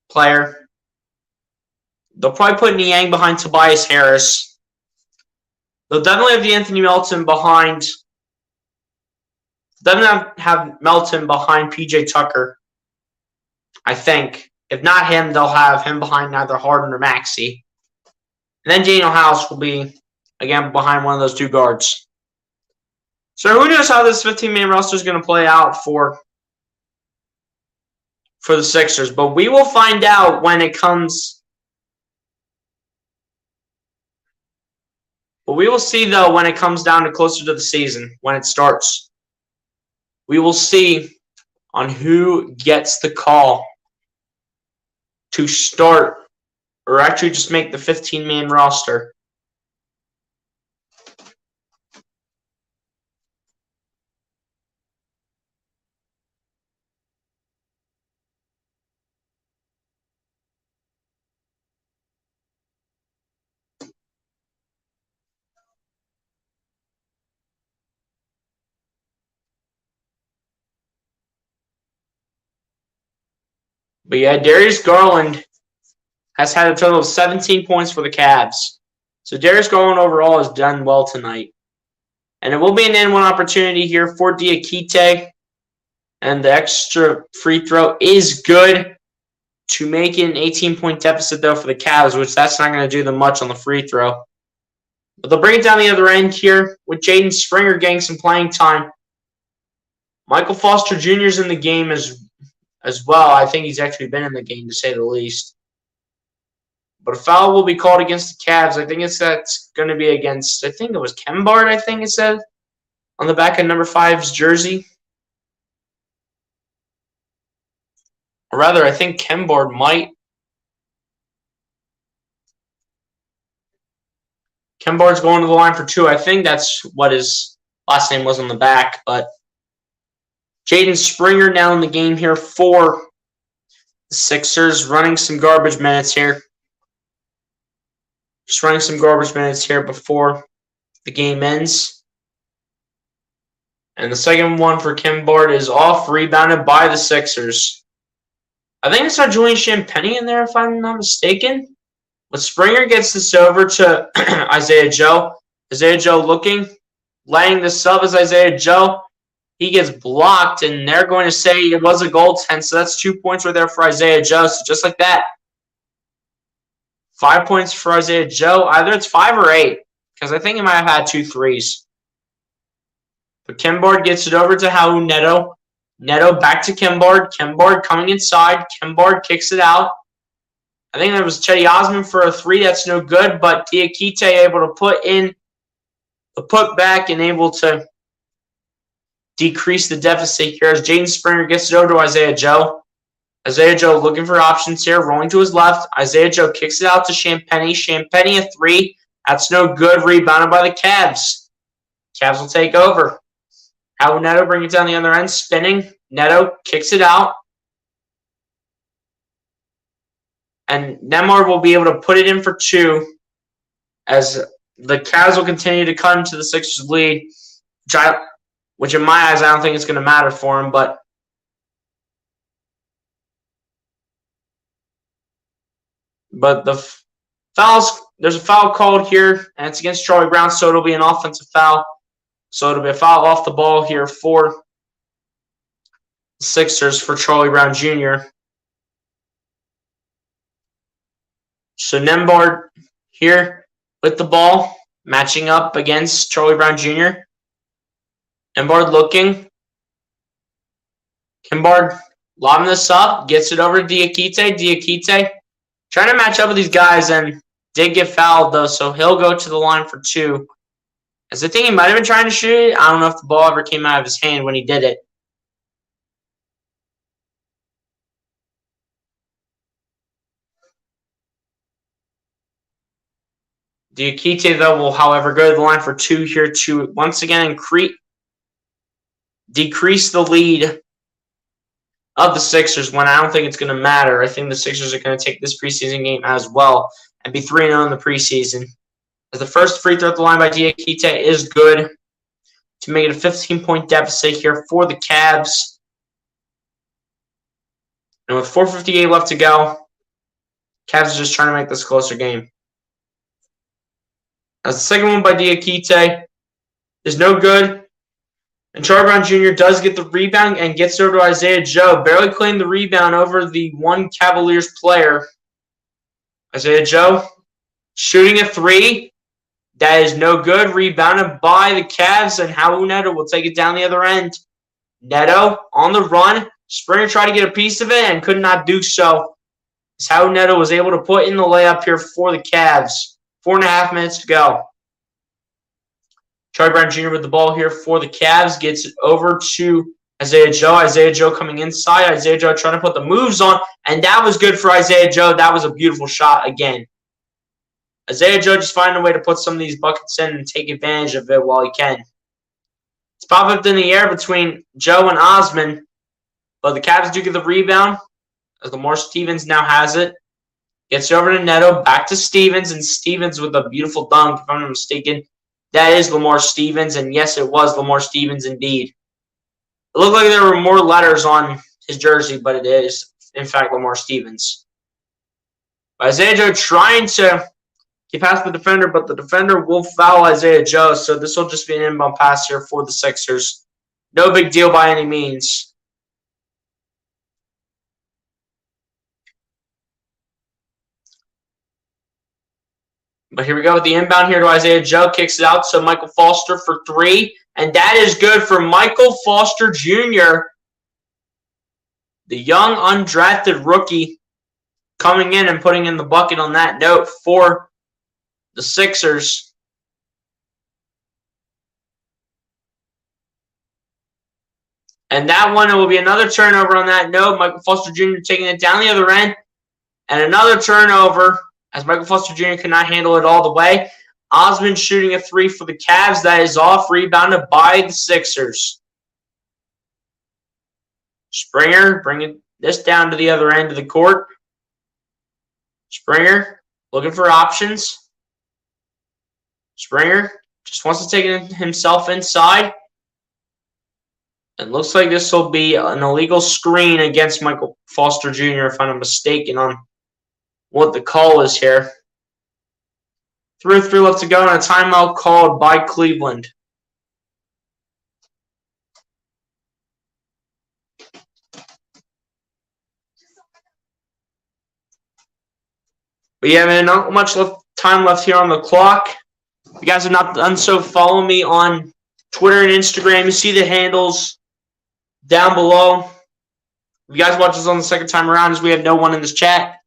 player. They'll probably put Niang behind Tobias Harris. They'll definitely have Anthony Melton behind. Definitely have Melton behind PJ Tucker, I think. If not him, they'll have him behind either Harden or Maxey. And then Daniel House will be, again, behind one of those 2 guards. So who knows how this 15-man roster is going to play out for the Sixers. But we will find out when it comes. But we will see, though, when it comes down to closer to the season, when it starts. We will see on who gets the call to start or actually just make the 15-man roster. But yeah, Darius Garland has had a total of 17 points for the Cavs. So Darius Garland overall has done well tonight. And it will be an N1 opportunity here for Diakite. And the extra free throw is good to make it an 18-point deficit, though, for the Cavs, which that's not going to do them much on the free throw. But they'll bring it down the other end here with Jaden Springer getting some playing time. Michael Foster Jr. is in the game as well. I think he's actually been in the game, to say the least. But a foul will be called against the Cavs. I think that's going to be against, I think it was Kembard, I think it said, on the back of number 5's jersey. Or rather, I think Kembard might. Kembard's going to the line for 2. I think that's what his last name was on the back. But Jaden Springer now in the game here for the Sixers, running some garbage minutes here. Just running some garbage minutes here before the game ends. And the second one for Kembard is off, rebounded by the Sixers. I think I saw Julian Champagnie in there, if I'm not mistaken. But Springer gets this over to Isaiah Joe. Isaiah Joe looking, laying this up as Isaiah Joe. He gets blocked, and they're going to say it was a goaltend. So that's 2 points right there for Isaiah Joe. So just like that, 5 points for Isaiah Joe. Either it's 5 or 8, because I think he might have had 2 threes. But Kembard gets it over to Raul Neto. Neto back to Kembard. Kembard coming inside. Kembard kicks it out. I think that was Cedi Osman for a 3. That's no good, but Diakite able to put in the putback and able to decrease the deficit here as Jaden Springer gets it over to Isaiah Joe. Isaiah Joe looking for options here, rolling to his left. Isaiah Joe kicks it out to Champagnie. Champagnie a 3. That's no good. Rebounded by the Cavs. Cavs will take over. How Neto bring it down the other end, spinning. Neto kicks it out. And Nembhard will be able to put it in for 2 as the Cavs will continue to cut into the Sixers' lead, which in my eyes I don't think it's going to matter for him, but the fouls, there's a foul called here, and it's against Charlie Brown, so it'll be an offensive foul. So it'll be a foul off the ball here for the Sixers for Charlie Brown Jr. So Nembhard here with the ball, matching up against Charlie Brown Jr. Nembhard looking. Nembhard lobbing this up, gets it over to Diakite. Diakite trying to match up with these guys and did get fouled, though, so he'll go to the line for 2. As I think he might have been trying to shoot it. I don't know if the ball ever came out of his hand when he did it. Diakite, though, will, however, go to the line for 2 here to once again decrease the lead of the Sixers when I don't think it's going to matter. I think the Sixers are going to take this preseason game as well and be 3-0 in the preseason. As the first free throw at the line by Diakite is good to make it a 15-point deficit here for the Cavs. And with 4:58 left to go, Cavs are just trying to make this a closer game. As the second one by Diakite is no good. And Charlie Brown Jr. does get the rebound and gets over to Isaiah Joe. Barely claimed the rebound over the one Cavaliers player. Isaiah Joe shooting a 3. That is no good. Rebounded by the Cavs, and Raul Neto will take it down the other end. Neto on the run. Springer tried to get a piece of it and could not do so. As Raul Neto was able to put in the layup here for the Cavs. 4.5 minutes to go. Charlie Brown Jr. with the ball here for the Cavs. Gets it over to Isaiah Joe. Isaiah Joe coming inside. Isaiah Joe trying to put the moves on, and that was good for Isaiah Joe. That was a beautiful shot again. Isaiah Joe just finding a way to put some of these buckets in and take advantage of it while he can. It's popped up in the air between Joe and Osman, but the Cavs do get the rebound as Lamar Stevens now has it. Gets over to Neto, back to Stevens, and Stevens with a beautiful dunk, if I'm not mistaken. That is Lamar Stevens, and yes, it was Lamar Stevens indeed. It looked like there were more letters on his jersey, but it is, in fact, Lamar Stevens. Isaiah Joe trying to get past the defender, but the defender will foul Isaiah Joe, so this will just be an inbound pass here for the Sixers. No big deal by any means. But here we go with the inbound here to Isaiah Joe. Kicks it out to Michael Foster for 3. And that is good for Michael Foster Jr., the young undrafted rookie, coming in and putting in the bucket on that note for the Sixers. And that one, it will be another turnover on that note. Michael Foster Jr. taking it down the other end. And another turnover as Michael Foster Jr. cannot handle it all the way. Osman shooting a 3 for the Cavs. That is off, rebounded by the Sixers. Springer bringing this down to the other end of the court. Springer looking for options. Springer just wants to take it himself inside. It looks like this will be an illegal screen against Michael Foster Jr., if I'm not mistaken, on what the call is here. 3:03 left to go, and a timeout called by Cleveland. We have not much time left here on the clock. If you guys have not done so, follow me on Twitter and Instagram. You see the handles down below. If you guys watch this on the second time around, as we have no one in this chat.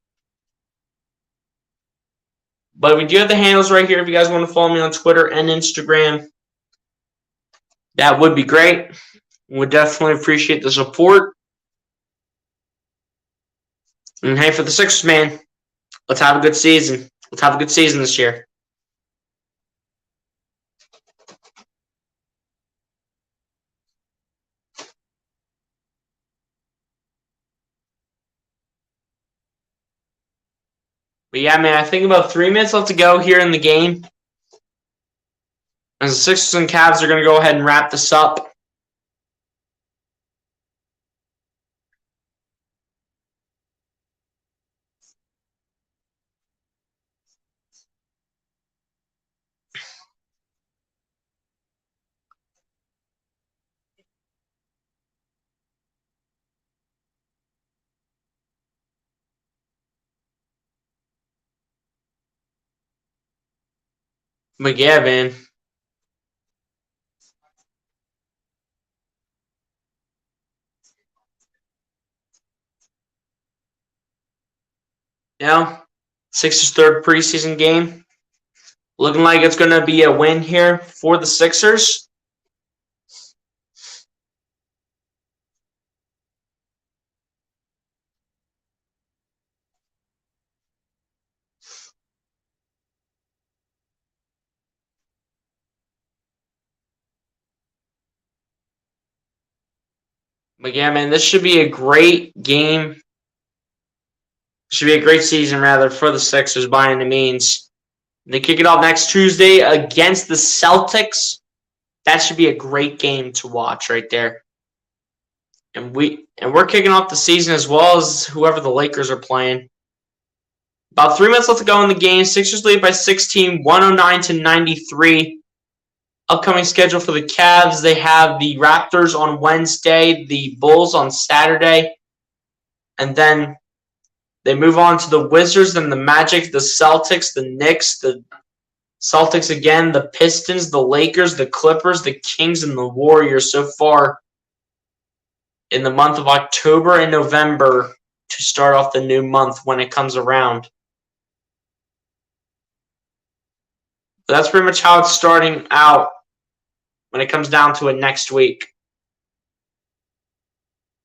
But we do have the handles right here if you guys want to follow me on Twitter and Instagram. That would be great. We would definitely appreciate the support. And hey, for the Sixers, man, let's have a good season. Let's have a good season this year. But yeah, man, I think about 3 minutes left to go here in the game. As the Sixers and Cavs are going to go ahead and wrap this up. But yeah, man. You know, Sixers' third preseason game. Looking like it's going to be a win here for the Sixers. But yeah, man, this should be a great game. Should be a great season, rather, for the Sixers by any means. They kick it off next Tuesday against the Celtics. That should be a great game to watch right there. And we're kicking off the season as well as whoever the Lakers are playing. About 3 minutes left to go in the game. Sixers lead by 16, 109-93. Upcoming schedule for the Cavs, they have the Raptors on Wednesday, the Bulls on Saturday, and then they move on to the Wizards, then the Magic, the Celtics, the Knicks, the Celtics again, the Pistons, the Lakers, the Clippers, the Kings, and the Warriors so far in the month of October and November to start off the new month when it comes around. But that's pretty much how it's starting out when it comes down to it next week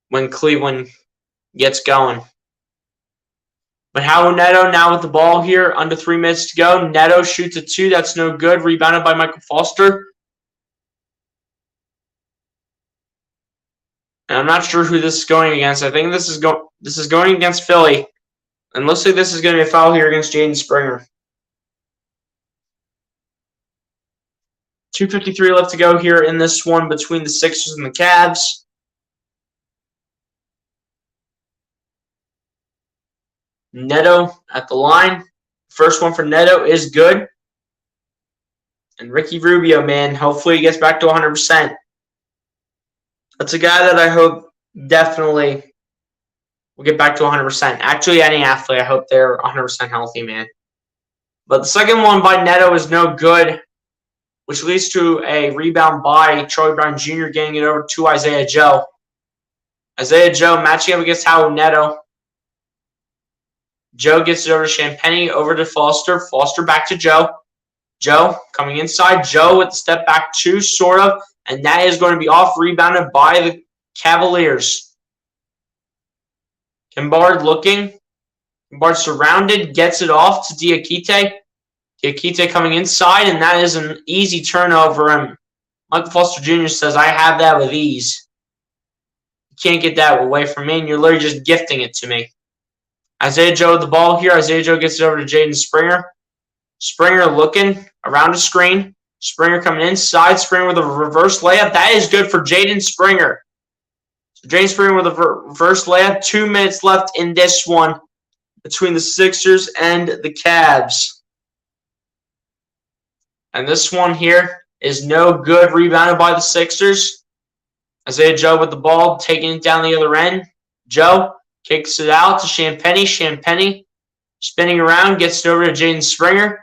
when Cleveland gets going. But Howard Neto now with the ball here, under 3 minutes to go. Neto shoots a 2. That's no good. Rebounded by Michael Foster. And I'm not sure who this is going against. I think this is going against Philly. And looks like this is going to be a foul here against Jaden Springer. 2:53 left to go here in this one between the Sixers and the Cavs. Neto at the line. First one for Neto is good. And Ricky Rubio, man, hopefully he gets back to 100%. That's a guy that I hope definitely will get back to 100%. Actually, any athlete, I hope they're 100% healthy, man. But the second one by Neto is no good, which leads to a rebound by Troy Brown Jr. getting it over to Isaiah Joe. Isaiah Joe matching up against Howard Neto. Joe gets it over to Champagnie, over to Foster. Foster back to Joe. Joe coming inside. Joe with the step back 2, sort of. And that is going to be off rebounded by the Cavaliers. Kimbard looking. Kimbard surrounded. Gets it off to Diakite. Diakite coming inside. And that is an easy turnover. And Michael Foster Jr. says, I have that with ease. You can't get that away from me. And you're literally just gifting it to me. Isaiah Joe with the ball here. Isaiah Joe gets it over to Jaden Springer. Springer looking around the screen. Springer coming inside. Springer with a reverse layup. That is good for Jaden Springer. So Jaden Springer with a reverse layup. 2 minutes left in this one between the Sixers and the Cavs. And this one here is no good. Rebounded by the Sixers. Isaiah Joe with the ball, taking it down the other end. Joe kicks it out to Champagnie. Champagnie spinning around, gets it over to Jaden Springer.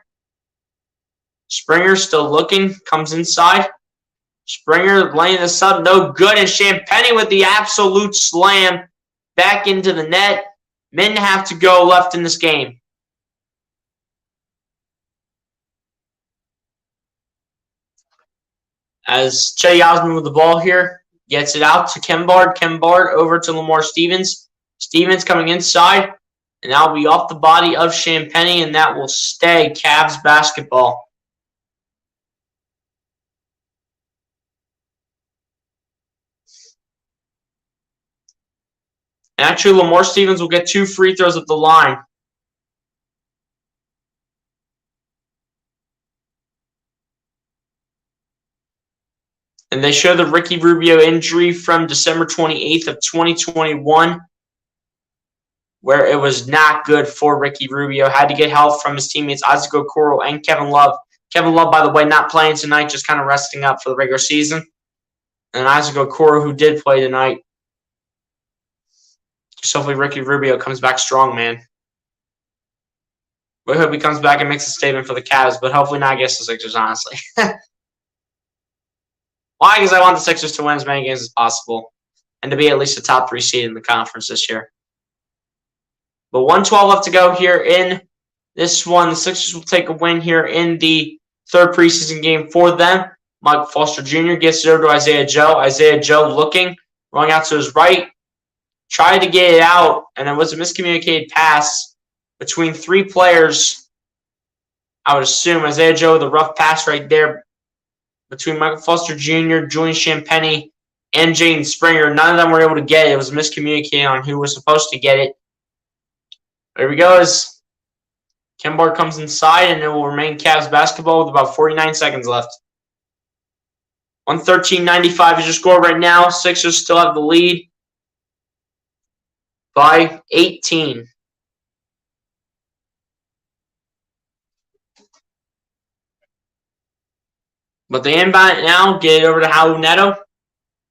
Springer still looking, comes inside. Springer laying this up, no good. And Champagnie with the absolute slam back into the net. Minute and a half to go left in this game. As Che Osman with the ball here, gets it out to Kimbard. Kimbard over to Lamar Stevens. Stevens coming inside, and that will be off the body of Champagnie, and that will stay Cavs basketball. And actually, Lamar Stevens will get 2 free throws at the line. And they show the Ricky Rubio injury from December 28th of 2021, where it was not good for Ricky Rubio. Had to get help from his teammates Isaac Okoro and Kevin Love. Kevin Love, by the way, not playing tonight, just kind of resting up for the regular season. And Isaac Okoro, who did play tonight. Just hopefully Ricky Rubio comes back strong, man. We hope he comes back and makes a statement for the Cavs, but hopefully not against the Sixers, honestly. Why? Because I want the Sixers to win as many games as possible and to be at least a top 3 seed in the conference this year. But 1:12 left to go here in this one. The Sixers will take a win here in the third preseason game for them. Michael Foster Jr. gets it over to Isaiah Joe. Isaiah Joe looking, rolling out to his right. Tried to get it out, and it was a miscommunicated pass between 3 players. I would assume Isaiah Joe with a rough pass right there between Michael Foster Jr., Julian Champagnie, and Jaden Springer. None of them were able to get it. It was miscommunicated on who was supposed to get it. There he goes. Kembar comes inside, and it will remain Cavs basketball with about 49 seconds left. 113-95 is your score right now. Sixers still have the lead by 18. But they inbound it now. Get it over to Raul Neto.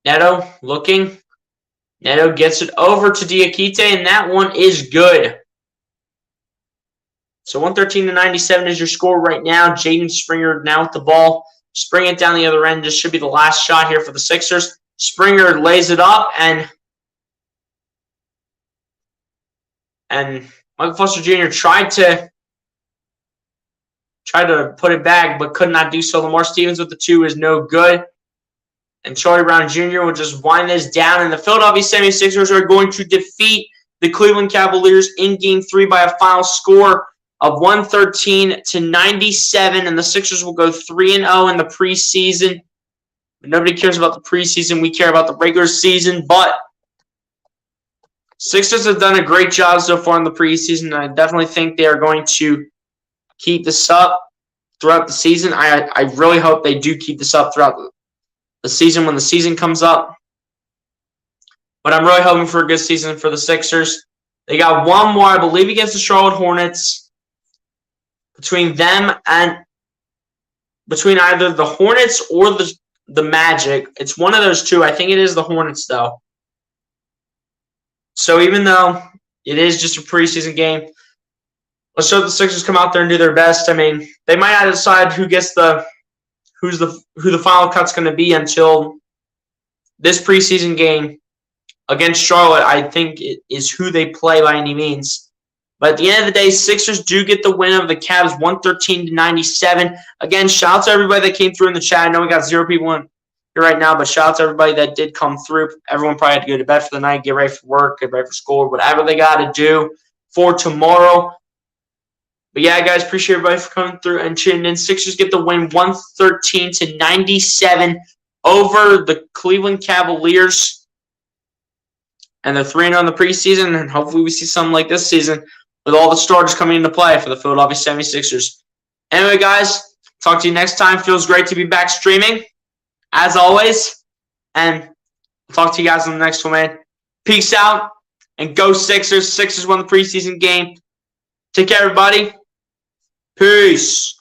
Neto looking. Neto gets it over to Diakite, and that one is good. So 113-97 is your score right now. Jaden Springer now with the ball. Just bring it down the other end. This should be the last shot here for the Sixers. Springer lays it up, and Michael Foster Jr. tried to put it back, but could not do so. Lamar Stevens with the 2 is no good. And Charlie Brown Jr. will just wind this down. And the Philadelphia 76ers are going to defeat the Cleveland Cavaliers in Game 3 by a final score of 113-97. And the Sixers will go 3-0 in the preseason. But nobody cares about the preseason. We care about the regular season. But Sixers have done a great job so far in the preseason. I definitely think they are going to keep this up throughout the season. I really hope they do keep this up throughout the season when the season comes up. But I'm really hoping for a good season for the Sixers. They got one more, I believe, against the Charlotte Hornets. Between them and between either the Hornets or the Magic. It's one of those two. I think it is the Hornets, though. So even though it is just a preseason game, let's hope the Sixers come out there and do their best. I mean, they might not decide who the final cut's going to be until this preseason game against Charlotte. I think it is who they play by any means. But at the end of the day, Sixers do get the win of the Cavs, 113-97. Again, shout out to everybody that came through in the chat. I know we got 0 people in here right now, but shout out to everybody that did come through. Everyone probably had to go to bed for the night, get ready for work, get ready for school, whatever they got to do for tomorrow. But yeah, guys, appreciate everybody for coming through and tuning in. Sixers get the win 113-97 over the Cleveland Cavaliers. And they're 3-0 in the preseason, and hopefully we see something like this season with all the starters coming into play for the Philadelphia 76ers. Anyway, guys, talk to you next time. Feels great to be back streaming, as always. And I'll talk to you guys on the next one, man. Peace out, and go Sixers. Sixers won the preseason game. Take care, everybody. Peace.